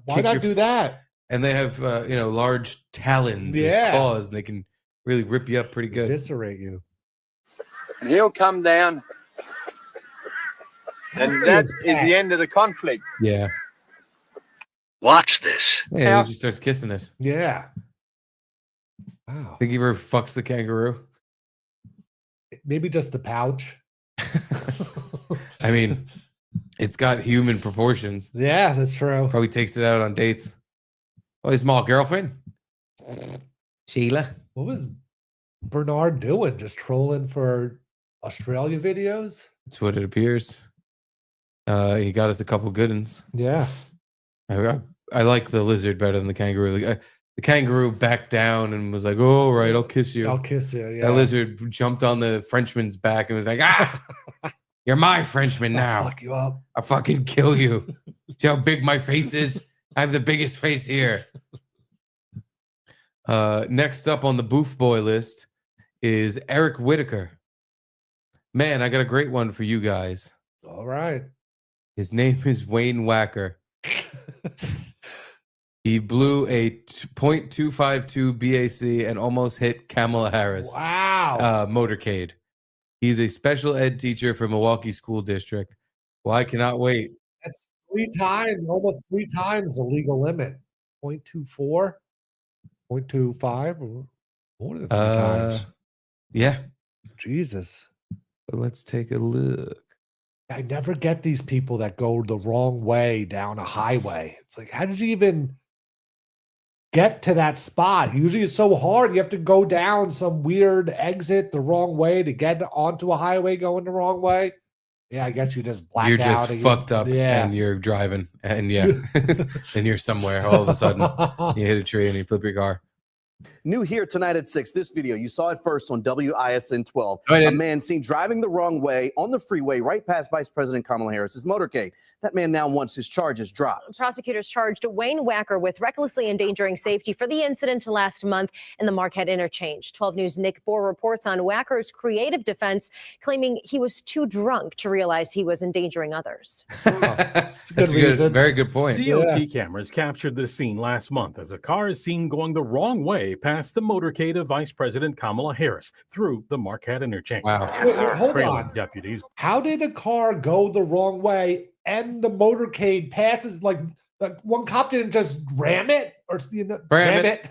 Why not do that? And they have, large talons and claws. And they can really rip you up pretty good. Eviscerate you. And he'll come down. And that is the end of the conflict. Yeah. Watch this. Yeah, he just starts kissing it. Yeah. Wow. Think he ever fucks the kangaroo? Maybe just the pouch. I mean, it's got human proportions. Yeah, that's true. Probably takes it out on dates. Oh, his small girlfriend. Sheila. What was Bernard doing? Just trolling for Australia videos? That's what it appears. He got us a couple good ones. Yeah. I like the lizard better than the kangaroo. The kangaroo backed down and was like, oh, all right, I'll kiss you. I'll kiss you, yeah. That lizard jumped on the Frenchman's back and was like, you're my Frenchman now. I'll fuck you up. I'll fucking kill you. See how big my face is? I have the biggest face here. Next up on the Boof Boy list is Eric Whitaker. Man, I got a great one for you guys. All right. His name is Wayne Wacker. He blew a .252 BAC and almost hit Kamala Harris. Wow. Motorcade. He's a special ed teacher for Milwaukee School District. Well, I cannot wait. That's almost 3 times the legal limit. 0.24, 0.25, or more than 3 times. Yeah. Jesus. But let's take a look. I never get these people that go the wrong way down a highway. It's like, how did you even get to that spot? Usually it's so hard. You have to go down some weird exit the wrong way to get onto a highway going the wrong way. Yeah, I guess you just black You're out. just fucked up and you're driving and and you're somewhere all of a sudden. You hit a tree and you flip your car. New here tonight at 6. This video, you saw it first on WISN 12. A man seen driving the wrong way on the freeway right past Vice President Kamala Harris's motorcade. That man now wants his charges dropped. Prosecutors charged Wayne Wacker with recklessly endangering safety for the incident last month in the Marquette interchange. 12 News' Nick Bohr reports on Wacker's creative defense, claiming he was too drunk to realize he was endangering others. That's a very good point. DOT cameras captured this scene last month as a car is seen going the wrong way past the motorcade of Vice President Kamala Harris through the Marquette interchange. Wow. Wait, hold Trailing on. deputies. How did a car go the wrong way and the motorcade passes? Like one cop didn't just ram it or Ram it.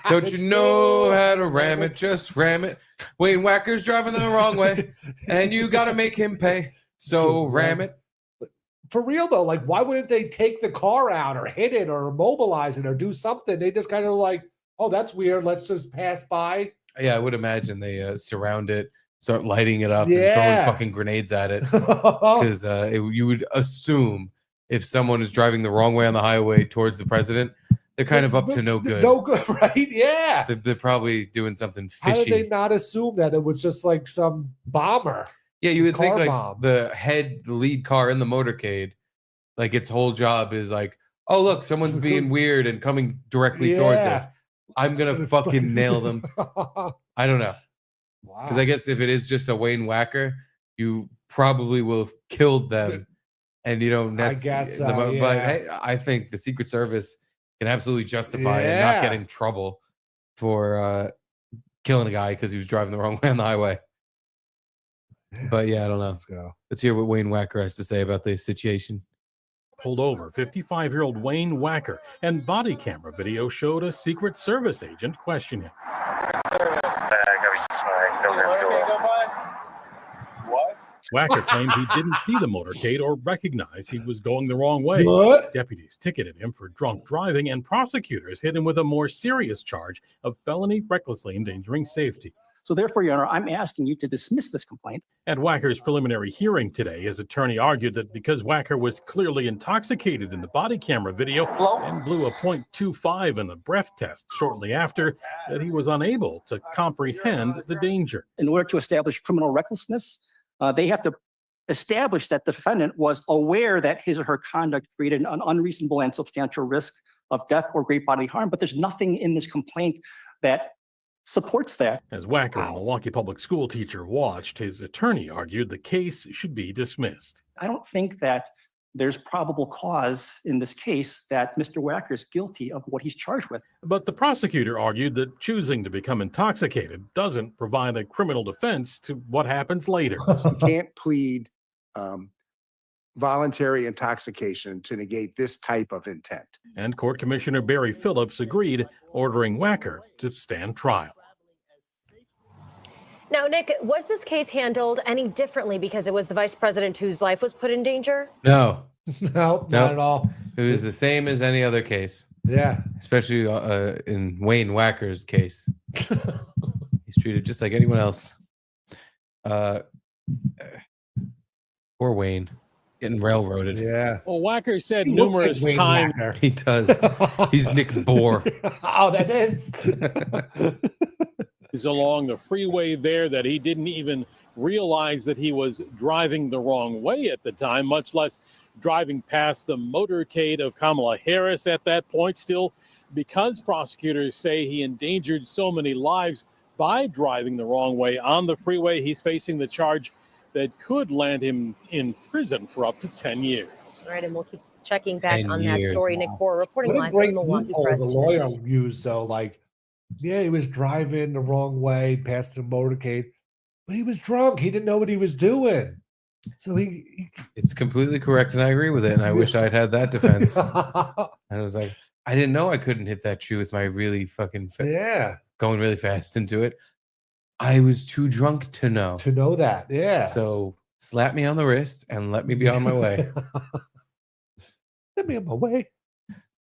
Don't you know how to ram it? Just ram it. Wayne Wacker's driving the wrong way, and you got to make him pay. So ram it. For real though, like why wouldn't they take the car out or hit it or immobilize it or do something? They just kind of like, oh, that's weird. Let's just pass by. Yeah, I would imagine they surround it, start lighting it up, and throwing fucking grenades at it. Because you would assume if someone is driving the wrong way on the highway towards the president, they're kind of up to no good. No good, right? Yeah. They're probably doing something How fishy. did they not assume that it was just like some bomber? Yeah, you would think Car like bomb. the lead car in the motorcade, like its whole job is like, oh look, someone's being weird and coming directly towards us. I'm gonna fucking nail them. I don't know. Wow. Because I guess if it is just a Wayne Wacker, you probably will have killed them, and you don't necessarily. guess so, But yeah. hey, I think the Secret Service can absolutely justify and not get in trouble for killing a guy because he was driving the wrong way on the highway. But yeah, I don't know. Let's go. Let's hear what Wayne Wacker has to say about the situation. Pulled over 55-year-old Wayne Wacker, and body camera video showed a Secret Service agent question him. What? Wacker claimed he didn't see the motorcade or recognize he was going the wrong way. What? Deputies ticketed him for drunk driving, and prosecutors hit him with a more serious charge of felony recklessly endangering safety. So therefore, Your Honor, I'm asking you to dismiss this complaint. At Wacker's preliminary hearing today, his attorney argued that because Wacker was clearly intoxicated in the body camera video and blew a .25 in the breath test shortly after, that he was unable to comprehend the danger. In order to establish criminal recklessness, they have to establish that the defendant was aware that his or her conduct created an unreasonable and substantial risk of death or great bodily harm, but there's nothing in this complaint that supports that. As Wacker, a Milwaukee public school teacher, watched, his attorney argued the case should be dismissed. I don't think that there's probable cause in this case that Mr. Wacker is guilty of what he's charged with. But the prosecutor argued that choosing to become intoxicated doesn't provide a criminal defense to what happens later. You can't plead voluntary intoxication to negate this type of intent. And Court Commissioner Barry Phillips agreed, ordering Wacker to stand trial. Now, Nick, was this case handled any differently because it was the vice president whose life was put in danger? No. No, not at all. It was the same as any other case. Yeah. Especially in Wayne Wacker's case. He's treated just like anyone else. Poor Wayne. Getting railroaded. Yeah. Well, Wacker said He looks like numerous Wayne times. Wacker. He does. He's Nick Bohr. Oh, that is. Along the freeway there that he didn't even realize that he was driving the wrong way at the time, much less driving past the motorcade of Kamala Harris at that point. Still, because prosecutors say he endangered so many lives by driving the wrong way on the freeway, he's facing the charge that could land him in prison for up to 10 years. All right, and we'll keep checking back 10 on that years. story. Nick Bohr reporting What a live great from Milwaukee loophole Press. the lawyer used, though. Like, yeah, he was driving the wrong way past the motorcade, but he was drunk. He didn't know what he was doing. So he It's completely correct, and I agree with it. And I wish I'd had that defense. And I was like, I didn't know I couldn't hit that tree with my really fucking going really fast into it. I was too drunk to know. To know that, yeah. So slap me on the wrist, and let me be on my way. Let me on my way.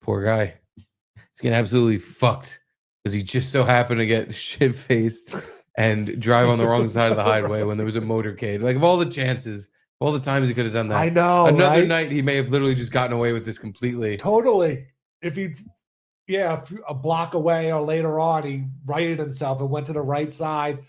Poor guy. He's getting absolutely fucked because he just so happened to get shit-faced and drive on the wrong side of the highway when there was a motorcade. Like, of all the chances, all the times he could have done that. I know, Another right? night, he may have literally just gotten away with this completely. Totally. If he, a block away or later on, he righted himself and went to the right side,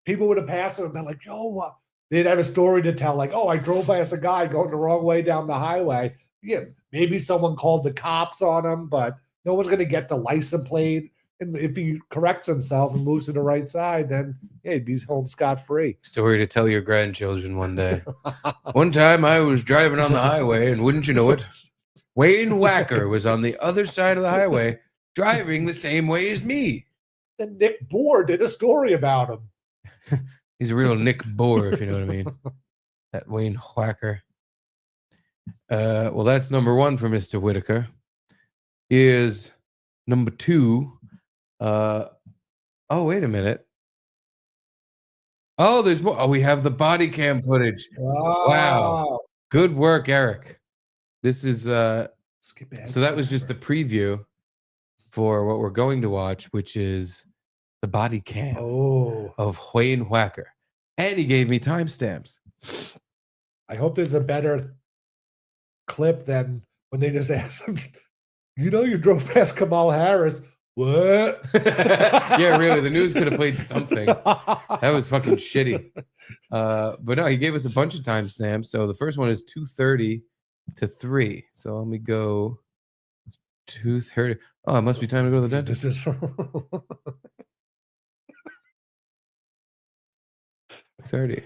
people would have passed him and been like, yo, they'd have a story to tell, like, oh, I drove past a guy going the wrong way down the highway. Yeah, maybe someone called the cops on him, but no one's going to get the license plate. And if he corrects himself and moves to the right side, then he'd be home scot-free. Story to tell your grandchildren one day. One time I was driving on the highway, and wouldn't you know it, Wayne Wacker was on the other side of the highway driving the same way as me. Then Nick Bohr did a story about him. He's a real Nick Bohr, if you know what I mean. That Wayne Wacker. Well, that's number one for Mr. Whitaker. Is number two. Oh, wait a minute. Oh, there's more. Oh, we have the body cam footage. Wow. Good work, Eric. This is so that was just the preview for what we're going to watch, which is the body cam of Wayne Wacker. And he gave me timestamps. I hope there's a better clip than when they just asked him, you drove past Kamala Harris. What? Yeah, really. The news could have played something. That was fucking shitty. But no, he gave us a bunch of timestamps. So the first one is 2:30 to 3. So let me go 2:30. Oh, it must be time to go to the dentist. 30.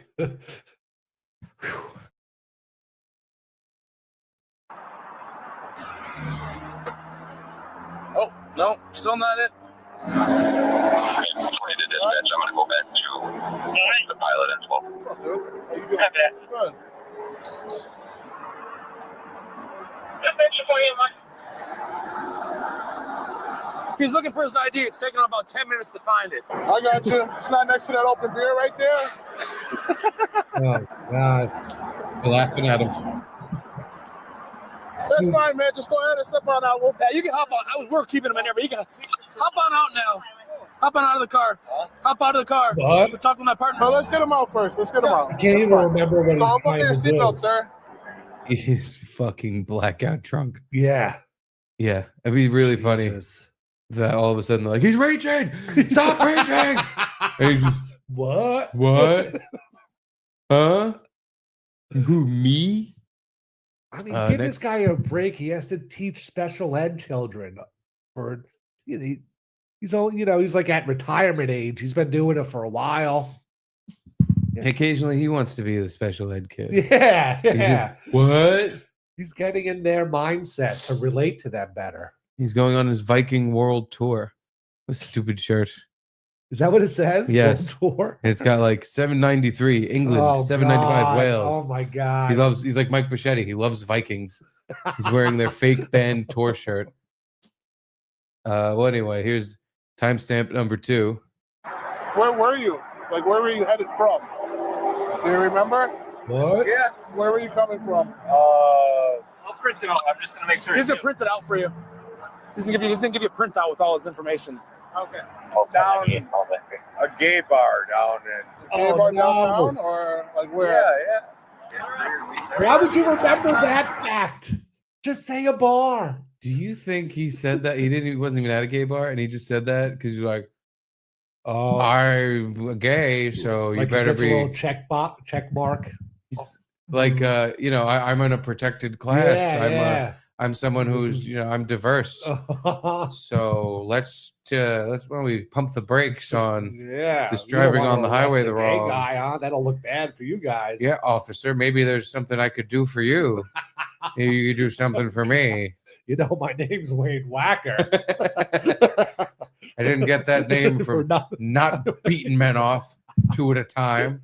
Oh, no, still not it. I'm gonna go back to the pilot at 12. What's up, dude? How you doing? Good. He's looking for his ID. It's taking him about 10 minutes to find it. I got you. It's not next to that open beer right there. Oh, God. We're laughing at him. That's fine, man. Just go ahead and step on out. Yeah, you can hop on. We're keeping him in there, but you can hop on out now. Hop on out of the car. Hop out of the car. What? We're talking to my partner. No, let's get him out first. Let's get him out. I can't even remember what So he's unbuckle trying your to do. seatbelt, sir. He's fucking blackout drunk. Yeah. Yeah. It'd be really funny that all of a sudden they're like, he's raging! Stop raging! And he's just, What? Huh? Who, me? I mean, give this guy a break. He has to teach special ed children. For he's all, he's like at retirement age. He's been doing it for a while. Occasionally he wants to be the special ed kid. Yeah. He's what? He's getting in their mindset to relate to them better. He's going on his Viking World Tour. What a stupid shirt. Is that what it says? Yes. World Tour? It's got like 793 England, 795 God. Wales. Oh my God. He's like Mike Bichetti. He loves Vikings. He's wearing their fake band tour shirt. Well, anyway, here's timestamp number 2. Where were you? Like, where were you headed from? Do you remember? What? Yeah. Where were you coming from? I'll print it out. I'm just going to make sure. He's going to print it out for you. He's going to give you a printout with all his information. Okay. Down a gay bar down in Gay bar downtown or like where? Yeah. How would you remember that fact? Just say a bar. Do you think he said that? He wasn't even at a gay bar and he just said that because you're like, oh, I'm gay, so you better be a little check mark. He's like, I'm in a protected class. Yeah, I'm someone who's, I'm diverse. So let's why don't we pump the brakes on this driving on the highway the wrong guy, huh? That'll look bad for you guys. Yeah, officer. Maybe there's something I could do for you. Maybe you could do something for me. My name's Wayne Wacker. I didn't get that name from not beating men off 2 at a time.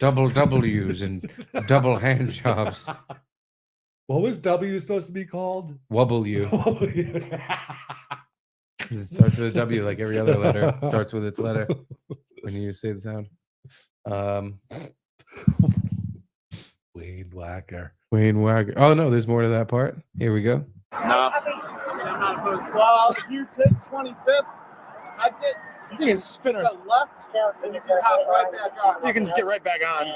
Double W's and double hand jobs. What was W supposed to be called? Wubble you. It starts with a W, like every other letter starts with its letter when you say the sound. Wayne Wacker. Wayne Wacker. Oh no, there's more to that part. Here we go. No. I mean, I'm not opposed. Well, if you take 25th, I'd say you can spin her left, and you can hop right back on. You can just get right back on.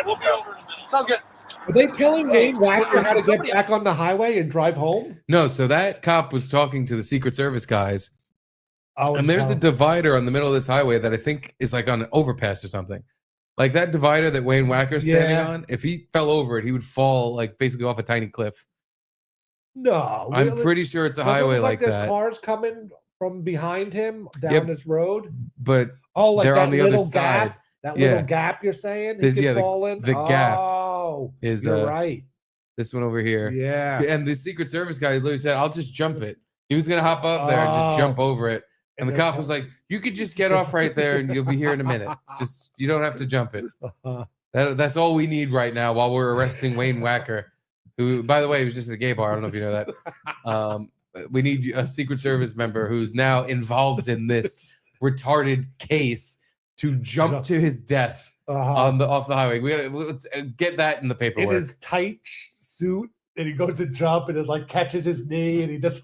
We'll be over in a minute. Sounds good. Are they telling Wayne Wacker how to get back on the highway and drive home? No, so that cop was talking to the Secret Service guys. Oh, and there's a divider on the middle of this highway that I think is like on an overpass or something. Like that divider that Wayne Wacker's standing on, if he fell over it, he would fall like basically off a tiny cliff. No. I'm pretty sure it's a highway like there's that. cars coming from behind him down this road. But like they're that on the other little side. gap. That little gap you're saying? He could fall in? The gap is you're right. This one over here. Yeah. And the Secret Service guy literally said, I'll just jump it. He was going to hop up there and just jump over it. And the cop was like, you could just get off right there and you'll be here in a minute. Just, you don't have to jump it. That's all we need right now while we're arresting Wayne Wacker, who, by the way, was just at a gay bar. I don't know if you know that. We need a Secret Service member who's now involved in this retarded case to jump to his death off the highway. Let's get that in the paperwork. In his tight suit, and he goes to jump, and it like catches his knee, and he just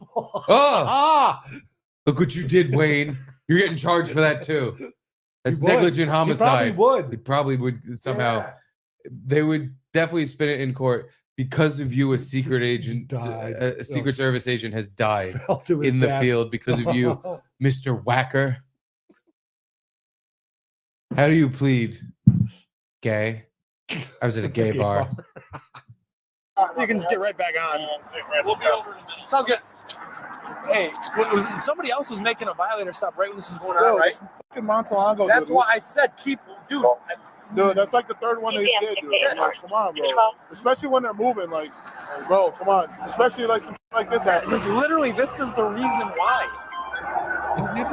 Look what you did, Wayne. You're getting charged for that too. That's negligent homicide. He probably would somehow. Yeah. They would definitely spin it in court because of you. A secret agent, a Secret Service agent, has died in the field because of you, Mr. Wacker. How do you plead? Gay. I was at a gay bar. You can just get right back on. We'll be over in a minute. Sounds good. Hey, somebody else was making a violator stop right when this was going on, right? Fucking Montalongo. That's why I said keep, dude. Dude, that's like the third one they did, dude. Like, come on, bro. Especially when they're moving, like, bro, come on. Especially like some shit like this happening. This is the reason why. Yep.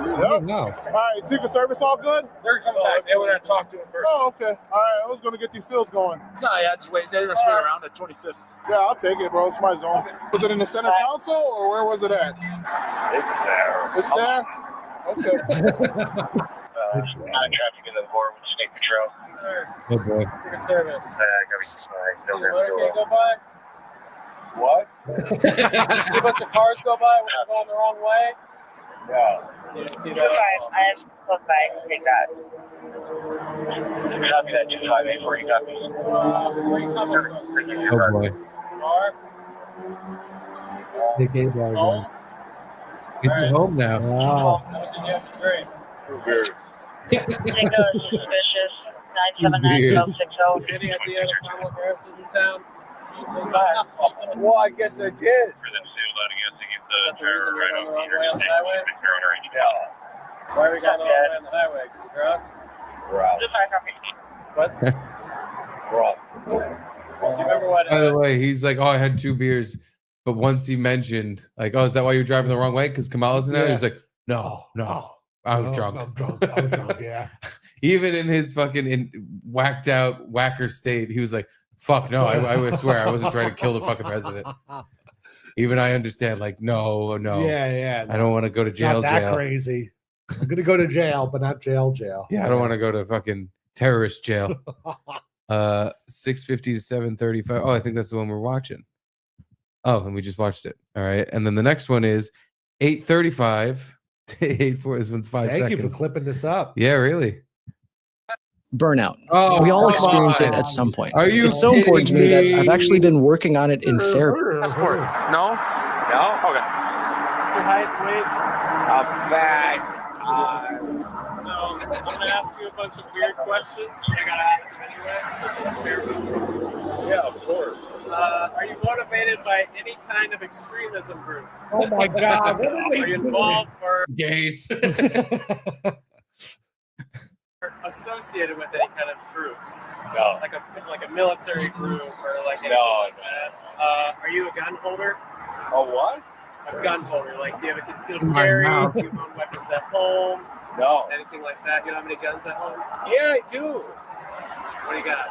All right, Secret Service all good? They're coming back. They were there to talk to him first. Oh, okay. All right, I was going to get these fields going. No, yeah, just wait. They're going to swing around at 25th. Yeah, I'll take it, bro. It's my zone. Was it in the center council, or where was it at? It's there. It's there? Okay. Traffic in the board with State Patrol. Sir. Oh, boy. Secret Service. See the motorcade go by? What? See a bunch of cars go by when they're going the wrong way? Yeah. You didn't see that? I have looked by. Take that. Copy that. Just highway before you got me. Where are you coming from? Oh boy. Car? The gay bar. Home? Get home now. Wow. How much did you have to drink? 2 beers. Tango suspicious. 979-1260. Any idea that Kamala Harris is in town? Well, I guess I did. For them sealed out against to get the terror right on the wrong here. way on the highway? Yeah. Why are we going the wrong way on the highway? Because you're drunk? What? Do you remember what? By the way, he's like, oh, I had 2 beers. But once he mentioned, like, oh, is that why you're driving the wrong way? Because Kamala's in there? He was like, no. I was drunk. I'm drunk, yeah. Even in his fucking whacked out whacker state, he was like, fuck no, I swear I wasn't trying to kill the fucking president. Even I understand, like, no. Yeah. I don't want to go to jail. Not that crazy. I'm gonna go to jail, but not jail. Yeah, I don't want to go to fucking terrorist jail. 650 to 735. Oh, I think that's the one we're watching. Oh, and we just watched it. All right. And then the next one is 835 to 84. This one's 5 seconds. Thank you for clipping this up. Yeah, really. Burnout. Oh, we all experience it at some point. Are you It's so important to me that I've actually been working on it in therapy. Passport. No? No? Okay. What's your height, weight? I'm fat. So I'm going to ask you a bunch of weird questions. I got to ask them anyway, so just bear with me. Yeah, of course. Are you motivated by any kind of extremism group? Oh my God. What Are you involved or gays? associated with any kind of groups? No. Like a military group or like anything like that? Are you a gun holder? A what? A gun holder. Like, do you have a concealed carry? Do you own weapons at home? No. Anything like that? You don't have any guns at home? Yeah, I do. What do you got?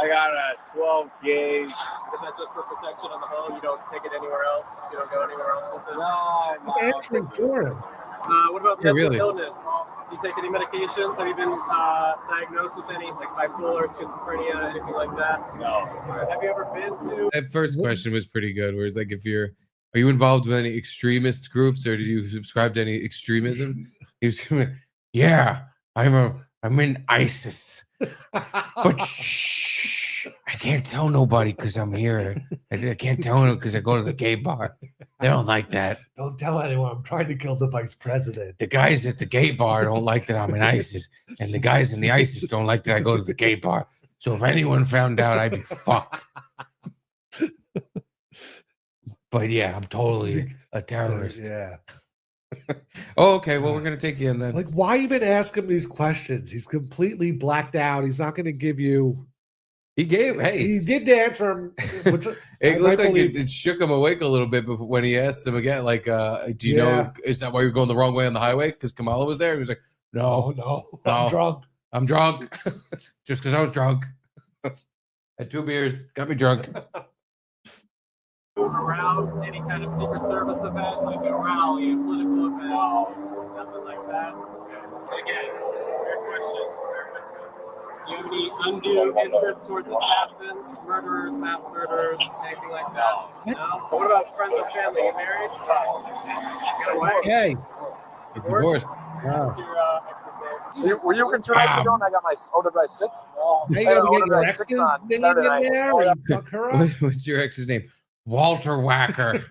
I got a 12 gauge. Is that just for protection on the home? You don't take it anywhere else? You don't go anywhere else with it? No, I'm answering for him. What about Yeah, mental really. illness? Do you take any medications? Have you been diagnosed with any, like bipolar, schizophrenia, anything like that? No. Have you ever been to? That first question was pretty good. Where it's like, are you involved with any extremist groups, or do you subscribe to any extremism? He was, yeah, I'm in ISIS, but shh, I can't tell nobody because I'm here. I can't tell them because I go to the gay bar. They don't like that. Don't tell anyone. I'm trying to kill the vice president. The guys at the gay bar don't like that I'm in ISIS, and the guys in the ISIS don't like that I go to the gay bar. So if anyone found out, I'd be fucked. But yeah, I'm totally a terrorist. Yeah. Oh, okay. Well, we're gonna take you in then. Like, why even ask him these questions? He's completely blacked out. He's not going to give you. He did answer him. Which it looked like it shook him awake a little bit when he asked him again, like, do you know, is that why you're going the wrong way on the highway? Because Kamala was there. He was like, no, I'm drunk. I'm drunk. Just because I was drunk. Had 2 beers, got me drunk. Around any kind of Secret Service event, like a rally, a political event, nothing like that. Again, fair question. Do you have any undue interest towards assassins, murderers, mass murderers, anything like that? No? What about friends or family? You married? Got a wife? Okay. He's divorced. What's your ex's name? Were you working 2 nights ago and I got my ordered by 6? Hey, I you gotta ordered get your by ex's 6 on name Saturday in night. there and fuck her up. What's your ex's name? Walter Wacker.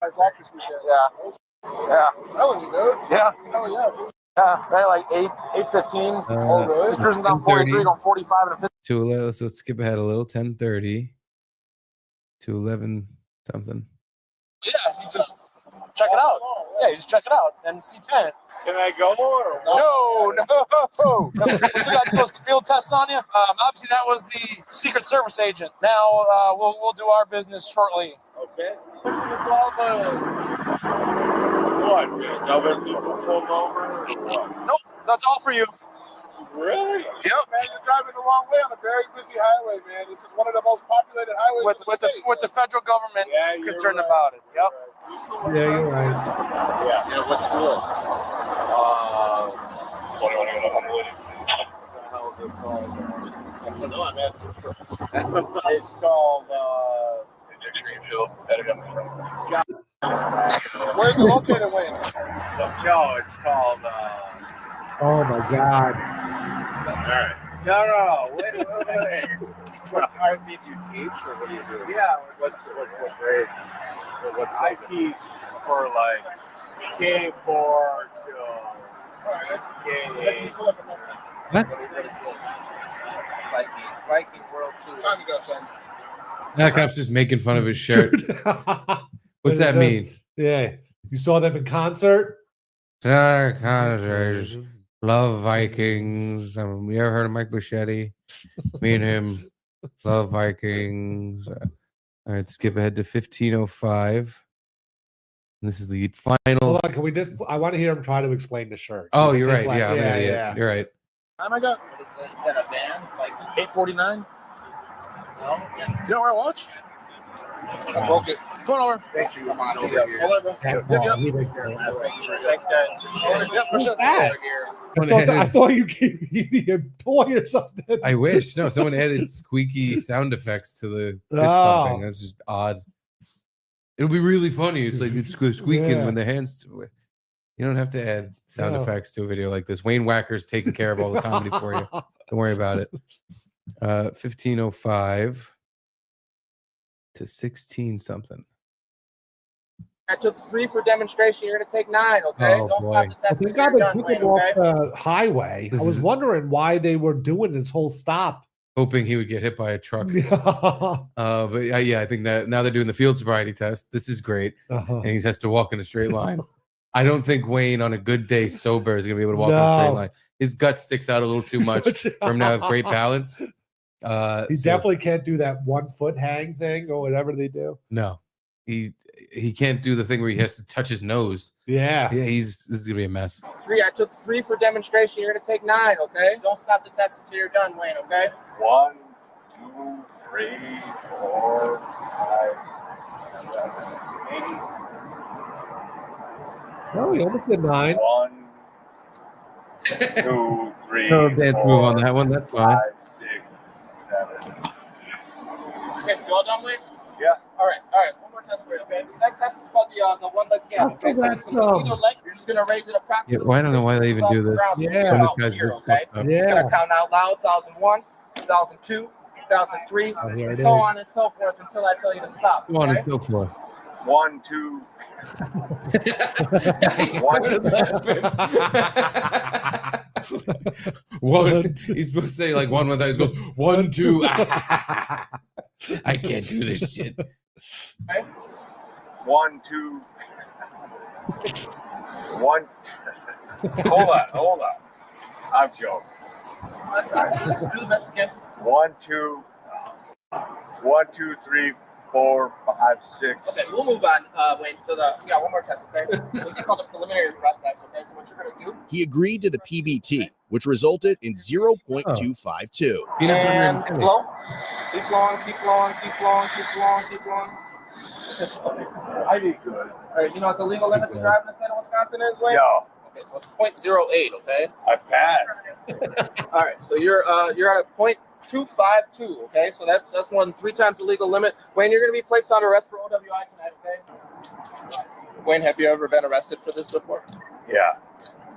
Nice actress weekend. Yeah. Telling you, dude. Yeah. Hell yeah. Yeah, right, like 8:15. Oh, really? Just cruising down 43, going 45 and a 50. To 11, so let's skip ahead a little. 10:30 to 11 something. Yeah, you just check it out. Yeah, you just check it out and see 10. Can I go or no? We still got those field tests on you. Obviously, that was the Secret Service agent. Now we'll do our business shortly. Okay. What? There's other people pulled over? Nope, that's all for you. Really? Yep. Man, you're driving the wrong way on a very busy highway, man. This is one of the most populated highways with the federal government concerned about it. Yep. Yeah, you're right. Yeah, what school? 21 Honolulu. What the hell is it called? I don't know, I'm asking. It's called, where's it located, Wayne? No, it's called, Oh my God. all right. No, wait. What art did you teach, or what do you do? Yeah. What grade? I teach for like keyboard. What? What is this? Viking World Tour. Time to go, Chad. That cop's just making fun of his shirt. What's that mean? Yeah. You saw them in concert? Love Vikings. You ever heard of Mike Buschetti? Me and him love Vikings. All right, skip ahead to 15:05. This is the final. Hold on, can we just? I want to hear him try to explain the shirt. Oh, you're right. Yeah, I'm an idiot. You're right. Oh my God. What is that? Is that a band? Like 849? No. You don't wear a watch? I broke it. Come on over. Thank you. Come on over here. Thanks, guys. Yep, for sure. I thought you gave me a toy or something. I wish. No, someone added squeaky sound effects to the fist pumping. That's just odd. It'll be really funny. It's like it's squeaking when the hands. You don't have to add sound effects to a video like this. Wayne Wacker's taking care of all the comedy for you. Don't worry about it. 15:05 to 16 something. I took 3 for demonstration. You're going to take 9, okay? Oh, Don't boy. stop the test. They got the people off the highway. I was wondering why they were doing this whole stop. Hoping he would get hit by a truck. But yeah, I think that now they're doing the field sobriety test. This is great. And he has to walk in a straight line. I don't think Wayne on a good day sober is going to be able to walk in a straight line. His gut sticks out a little too much for him to have great balance. He definitely can't do that 1 foot hang thing or whatever they do. No. he can't do the thing where he has to touch his nose. Yeah. This is gonna be a mess. 3. I took 3 for demonstration. You're gonna take 9, okay? Don't stop the test until you're done, Wayne, okay? 1, 2, 3, 4, 5, 6, 7, 8. Oh, you almost did 9. 1, 2, 3, No dance move 4, on that one. That's fine. 5, 6, 7. Okay, you all done, Wayne? Yeah. All right. One more test for you, okay? This next test is called the one leg stand. Okay, so it's gonna be either leg. You're just gonna raise it approximately. Yeah, I don't know why they even do this. Yeah. When this guy's Here, just okay? fucked up. It's gonna count out loud. 1001, 2002, 2003, here and it so is. on and so forth until I tell you to stop. Go on Okay? and go for it. 1, 2. One. He's supposed to say like 1, 1. He goes 1, 2. I can't do this shit. Okay? 1, 2. 1. Hold on. I'm joking. That's all right. Let's do the best you can. 1, 2. 1, 2, 3, 4, 5, 6. Okay, we'll move on, Wayne, to one more test, okay? This is called the preliminary breath test, okay? So what you're going to do... He agreed to the PBT, which resulted in 0.252. And blow. Keep blowing, keep blowing, keep blowing, keep blowing, keep blowing. I did good. All right, you know what the legal limit to drive in the state of Wisconsin is, Wayne? No. Okay, so it's 0.08, okay? I passed. All right, so you're at a 0.252, okay? So that's more than 3 times the legal limit. Wayne, you're going to be placed on arrest for OWI tonight, okay? Wayne, have you ever been arrested for this before? Yeah.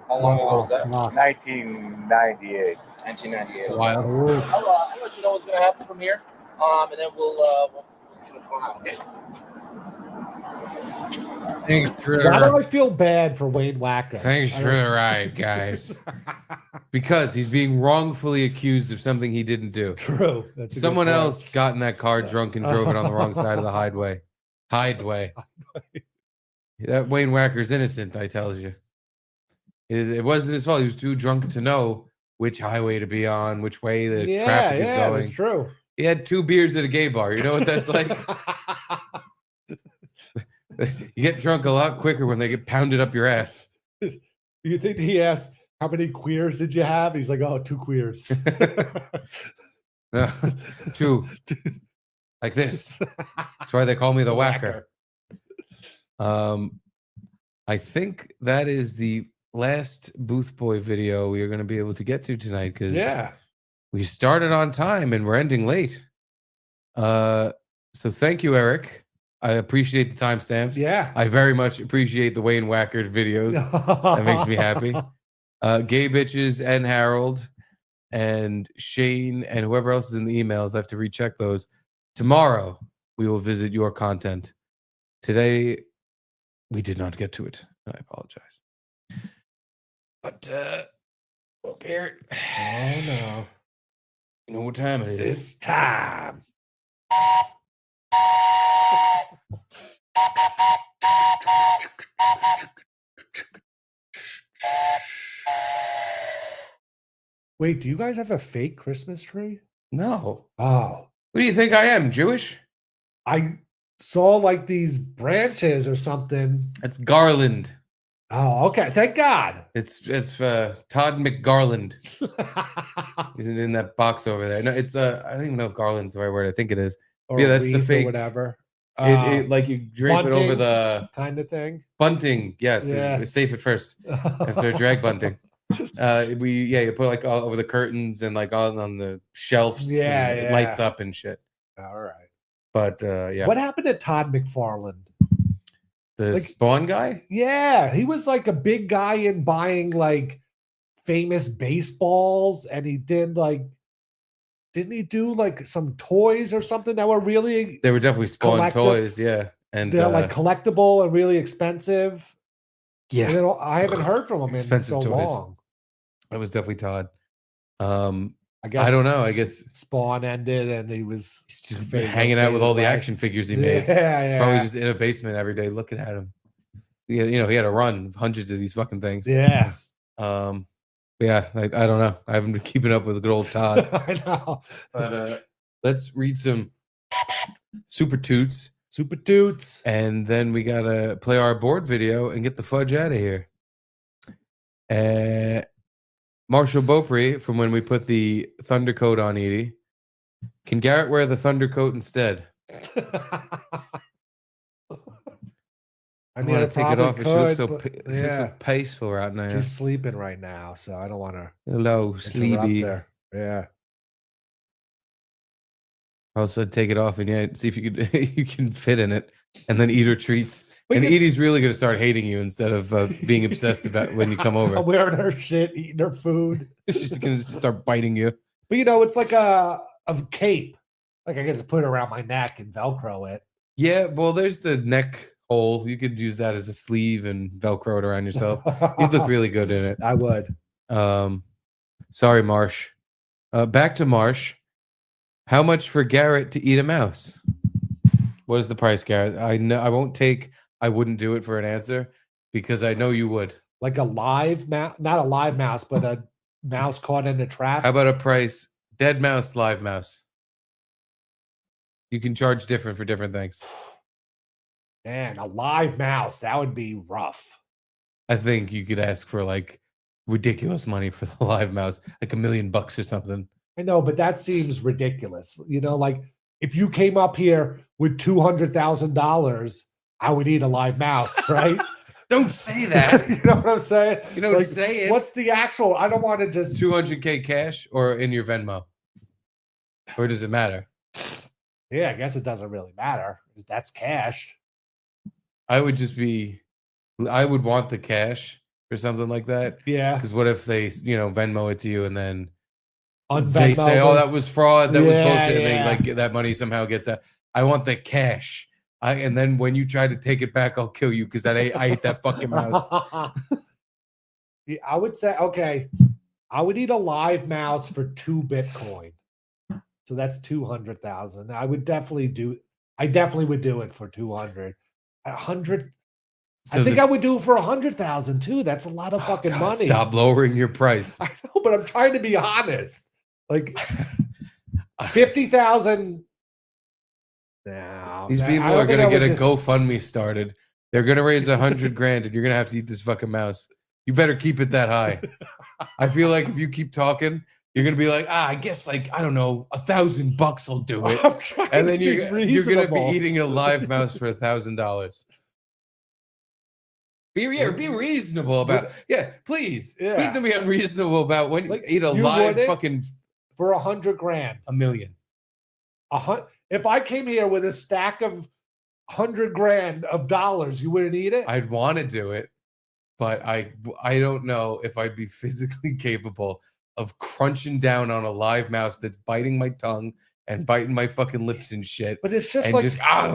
How long ago was that? 1998. 1998. Wow. I'll let you know what's going to happen from here, and then we'll see what's going on, okay? Thanks for Why do I feel bad for Wayne Wacker? Thanks for the ride, guys. Because he's being wrongfully accused of something he didn't do. True. That's a good Someone point. else got in that car drunk and drove it on the wrong side of the highway. That Wayne Wacker's innocent, I tell you. It wasn't his fault. He was too drunk to know which highway to be on, which way the traffic is going. That's true. He had 2 beers at a gay bar. You know what that's like? You get drunk a lot quicker when they get pounded up your ass. You think he asked, how many queers did you have? He's like, oh, 2 queers. 2. Like this. That's why they call me the Whacker. I think that is the last Booth Boy video we are going to be able to get to tonight because we started on time and we're ending late. So thank you, Eric. I appreciate the timestamps. Yeah. I very much appreciate the Wayne Wacker videos. That makes me happy. Gay Bitches and Harold and Shane and whoever else is in the emails, I have to recheck those. Tomorrow, we will visit your content. Today, we did not get to it. I apologize. But, Garrett. Oh, no. You know what time it is? It's time. Wait, do you guys have a fake Christmas tree? No. Oh. What do you think I am, Jewish? I saw like these branches or something. It's garland. Oh, okay. Thank God. It's Todd McGarland. He's in that box over there. No, it's I don't even know if garland's the right word. I think it is. Or yeah, that's the wreath or fake. whatever. It like you drape it over the kind of thing. Bunting. Yes, Yeah. it was safe at first after drag bunting. You put like all over the curtains and like all on the shelves. Yeah, and it lights up and shit. All right. But yeah. What happened to Todd McFarlane? The Spawn guy? Yeah, he was like a big guy in buying like famous baseballs, and he did like, didn't he do like some toys or something that were really? They were definitely Spawn toys, yeah, and they're like collectible and really expensive. Yeah, and then I haven't heard from him in so toys. long. That was definitely Todd. I guess I don't know. I guess Spawn ended, and he was just hanging out with all the action figures he made. Yeah, He's probably just in a basement every day looking at him. He had a run of hundreds of these fucking things. Yeah. Yeah, I don't know. I haven't been keeping up with good old Todd. I know. But let's read some super toots. Super toots. And then we gotta play our board video and get the fudge out of here. Marshall Beaupre, from when we put the thunder coat on Edie. Can Garrett wear the thunder coat instead? I mean, want to take it off. Could, she looks so yeah. peaceful right now. She's sleeping right now, so I don't want to. Hello, sleepy. Her. Yeah. Also, take it off and see if you could you can fit in it, and then eat her treats. But and Edie's really gonna start hating you instead of being obsessed about when you come over. I'm wearing her shit, eating her food. She's gonna start biting you. But it's like a cape. Like I get to put it around my neck and Velcro it. Yeah, well, there's the neck hole. You could use that as a sleeve and Velcro it around yourself. You'd look really good in it. I would. Sorry, Marsh. Back to Marsh. How much for Garrett to eat a mouse? What is the price, Garrett? I know I won't take. I wouldn't do it for an answer because I know you would. Like a live mouse, not a live mouse, but a mouse caught in a trap. How about a price? Dead mouse, live mouse. You can charge different for different things. Man, a live mouse, that would be rough. I think you could ask for like ridiculous money for the live mouse, like $1 million or something. I know, but that seems ridiculous. Like if you came up here with $200,000, I would eat a live mouse, right? Don't say that. You know what I'm saying? You don't say it. What's the actual? I don't want to just $200K cash or in your Venmo, or does it matter? Yeah, I guess it doesn't really matter. That's cash. I would want the cash or something like that. Yeah. Because what if they, Venmo it to you and then Un-Venmo they say, "Oh, that was fraud. That was bullshit." Yeah. And they that money somehow gets out. I want the cash. And then when you try to take it back, I'll kill you because I ate that fucking mouse. Yeah, I would say, okay, I would eat a live mouse for 2 Bitcoin. So that's 200,000. I would definitely would do it for 200. 100. So I think I would do it for 100,000 too. That's a lot of fucking money. Stop lowering your price. I know, but I'm trying to be honest. Like 50,000. No, These people are gonna get a GoFundMe started. They're gonna raise $100,000, and you're gonna have to eat this fucking mouse. You better keep it that high. I feel like if you keep talking, you're gonna be like, I guess like I don't know, $1,000 will do it, and then you're gonna be eating a live mouse for $1,000. Be reasonable about please. Yeah. Please don't be unreasonable about when you eat a you live wouldn't? fucking for $100,000. $1 million. If I came here with a stack of $100,000 of dollars, you wouldn't eat it? I'd want to do it, but I don't know if I'd be physically capable of crunching down on a live mouse that's biting my tongue and biting my fucking lips and shit. But it's just and like I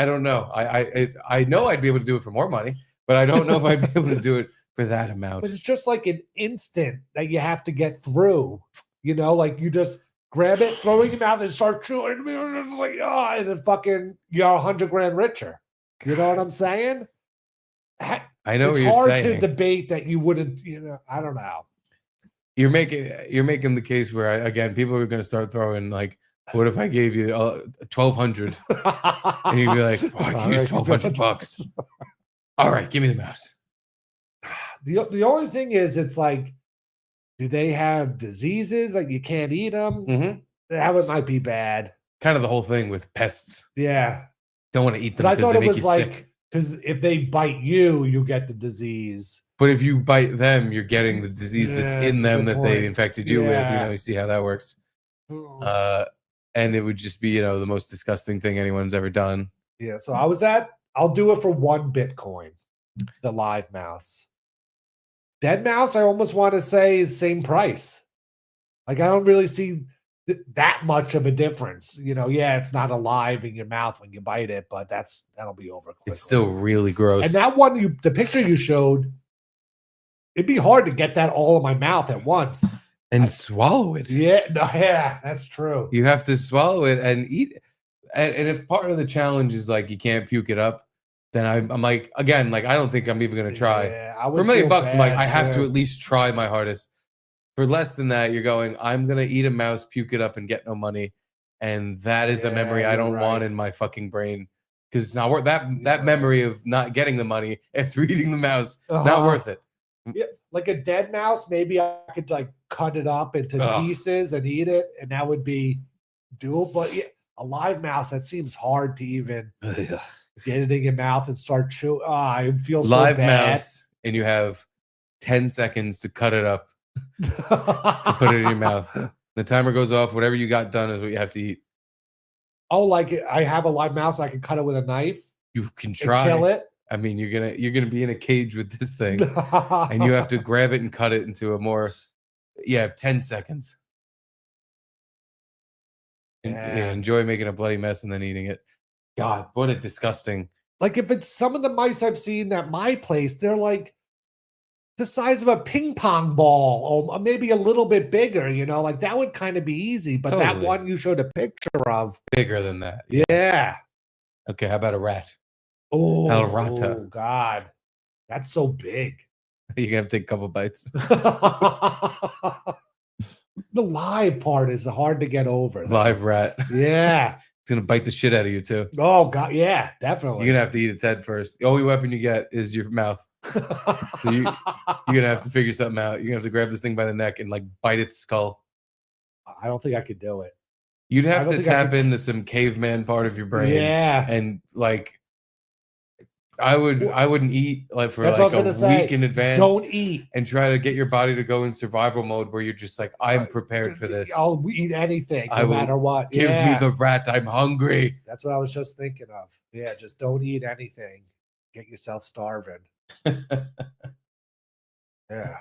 don't know. I know I'd be able to do it for more money, but I don't know if I'd be able to do it for that amount. But it's just like an instant that you have to get through. Like you just grab it, throw it in your mouth, and start chewing. It's like, and then fucking you're $100,000 richer. You know what I'm saying? I know what it's you're hard saying. to debate that you wouldn't. I don't know. You're making the case where again people are going to start throwing like, what if I gave you $1,200 and you'd be like, I can use $1,200. All right, give me the mouse. The only thing is, it's like, do they have diseases like you can't eat them? Mm-hmm. That might be bad. Kind of the whole thing with pests. Yeah, don't want to eat them but I because thought they it make was you like sick. because if they bite you, you get the disease. But if you bite them, you're getting the disease that's in them that they infected you with. You see how that works. And it would just be, the most disgusting thing anyone's ever done. Yeah. So I'll do it for 1 Bitcoin, the live mouse. Dead mouse, I almost want to say the same price. Like, I don't really see that much of a difference. It's not alive in your mouth when you bite it, but that'll be over quickly. It's still really gross. And that one, the picture you showed, it'd be hard to get that all in my mouth at once. And swallow it. Yeah, that's true. You have to swallow it and eat it. And if part of the challenge is like you can't puke it up, then I'm like, again, like I don't think I'm even gonna try. For $1 million, I'm like, I have to at least try my hardest. For less than that, you're going, I'm gonna eat a mouse, puke it up, and get no money. and that is a memory I you're don't want in my fucking brain because it's not worth that memory of not getting the money after eating the mouse. Not worth it. Yeah, like a dead mouse, maybe I could like cut it up into pieces and eat it, and that would be doable. But yeah, a live mouse, that seems hard to even get it in your mouth and start chewing. I feel so Live bad. mouse, and you have 10 seconds to cut it up to put it in your mouth. The timer goes off. Whatever you got done is what you have to eat. Oh, like I have a live mouse, I can cut it with a knife. You can try. Kill it. I mean, you're gonna be in a cage with this thing, and you have to grab it and cut it into a more. You have 10 seconds. Enjoy making a bloody mess and then eating it. God, what a disgusting. Like if it's some of the mice I've seen at my place, they're like the size of a ping pong ball, or maybe a little bit bigger. You know, like that would kind of be easy. But that one you showed a picture of, bigger than that. Yeah. Okay, how about a rat? Oh, El rata. God, that's so big. You're gonna have to take a couple bites. The live part is hard to get over. Though. Live rat. Yeah. It's gonna bite the shit out of you too. Oh God, yeah, definitely. You're gonna have to eat its head first. The only weapon you get is your mouth. So you're gonna have to figure something out. You're gonna have to grab this thing by the neck and like bite its skull. I don't think I could do it. You'd have to tap into some caveman part of your brain. Yeah. And like I wouldn't eat like for That's like what I a was gonna week say. in advance. Don't eat. And try to get your body to go in survival mode where you're just like, I'm prepared for this. I'll eat anything, I no will matter what. Give Yeah. me the rat. I'm hungry. That's what I was just thinking of. Yeah, just don't eat anything. Get yourself starving. Yeah.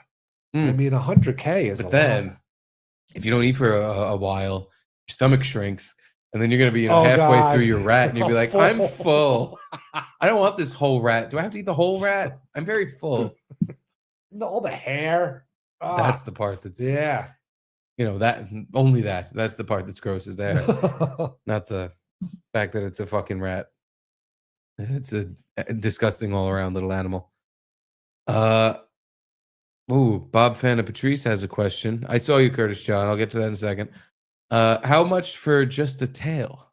I mean, 100K is But a then, lot. if you don't eat for a while, your stomach shrinks, and then you're gonna be Oh, halfway God. through your rat, and you'll be like, "I'm full. I don't want this whole rat. Do I have to eat the whole rat? I'm very full." All the hair. That's the part that's Yeah. only that. That's the part that's gross is there, not the fact that it's a fucking rat. It's a disgusting all around little animal. Bob Fan of Patrice has a question. I saw you, Curtis John. I'll get to that in a second. How much for just a tail?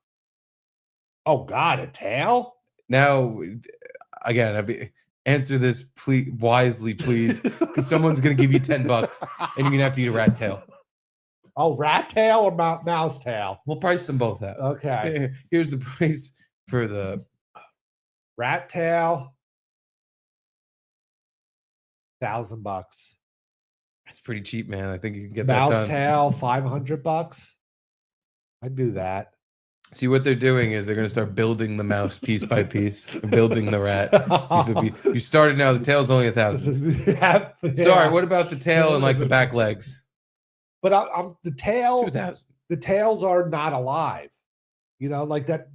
Oh God, a tail? Now, again, answer this wisely, please, because someone's gonna give you $10 and you're gonna have to eat a rat tail. Oh, rat tail or mouse tail? We'll price them both out. Okay. Here's the price for the rat tail. $1,000. That's pretty cheap, man. I think you can get Mouse that done. tail, $500. I'd do that. See, what they're doing is they're going to start building the mouse piece by piece, building the rat piece by piece. You started now. The tail's only $1,000. Yeah. Sorry, what about the tail and like the back legs? But I'm the tail. 2,000. The tails are not alive. You know, like that.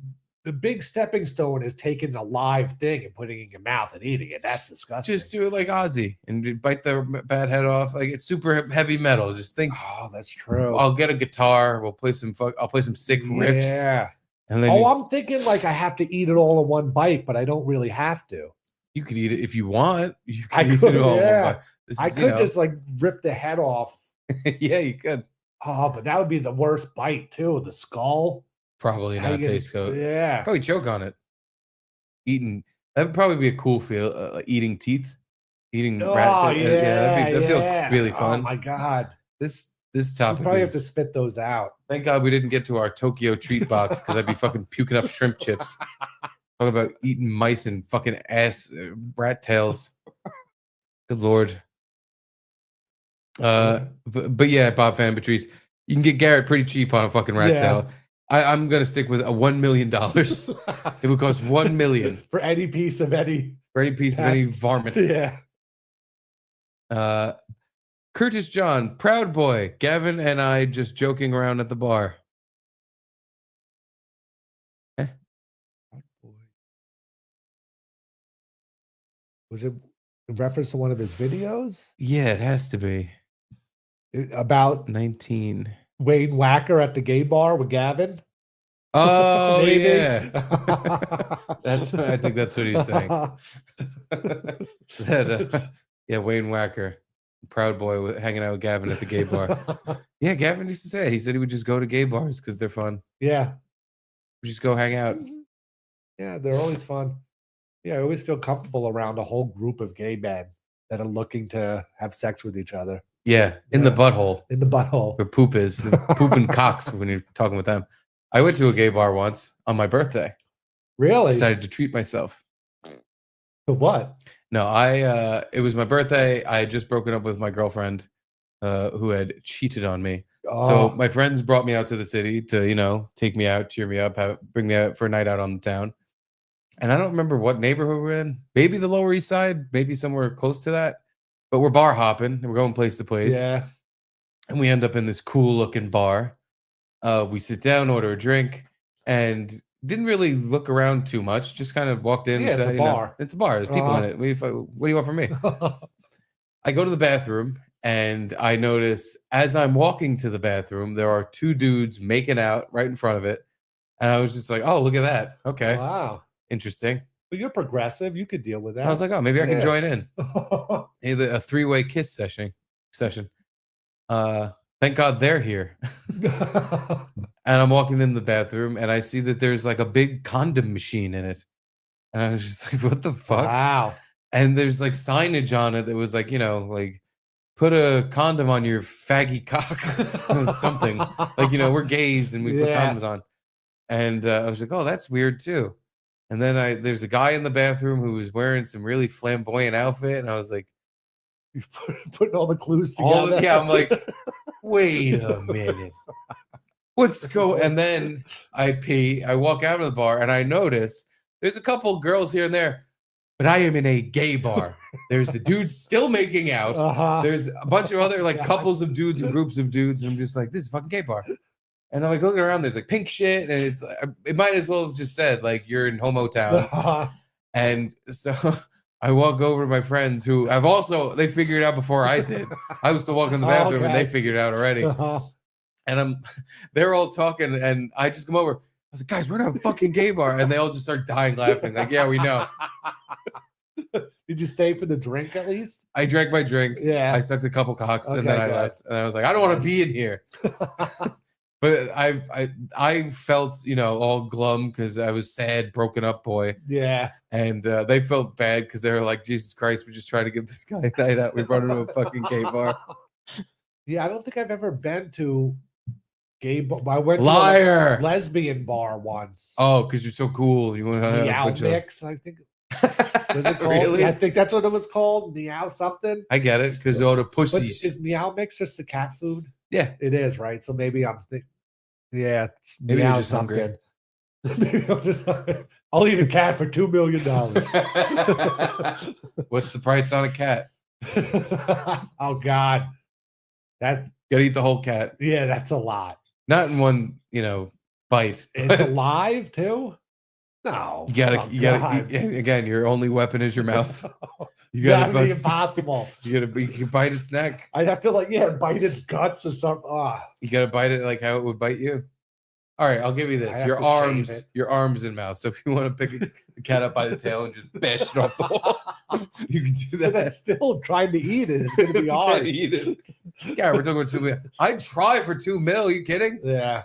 The big stepping stone is taking a live thing and putting it in your mouth and eating it. That's disgusting. Just do it like Ozzy and bite the bad head off. Like it's super heavy metal. Just think. Oh, that's true. I'll get a guitar. We'll play some. I'll play some sick riffs. Yeah. And then I'm thinking like I have to eat it all in one bite, but I don't really have to. You could eat it if you want. You I could eat could, it all in one yeah. bite. I could just like rip the head off. Yeah, you could. Oh, but that would be the worst bite too. The skull. Probably not taste good. Yeah. Probably choke on it. Eating. That would probably be a cool feel. Eating teeth. Eating rat. That'd feel really fun. Oh my God. This You topic probably is, have to spit those out. Thank God we didn't get to our Tokyo treat box because I'd be fucking puking up shrimp chips. Talking about eating mice and fucking ass rat tails. Good Lord. But yeah, Bob Fan Patrice, you can get Garrett pretty cheap on a fucking rat tail. I'm gonna stick with a $1 million. It would cost $1 million for any piece of any varmint. Yeah. Curtis John, proud boy. Gavin and I just joking around at the bar. Was it in reference to one of his videos? Yeah, it has to be. About 19. Wayne Wacker at the gay bar with Gavin? Oh, Maybe? yeah. I think that's what he's saying. Yeah, Wayne Wacker. Proud boy hanging out with Gavin at the gay bar. Yeah, Gavin used to say it. He said he would just go to gay bars because they're fun. Yeah. Just go hang out. Yeah, they're always fun. Yeah, I always feel comfortable around a whole group of gay men that are looking to have sex with each other. Yeah, in the butthole. In the butthole. Where poop is. The poop and cocks when you're talking with them. I went to a gay bar once on my birthday. Really? Decided to treat myself. What? No, it was my birthday. I had just broken up with my girlfriend who had cheated on me. So my friends brought me out to the city to, take me out, cheer me up, bring me out for a night out on the town. And I don't remember what neighborhood we're in. Maybe the Lower East Side, maybe somewhere close to that. But we're bar hopping and we're going place to place. Yeah. And we end up in this cool looking bar. We sit down, order a drink, and didn't really look around too much. Just kind of walked in. Yeah, and it's said, a bar. It's a bar. There's people in it. What do you want from me? I go to the bathroom and I notice as I'm walking to the bathroom, there are two dudes making out right in front of it. And I was just like, oh, look at that. Okay. Wow. Interesting. But you're progressive. You could deal with that. I was like, oh, maybe I can join in. A three-way kiss session. Thank God they're here. And I'm walking in the bathroom and I see that there's like a big condom machine in it. And I was just like, what the fuck? Wow. And there's like signage on it that was like, like put a condom on your faggy cock. It was something like, we're gays and we put condoms on. And I was like, oh, that's weird too. And then there's a guy in the bathroom who was wearing some really flamboyant outfit. And I was like, putting all the clues together. I'm like, wait a minute. And then I pee, I walk out of the bar and I notice there's a couple girls here and there, but I am in a gay bar. There's the dudes still making out. There's a bunch of other like couples of dudes and groups of dudes. And I'm just like, this is a fucking gay bar. And I'm like looking around, there's like pink shit. And it might as well have just said like, you're in Homo Town. And so I walk over to my friends who they figured it out before I did. I was still walking in the bathroom and they figured it out already. And they're all talking and I just come over. I was like, guys, we're in a fucking gay bar. And they all just start dying laughing. Like, yeah, we know. Did you stay for the drink at least? I drank my drink. Yeah. I sucked a couple cocks and then I left. And I was like, I don't want to be in here. But I felt, all glum because I was sad, broken up boy. Yeah. And they felt bad because they were like, Jesus Christ, we're just trying to give this guy a night out. We brought him to a fucking gay bar. Yeah, I don't think I've ever been to gay bar. I went to a lesbian bar once. Oh, because you're so cool. You want to Meow Mix, I think. Was it called? Really? I think that's what it was called. Meow something. I get it because all the But pussies. is Meow Mix just the cat food? Yeah, it is, right? So maybe I'm thinking, it's Maybe you're meow just hungry. something. Maybe I'm just hungry. I'll eat a cat for $2 million. What's the price on a cat? Oh God, that gotta eat the whole cat. Yeah, that's a lot. Not in one, bite. It's alive too. No, You gotta. Again, your only weapon is your mouth. You gotta. That'd be impossible. You can bite its neck. I'd have to bite its guts or something. You gotta bite it like how it would bite you. All right, I'll give you this. I have Your to shave arms, it. your arms and mouth. So if you want to pick the cat up by the tail and just bash it off the wall, you can do that. But still trying to eat it is going to be You hard. can't eat it. Yeah, we're talking about $2 million. I'd try for $2 million. Are you kidding? Yeah.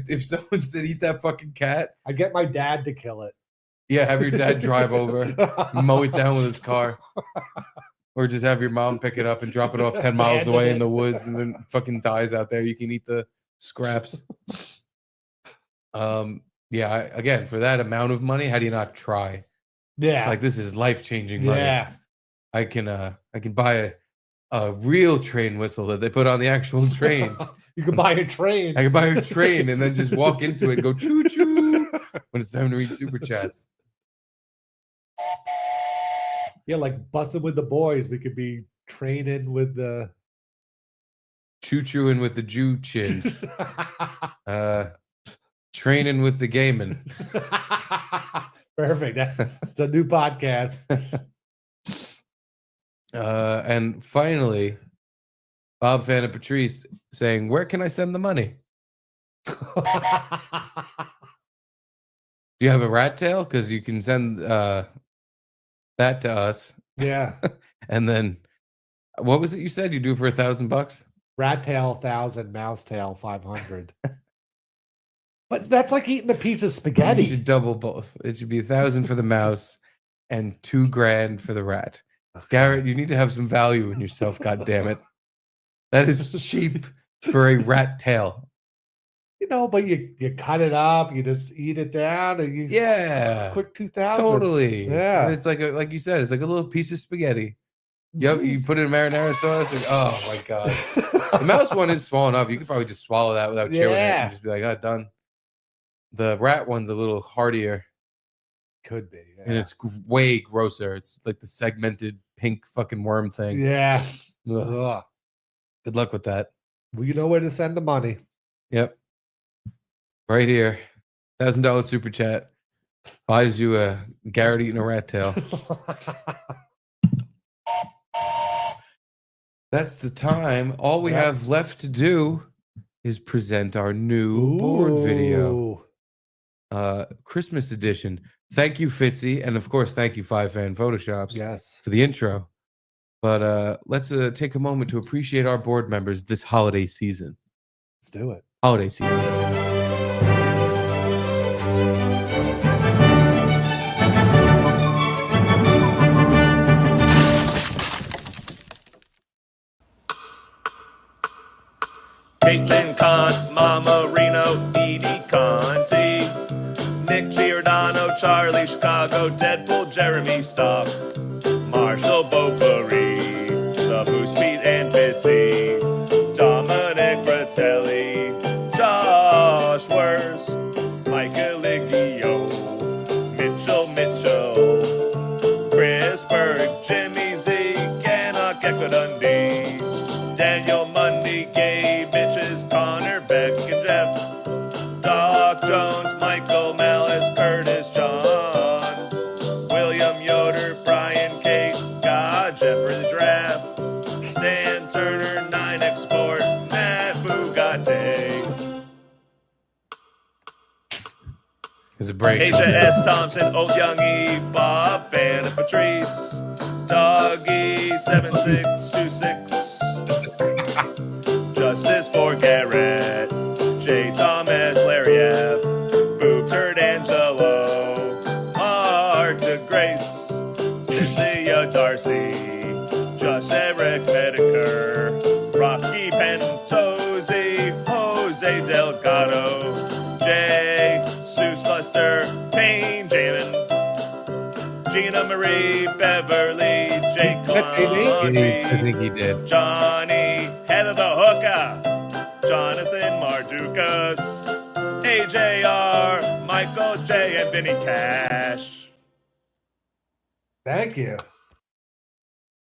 If someone said eat that fucking cat, I'd get my dad to kill it. yeah, have your dad drive over, mow it down with his car. Or just have your mom pick it up and drop it off 10 miles away in the woods and then fucking dies out there. You can eat the scraps. Again, for that amount of money, how do you not try? Yeah. It's like this is life-changing money. Yeah. I can buy a real train whistle that they put on the actual trains. You can buy a train. I can buy a train and then just walk into it and go choo-choo when it's time to read super chats. Yeah, like Bussin' with the Boys. We could be training with the Choo-chooing with the Jew chins. Training with the gayman. Perfect. It's a new podcast. And finally, Bob Fan and Patrice saying, where can I send the money? Do you have a rat tail? Because you can send that to us. Yeah. And then What was it you said? You do it for $1,000? Rat tail 1,000, mouse tail 500. But that's like eating a piece of spaghetti. You should double both. It should be 1,000 for the mouse and $2,000 for the rat. Garrett, you need to have some value in yourself. God damn it! That is cheap for a rat tail. You know, but you cut it up, you just eat it down, and you quick 2,000. Totally. Yeah. It's like like you said, it's like a little piece of spaghetti. Yep, you put it in marinara sauce. And, oh my god, the mouse one is small enough. You could probably just swallow that without chewing it and just be like, oh, done. The rat one's a little hardier. Could be, and it's way grosser. It's like the segmented pink fucking worm thing. Yeah. Ugh. Good luck with that. Well, you know where to send the money. Yep. Right here. $1,000 super chat buys you a Garrett eating a rat tail. That's the time. All we have left to do is present our new board video. Christmas edition. Thank you, Fitzy. And of course, thank you, 5Fan Photoshops. For the intro. But let's take a moment to appreciate our board members this holiday season. Let's do it. Holiday season. Caitlin Khan, Mama Reno, Edie Conti, Nick Giordano, Charlie Chicago, Deadpool, Jeremy Stock, Marshall Beaupery, The Moose Pete and Fitzy, Dominic Bratelli, Josh Wers, Micah Liggio, Mitchell, Chris Berg, Jimmy Zeke, and Gecko Dundee, Daniel Mundy, Gabe Mitches, Connor, Beck, and Jeff, Doc Jones, Michael Malice, Curtis, John, William Yoder, Brian Kate, God, Jeffrey the Draft, Stan Turner, 9X Sport, Matt Bugatti. There's a break. Asia S. Thompson, Old Youngie, Bob, Van and Patrice, Doggy, 7626. Justice for Garrett, J. Thomas, Larry F., Boo Kurt Angelo, Mark DeGrace, Cynthia Darcy, Just Eric Medicare, Rocky Pentozzi, Jose Delgado, Jay, Seuss Luster, Payne Jamin, Gina Marie, Beverly, Jake Conji, I think he did. Johnny, Head of the Hooker, Jonathan Mardukas, AJR, Michael J, and Vinny Cash. Thank you.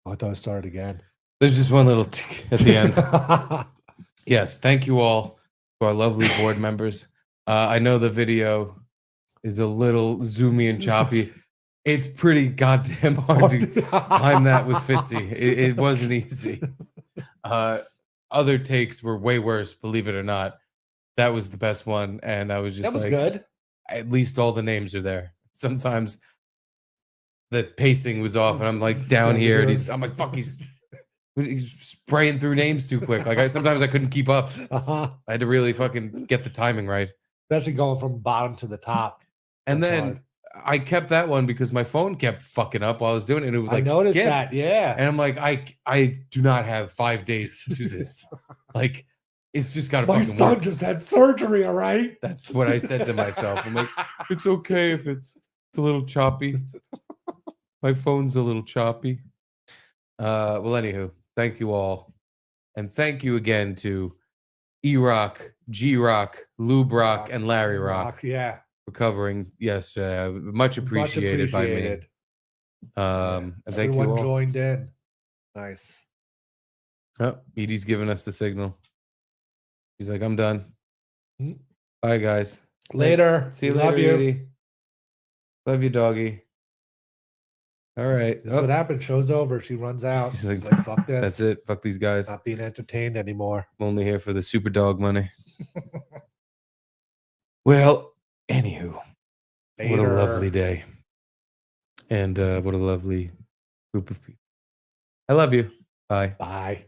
Oh, I thought I started again. There's just one little tick at the end. Yes, thank you all to our lovely board members. I know the video is a little zoomy and choppy. It's pretty goddamn hard to time that with Fitzy. It wasn't easy. Other takes were way worse, believe it or not. That was the best one, and I was just That was like, good. At least all the names are there. Sometimes the pacing was off, and I'm like down here, and I'm like, fuck, he's spraying through names too quick. Like sometimes I couldn't keep up. I had to really fucking get the timing right. Especially going from bottom to the top. And That's then hard. I kept that one because my phone kept fucking up while I was doing it. And it was I like, noticed skip. that, yeah. And I'm like, I do not have 5 days to do this. Like, it's just got to My fucking son work. just had surgery, all right? That's what I said to myself. I'm like, it's okay if it's a little choppy. My phone's a little choppy. Well, anywho, thank you all. And thank you again to E-Rock, G-Rock, Lube Rock, and Larry Rock. Yeah. For covering yesterday. Much appreciated by me. And thank you Everyone all. joined in. Nice. Oh, Edie's giving us the signal. He's like, I'm done. Mm. Bye, guys. Later. See you Love later, you. Edie. Love you, doggy. All right. This is what happened. Show's over. She runs out. She's like, She's like, fuck this. That's it. Fuck these guys. Not being entertained anymore. I'm only here for the super dog money. Well, anywho, what a Later. lovely day. And what a lovely group of people. I love you. Bye. Bye.